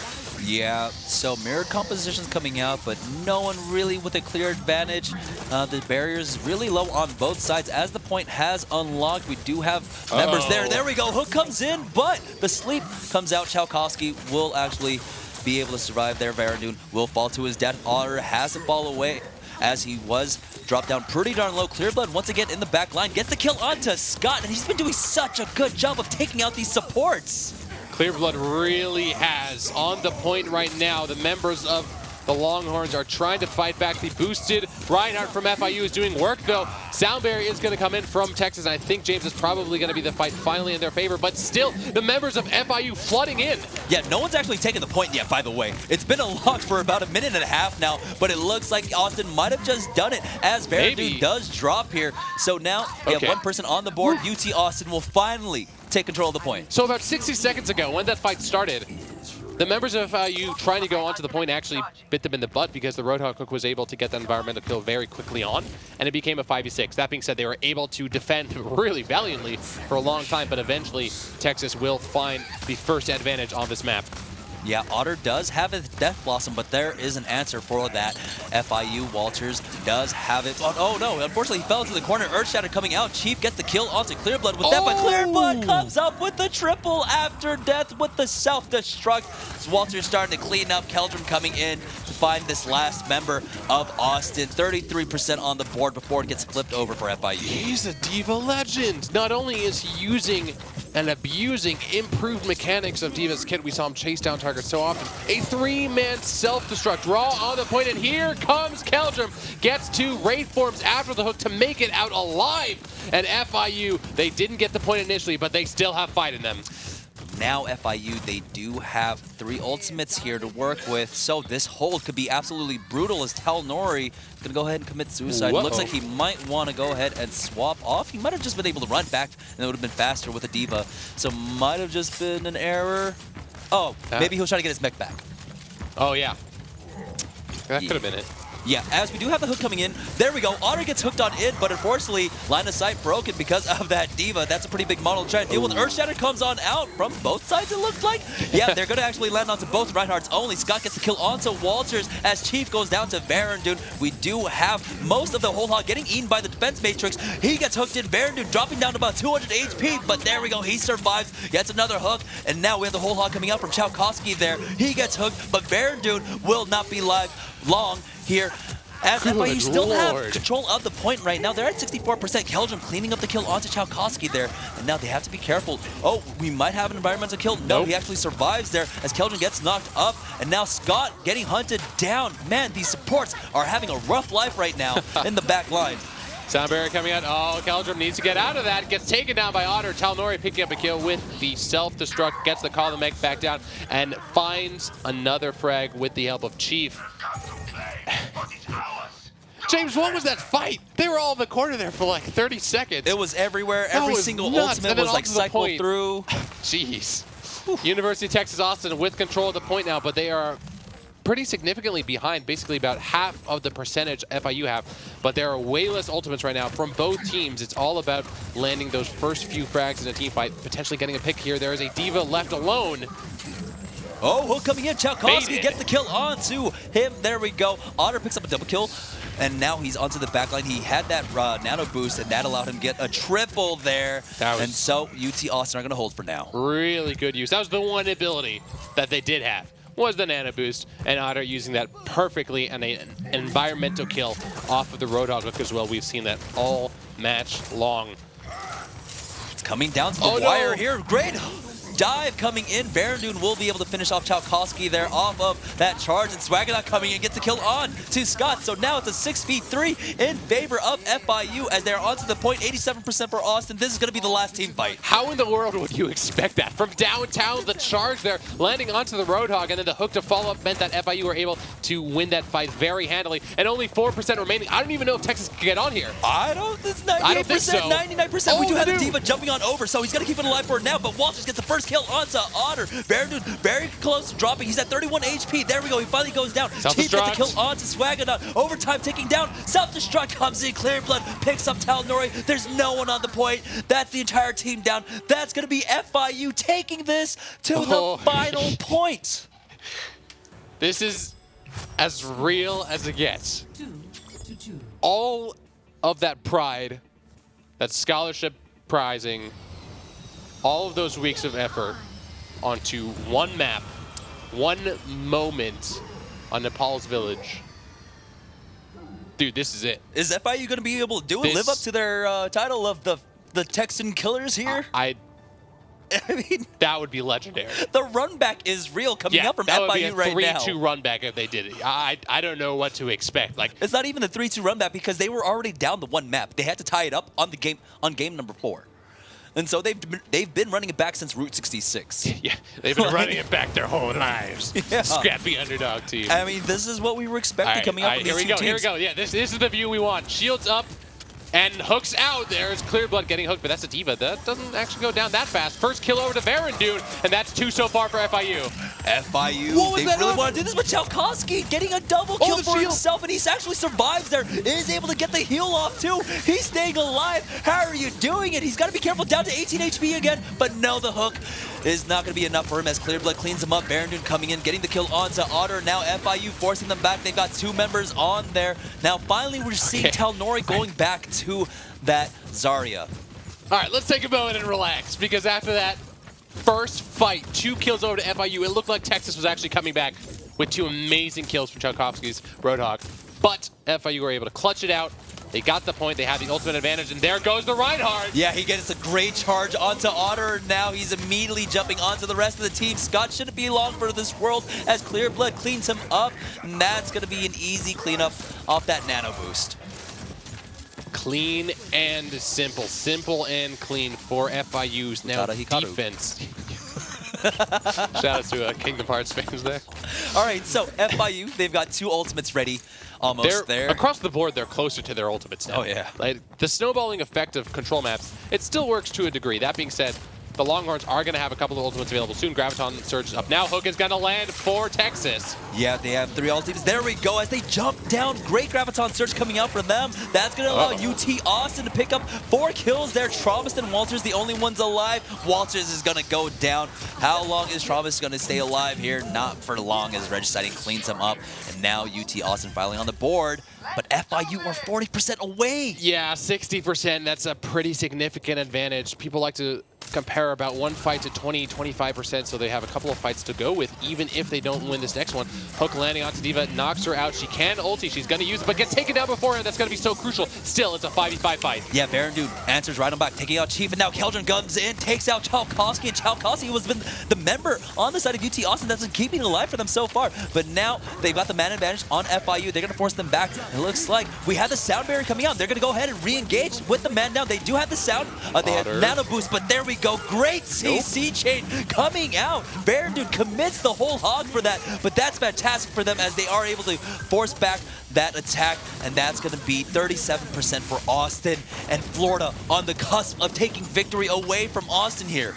Yeah, so mirrored compositions coming out, but no one really with a clear advantage. The barrier's really low on both sides as the point has unlocked. We do have members there. There we go. Hook comes in, but the sleep comes out. Tchaikovsky will actually be able to survive there. Baron Dune will fall to his death. Otter has to fall away as he was dropped down pretty darn low. Clearblood once again in the back line gets the kill onto Scott, and he's been doing such a good job of taking out these supports. Clearblood really has on the point right now. The members of the Longhorns are trying to fight back. The boosted Reinhardt from FIU is doing work, though. Sound Barrier is going to come in from Texas, and I think, James, is probably going to be the fight finally in their favor. But still, the members of FIU flooding in. Yeah, no one's actually taken the point yet, by the way. It's been unlocked for about a minute and a half now, but it looks like Austin might have just done it as Baron does drop here. So now we have one person on the board. UT Austin will finally take control of the point. So about 60 seconds ago, when that fight started, the members of FIU trying to go onto the point actually bit them in the butt because the Roadhog hook was able to get that environmental kill very quickly on, and it became a 5v6. That being said, they were able to defend really valiantly for a long time, but eventually Texas will find the first advantage on this map. Yeah, Otter does have his Death Blossom, but there is an answer for that. FIU Walters does have it. Oh no, unfortunately he fell into the corner. Earthshatter coming out. Chief gets the kill onto Clearblood with that, but Clearblood comes up with the triple after death with the self-destruct. So Walters starting to clean up. Keldrum coming in to find this last member of Austin. 33% on the board before it gets flipped over for FIU. He's a Diva legend. Not only is he using and abusing improved mechanics of Diva's kit, we saw him chase down targets so often. A 3-man self-destruct, raw on the point, and here comes Keldrum. Gets 2 raid forms after the hook to make it out alive. And FIU, they didn't get the point initially, but they still have fight in them. Now FIU, they do have 3 ultimates here to work with, so this hold could be absolutely brutal as Talnori is going to go ahead and commit suicide. It looks like he might want to go ahead and swap off. He might have just been able to run back, and it would have been faster with a Diva. So might have just been an error. Oh, maybe he was trying to get his mech back. Oh, yeah. That could have been it. Yeah, as we do have the hook coming in. There we go. Otter gets hooked on it, but unfortunately, line of sight broken because of that Diva. That's a pretty big model to try and deal with. Earthshatter comes on out from both sides, it looks like. Yeah, they're going to actually land onto both Reinhardts only. Scott gets the kill onto Walters as Chief goes down to Varandun. We do have most of the whole hog getting eaten by the defense matrix. He gets hooked in. Varandun dropping down to about 200 HP, but there we go. He survives, gets another hook, and now we have the whole hog coming out from Chalkowski there. He gets hooked, but Varandun will not be live long here. As FIU still have control of the point right now. They're at 64%. Keldrum cleaning up the kill onto Chalkowski there. And now they have to be careful. Oh, we might have an environmental kill. No, he actually survives there as Keldrum gets knocked up. And now Scott getting hunted down. Man, these supports are having a rough life right now in the back line. Sound barrier coming out. Oh, Keldrum needs to get out of that. Gets taken down by Otter. Talnori picking up a kill with the self-destruct. Gets the call to make back down and finds another frag with the help of Chief. James, what was that fight? They were all in the corner there for like 30 seconds. It was everywhere. Every single ultimate was like cycled through. Jeez. University of Texas Austin with control of the point now, but they are pretty significantly behind, basically about half of the percentage FIU have. But there are way less ultimates right now from both teams. It's all about landing those first few frags in a team fight, potentially getting a pick here. There is a Diva left alone. Oh, hook coming in. Chalkowski gets the kill onto him. There we go. Otter picks up a double kill. And now he's onto the back line. He had that nano boost, and that allowed him to get a triple there. And so UT Austin are going to hold for now. Really good use. That was the one ability that they did have, was the nano boost. And Otter using that perfectly and an environmental kill off of the Roadhog hook as well. We've seen that all match long. It's coming down to the wire here. Great dive coming in. Varandun will be able to finish off Chalkowski there off of that charge, and Swaggernaut coming in gets the kill on to Scott. So now it's a 6v3 in favor of FIU as they're onto the point. 87% for Austin. This is going to be the last team fight. How in the world would you expect that? From downtown, the charge there, landing onto the Roadhog, and then the hook to follow up meant that FIU were able to win that fight very handily, and only 4% remaining. I don't even know if Texas can get on here. It's 98%, so. 99%. We do have the Diva jumping on over, so he's going to keep it alive for now, but Walters gets the first kill onto Otter. Varandun very close to dropping. He's at 31 HP. There we go. He finally goes down. Chief gets the kill onto Swaggernaut. Overtime ticking down. Self-destruct comes in. Clear Blood picks up Talnori. There's no one on the point. That's the entire team down. That's going to be FIU taking this to the final point. This is as real as it gets. All of that pride, that scholarship prizing, all of those weeks of effort onto one map, one moment on Nepal's village. Dude, this is it. Is FIU going to be able to do it? Live up to their title of the Texan Killers here? I mean, that would be legendary. The run back is real coming up from FIU right now. That would be a 3-2 run back if they did it. I don't know what to expect. Like, it's not even a 3-2 run back because they were already down to one map. They had to tie it up on game number 4. And so they've been running it back since Route 66. Yeah, they've been running it back their whole lives. Yeah. Scrappy underdog team. I mean, this is what we were expecting coming up from these two teams. Here we go. Yeah, this is the view we want. Shields up and hooks out. There's Clear Blood getting hooked, but that's a Diva. That doesn't actually go down that fast. First kill over to Varandun, and that's 2 so far for FIU. FIU, they really want to do this, but Chalkowski getting a double kill for himself, and he actually survives there. Is able to get the heal off too. He's staying alive. How are you doing it? He's got to be careful. Down to 18 HP again, but no, the hook is not going to be enough for him as Clear Blood cleans him up. Varandun coming in, getting the kill onto Otter. Now FIU forcing them back. They've got 2 members on there. Now finally we're seeing Talnori going back to that Zarya. All right, let's take a moment and relax, because after that first fight, 2 kills over to FIU, it looked like Texas was actually coming back with 2 amazing kills from Chalkowski's Roadhog. But FIU were able to clutch it out. They got the point, they had the ultimate advantage, and there goes the Reinhardt. Yeah, he gets a great charge onto Otter. Now he's immediately jumping onto the rest of the team. Scott shouldn't be long for this world as Clear Blood cleans him up. And that's going to be an easy cleanup off that nano boost. Clean and simple. Simple and clean for FIU's now defense. Shout out to Kingdom Hearts fans there. All right, so FIU, they've got 2 ultimates ready. Almost there. Across the board, they're closer to their ultimates now. Oh, yeah. Like, the snowballing effect of control maps, it still works to a degree. That being said, the Longhorns are going to have a couple of ultimates available soon. Graviton Surge is up now. Hook is going to land for Texas. Yeah, they have 3 ultimates. There we go. As they jump down, great Graviton Surge coming out for them. That's going to allow UT Austin to pick up 4 kills there. Travis and Walters, the only ones alive. Walters is going to go down. How long is Travis going to stay alive here? Not for long, as Regiciding cleans him up. And now UT Austin finally on the board. But FIU are 40% away. Yeah, 60%. That's a pretty significant advantage. People like to compare about one fight to 20-25%, so they have a couple of fights to go with, even if they don't win this next one. Hook landing onto D.Va, knocks her out. She can ulti, she's going to use it, but gets taken down beforehand. That's going to be so crucial. Still, it's a 5v5 fight. Yeah, Baron Dude answers right on back, taking out Chief, and now Keldron comes in, takes out Chalkowski, and Chalkowski was been the member on the side of UT Austin that's been keeping it alive for them so far. But now they've got the man advantage on FIU. They're going to force them back. It looks like we have the sound barrier coming out. They're going to go ahead and re-engage with the man down. They do have the sound. They have nano boost, but there we go. Great CC chain coming out. Baron Dude commits the whole hog for that, but that's fantastic for them as they are able to force back that attack, and that's going to be 37% for Austin, and Florida on the cusp of taking victory away from Austin here.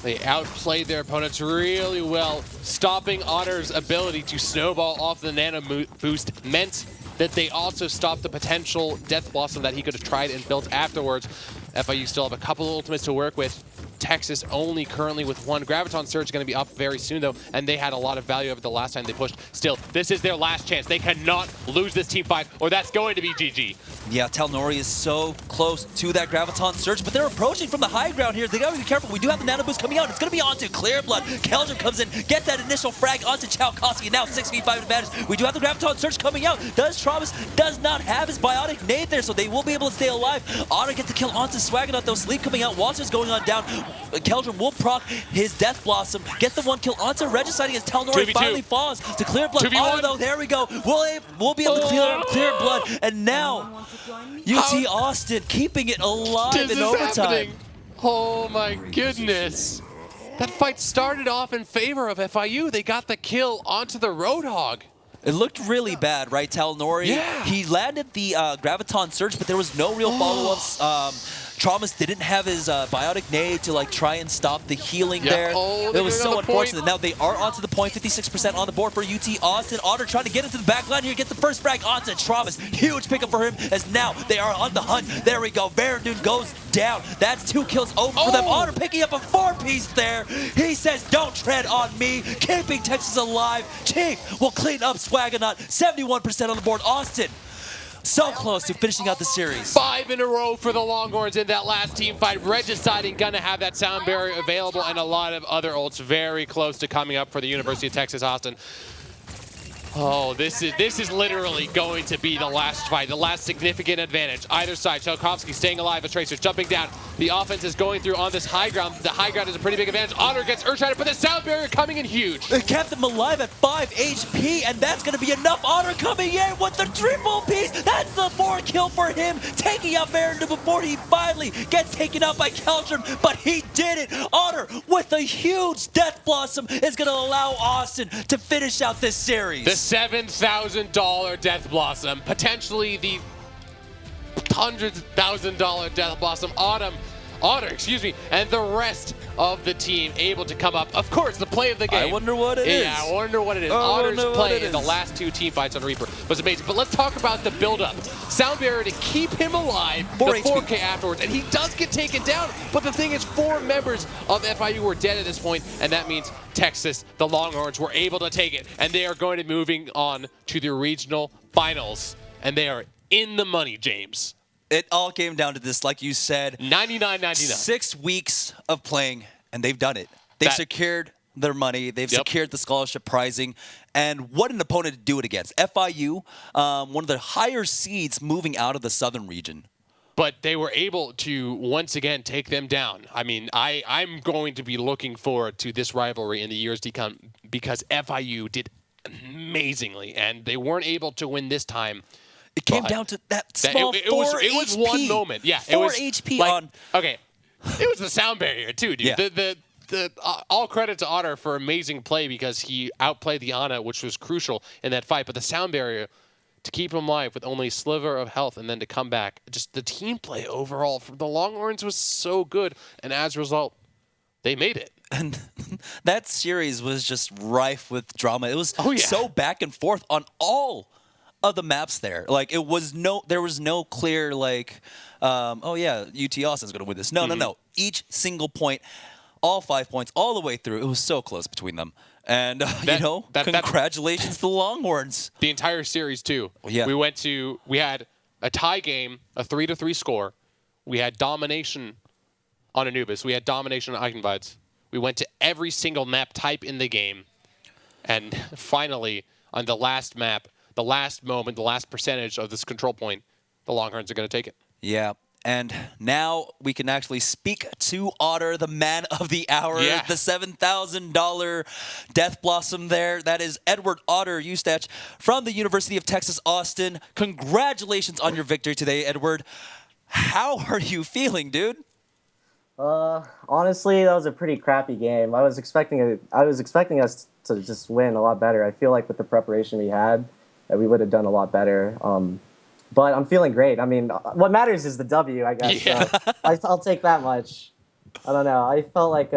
They outplayed their opponents really well. Stopping Otter's ability to snowball off the nano boost meant that they also stopped the potential Death Blossom that he could have tried and built afterwards. FIU still have a couple of ultimates to work with. Texas only currently with 1. Graviton Surge is going to be up very soon, though, and they had a lot of value over the last time they pushed. Still, this is their last chance. They cannot lose this team fight, or that's going to be GG. Yeah, Talnori is so close to that Graviton Surge, but they're approaching from the high ground here. They got to be careful. We do have the nano boost coming out. It's going to be onto Clear Blood. Keldron comes in, gets that initial frag onto Chalkowski, and now 6v5 advantage. We do have the Graviton Surge coming out. Travis does not have his biotic nade there, so they will be able to stay alive. Otter gets the kill onto Swaggernaut, though. Sleep coming out. Walters going on down. Keldron will proc his Death Blossom, get the 1 kill onto Regiciding as Talnori finally falls to Clear Blood. Otter, though, there we go. We'll be able to clear Blood, and now UT Austin keeping it alive in overtime. Happening? Oh my goodness. That fight started off in favor of FIU. They got the kill onto the Roadhog. It looked really bad, right, Talnori? Yeah. He landed the Graviton Surge, but there was no real follow-ups. Travis didn't have his biotic nade to try and stop the healing there. It was so unfortunate. Now they are onto the point, 56% on the board for UT Austin. Otter trying to get into the back line here, gets the first frag onto Travis. Huge pickup for him as now they are on the hunt. There we go. Baron Dude goes down. That's 2 kills over for them. Otter picking up a 4-piece there. He says, don't tread on me. Keeping Texas alive. Chief will clean up Swaggernaut. 71% on the board. Austin, so close to finishing out the series. 5 in a row for the Longhorns in that last team fight. Regiciding gonna have that sound barrier available, and a lot of other ults very close to coming up for the University of Texas Austin. Oh, this is literally going to be the last fight, the last significant advantage. Either side, Chalkowski staying alive, a Tracer jumping down. The offense is going through on this high ground. The high ground is a pretty big advantage. Otter gets Earthshatter, but the sound barrier coming in huge. It kept him alive at 5 HP, and that's going to be enough. Otter coming in with the triple piece. That's the 4 kill for him, taking out Baron before he finally gets taken out by Keldron, but he did it. Otter with a huge Death Blossom is going to allow Austin to finish out this series. The $7,000 Death Blossom, potentially the $100,000 Death Blossom. Otter, excuse me, and the rest of the team able to come up. Of course, the play of the game. I wonder what it is. Yeah, I wonder what it is. Otter's play in the last 2 team fights on Reaper was amazing. But let's talk about the build-up. Sound barrier to keep him alive, the 4K afterwards, and he does get taken down. But the thing is, 4 members of FIU were dead at this point, and that means Texas, the Longhorns, were able to take it, and they are going to be moving on to the regional finals, and they are in the money, James. It all came down to this, like you said. 99.99. 6 weeks of playing, and they've done it. They've secured their money. They've secured the scholarship pricing. And what an opponent to do it against. FIU, one of the higher seeds moving out of the southern region. But they were able to, once again, take them down. I mean, I'm going to be looking forward to this rivalry in the years to come because FIU did amazingly, and they weren't able to win this time. It came down to that small 4 HP. It was one moment. Yeah, 4 HP on. Okay, it was the sound barrier too, dude. Yeah. All credit to Otter for amazing play because he outplayed the Ana, which was crucial in that fight. But the sound barrier to keep him alive with only a sliver of health and then to come back. Just the team play overall from the Longhorns was so good, and as a result, they made it. And that series was just rife with drama. It was Oh, yeah. so back and forth on all of the maps there. Like, there was no clear, like, oh yeah, UT Austin's going to win this. No. Each single point, all 5 points, all the way through. It was so close between them. And, congratulations to the Longhorns. The entire series, too. Yeah. We had a tie game, a 3-3 score. We had domination on Anubis. We had domination on Eichenweiz. We went to every single map type in the game. And finally, on the last map, the last moment, the last percentage of this control point, the Longhorns are going to take it. Yeah. And now we can actually speak to Otter, the man of the hour, Yeah. the $7,000 Death Blossom there. That is Edward Otter Eustach from the University of Texas, Austin. Congratulations on your victory today, Edward. How are you feeling, dude? Honestly, that was a pretty crappy game. I was expecting us to just win a lot better. I feel like with the preparation we had, that we would have done a lot better. But I'm feeling great. I mean, what matters is the W, I guess. Yeah. So I'll take that much. I don't know. I felt like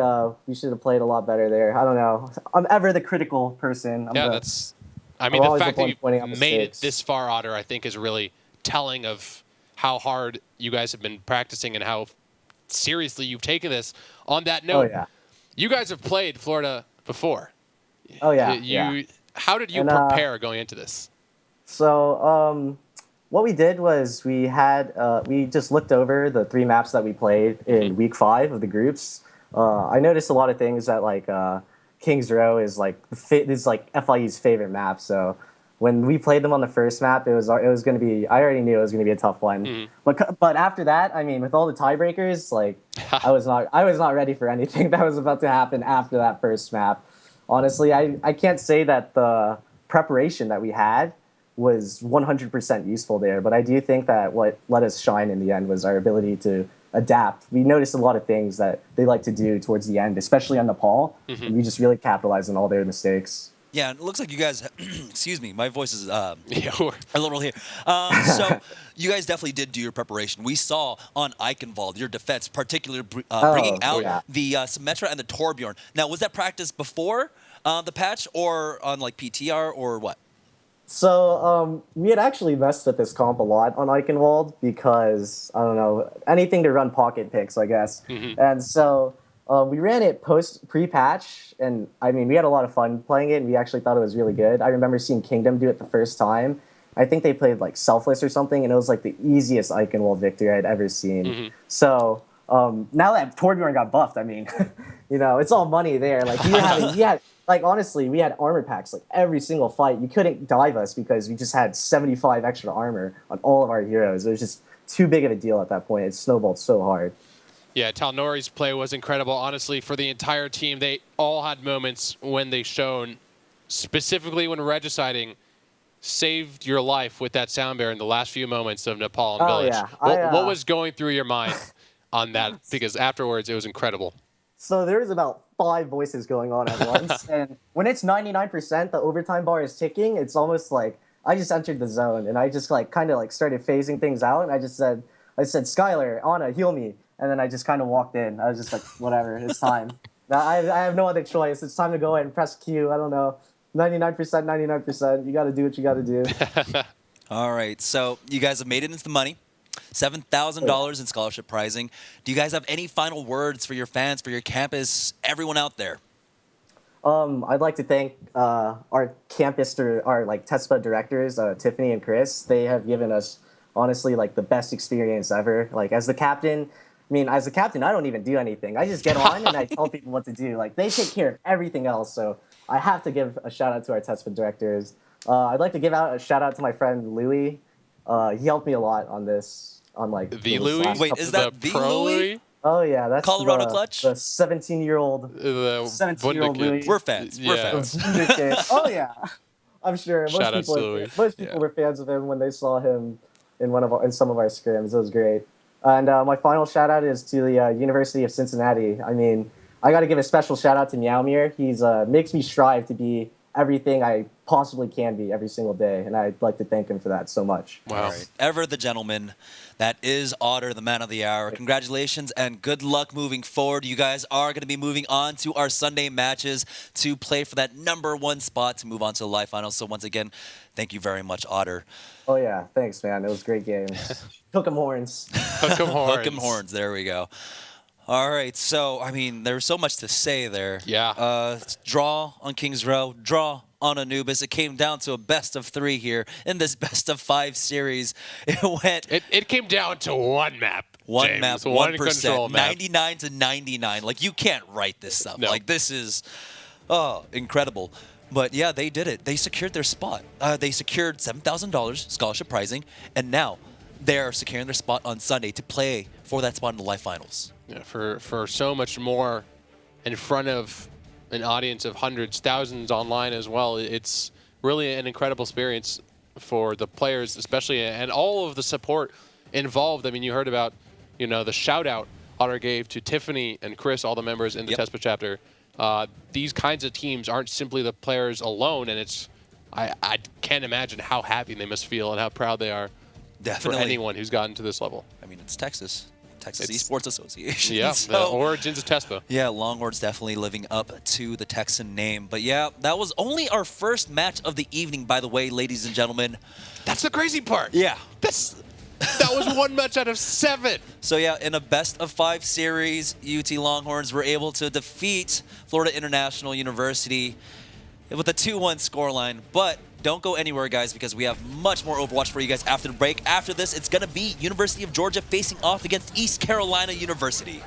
we should have played a lot better there. I don't know. I'm ever the critical person. The fact that you made it this far, Otter, I think is really telling of how hard you guys have been practicing and how seriously you've taken this. On that note, you guys have played Florida before. Oh, yeah. How did you prepare going into this? So, what we did was we just looked over the 3 maps that we played in week 5 of the groups. I noticed a lot of things that like Kings Row is like FIU's favorite map. So when we played them on the first map, it was going to be. I already knew it was going to be a tough one. But after that, I mean, with all the tiebreakers, like I was not ready for anything that was about to happen after that first map. Honestly, I can't say that the preparation that we had was 100% useful there, but I do think that what let us shine in the end was our ability to adapt. We noticed a lot of things that they like to do towards the end, especially on Nepal, and we just really capitalized on all their mistakes. Yeah, it looks like you guys, excuse me, my voice is a little here. So you guys definitely did do your preparation. We saw on Eichenwald, your defense, particularly bringing out the Symmetra and the Torbjorn. Now, was that practice before the patch or on like PTR or what? So we had actually messed with this comp a lot on Eichenwald because, I don't know, anything to run pocket picks, I guess. And so we ran it pre-patch, and I mean, we had a lot of fun playing it, and we actually thought it was really good. I remember seeing Kingdom do it the first time. I think they played like Selfless or something, and it was like the easiest Eichenwald victory I'd ever seen. So now that Torbjorn got buffed, I mean, it's all money there. Like honestly, we had armor packs like every single fight. You couldn't dive us because we just had 75 extra armor on all of our heroes. It was just too big of a deal at that point. It snowballed so hard. Yeah, Talnori's play was incredible. Honestly, for the entire team, they all had moments when they shone, specifically when Regiciding saved your life with that sound bear in the last few moments of Nepal and Village. Yeah. What was going through your mind on that? Because afterwards, it was incredible. So there was about 5 voices going on at once, and when it's 99%, the overtime bar is ticking. It's almost like I just entered the zone, and I just kind of started phasing things out, and I said, Skylar, Anna, heal me, and then I just kind of walked in. I was just like, whatever, it's time. I have no other choice. It's time to go ahead and press Q. I don't know, 99%. You got to do what you got to do. All right, so you guys have made it into the money. $7,000 in scholarship prizing. Do you guys have any final words for your fans, for your campus, everyone out there? I'd like to thank our campus, our Tespa directors, Tiffany and Chris. They have given us, honestly, the best experience ever. As the captain, I don't even do anything. I just get on and I tell people what to do. They take care of everything else. So I have to give a shout out to our Tespa directors. I'd like to give out a shout out to my friend Louis. He helped me a lot on this. The Louis? Wait, is that the Louis? Oh yeah, that's Colorado Clutch. The 17-year-old Louis. We're fans. Oh yeah, I'm sure most people were fans of him when they saw him in some of our scrims. It was great. And my final shout out is to the University of Cincinnati. I mean, I got to give a special shout out to Meowmere. He's makes me strive to be everything I possibly can be every single day, and I'd like to thank him for that so much. Wow. All right. Ever the gentleman. That is Otter, the man of the hour. Congratulations and good luck moving forward. You guys are going to be moving on to our Sunday matches to play for that #1 spot to move on to the live finals. So once again, thank you very much, Otter. Oh yeah, thanks, man. It was great games. Hook 'em horns. Hook 'em horns. Hook 'em horns. There we go. All right. So, I mean, there's so much to say there. Yeah. Draw on Kings Row. Draw on Anubis. It came down to a best of 3 here in this best of 5 series. It went. It came down to one map. One James. map, One 1%, control map. 99 to 99. Like, you can't write this stuff. No. Like, this is, incredible. But yeah, they did it. They secured their spot. They secured $7,000 scholarship pricing, and now they're securing their spot on Sunday to play for that spot in the live finals. Yeah, for so much more in front of an audience of hundreds, thousands online as well. It's really an incredible experience for the players, especially, and all of the support involved. I mean, you heard about, the shout out Otter gave to Tiffany and Chris, all the members in the Tespa chapter. These kinds of teams aren't simply the players alone, and I can't imagine how happy they must feel and how proud they are for anyone who's gotten to this level. I mean, it's Texas Esports Association. Yeah, so, the origins of Tespa. Yeah, Longhorns definitely living up to the Texan name. But yeah, that was only our first match of the evening, by the way, ladies and gentlemen. That's the crazy part. Yeah. That was one match out of 7. So yeah, in a best of 5 series, UT Longhorns were able to defeat Florida International University with a 2-1 scoreline. But don't go anywhere, guys, because we have much more Overwatch for you guys after the break. After this, it's going to be University of Georgia facing off against East Carolina University.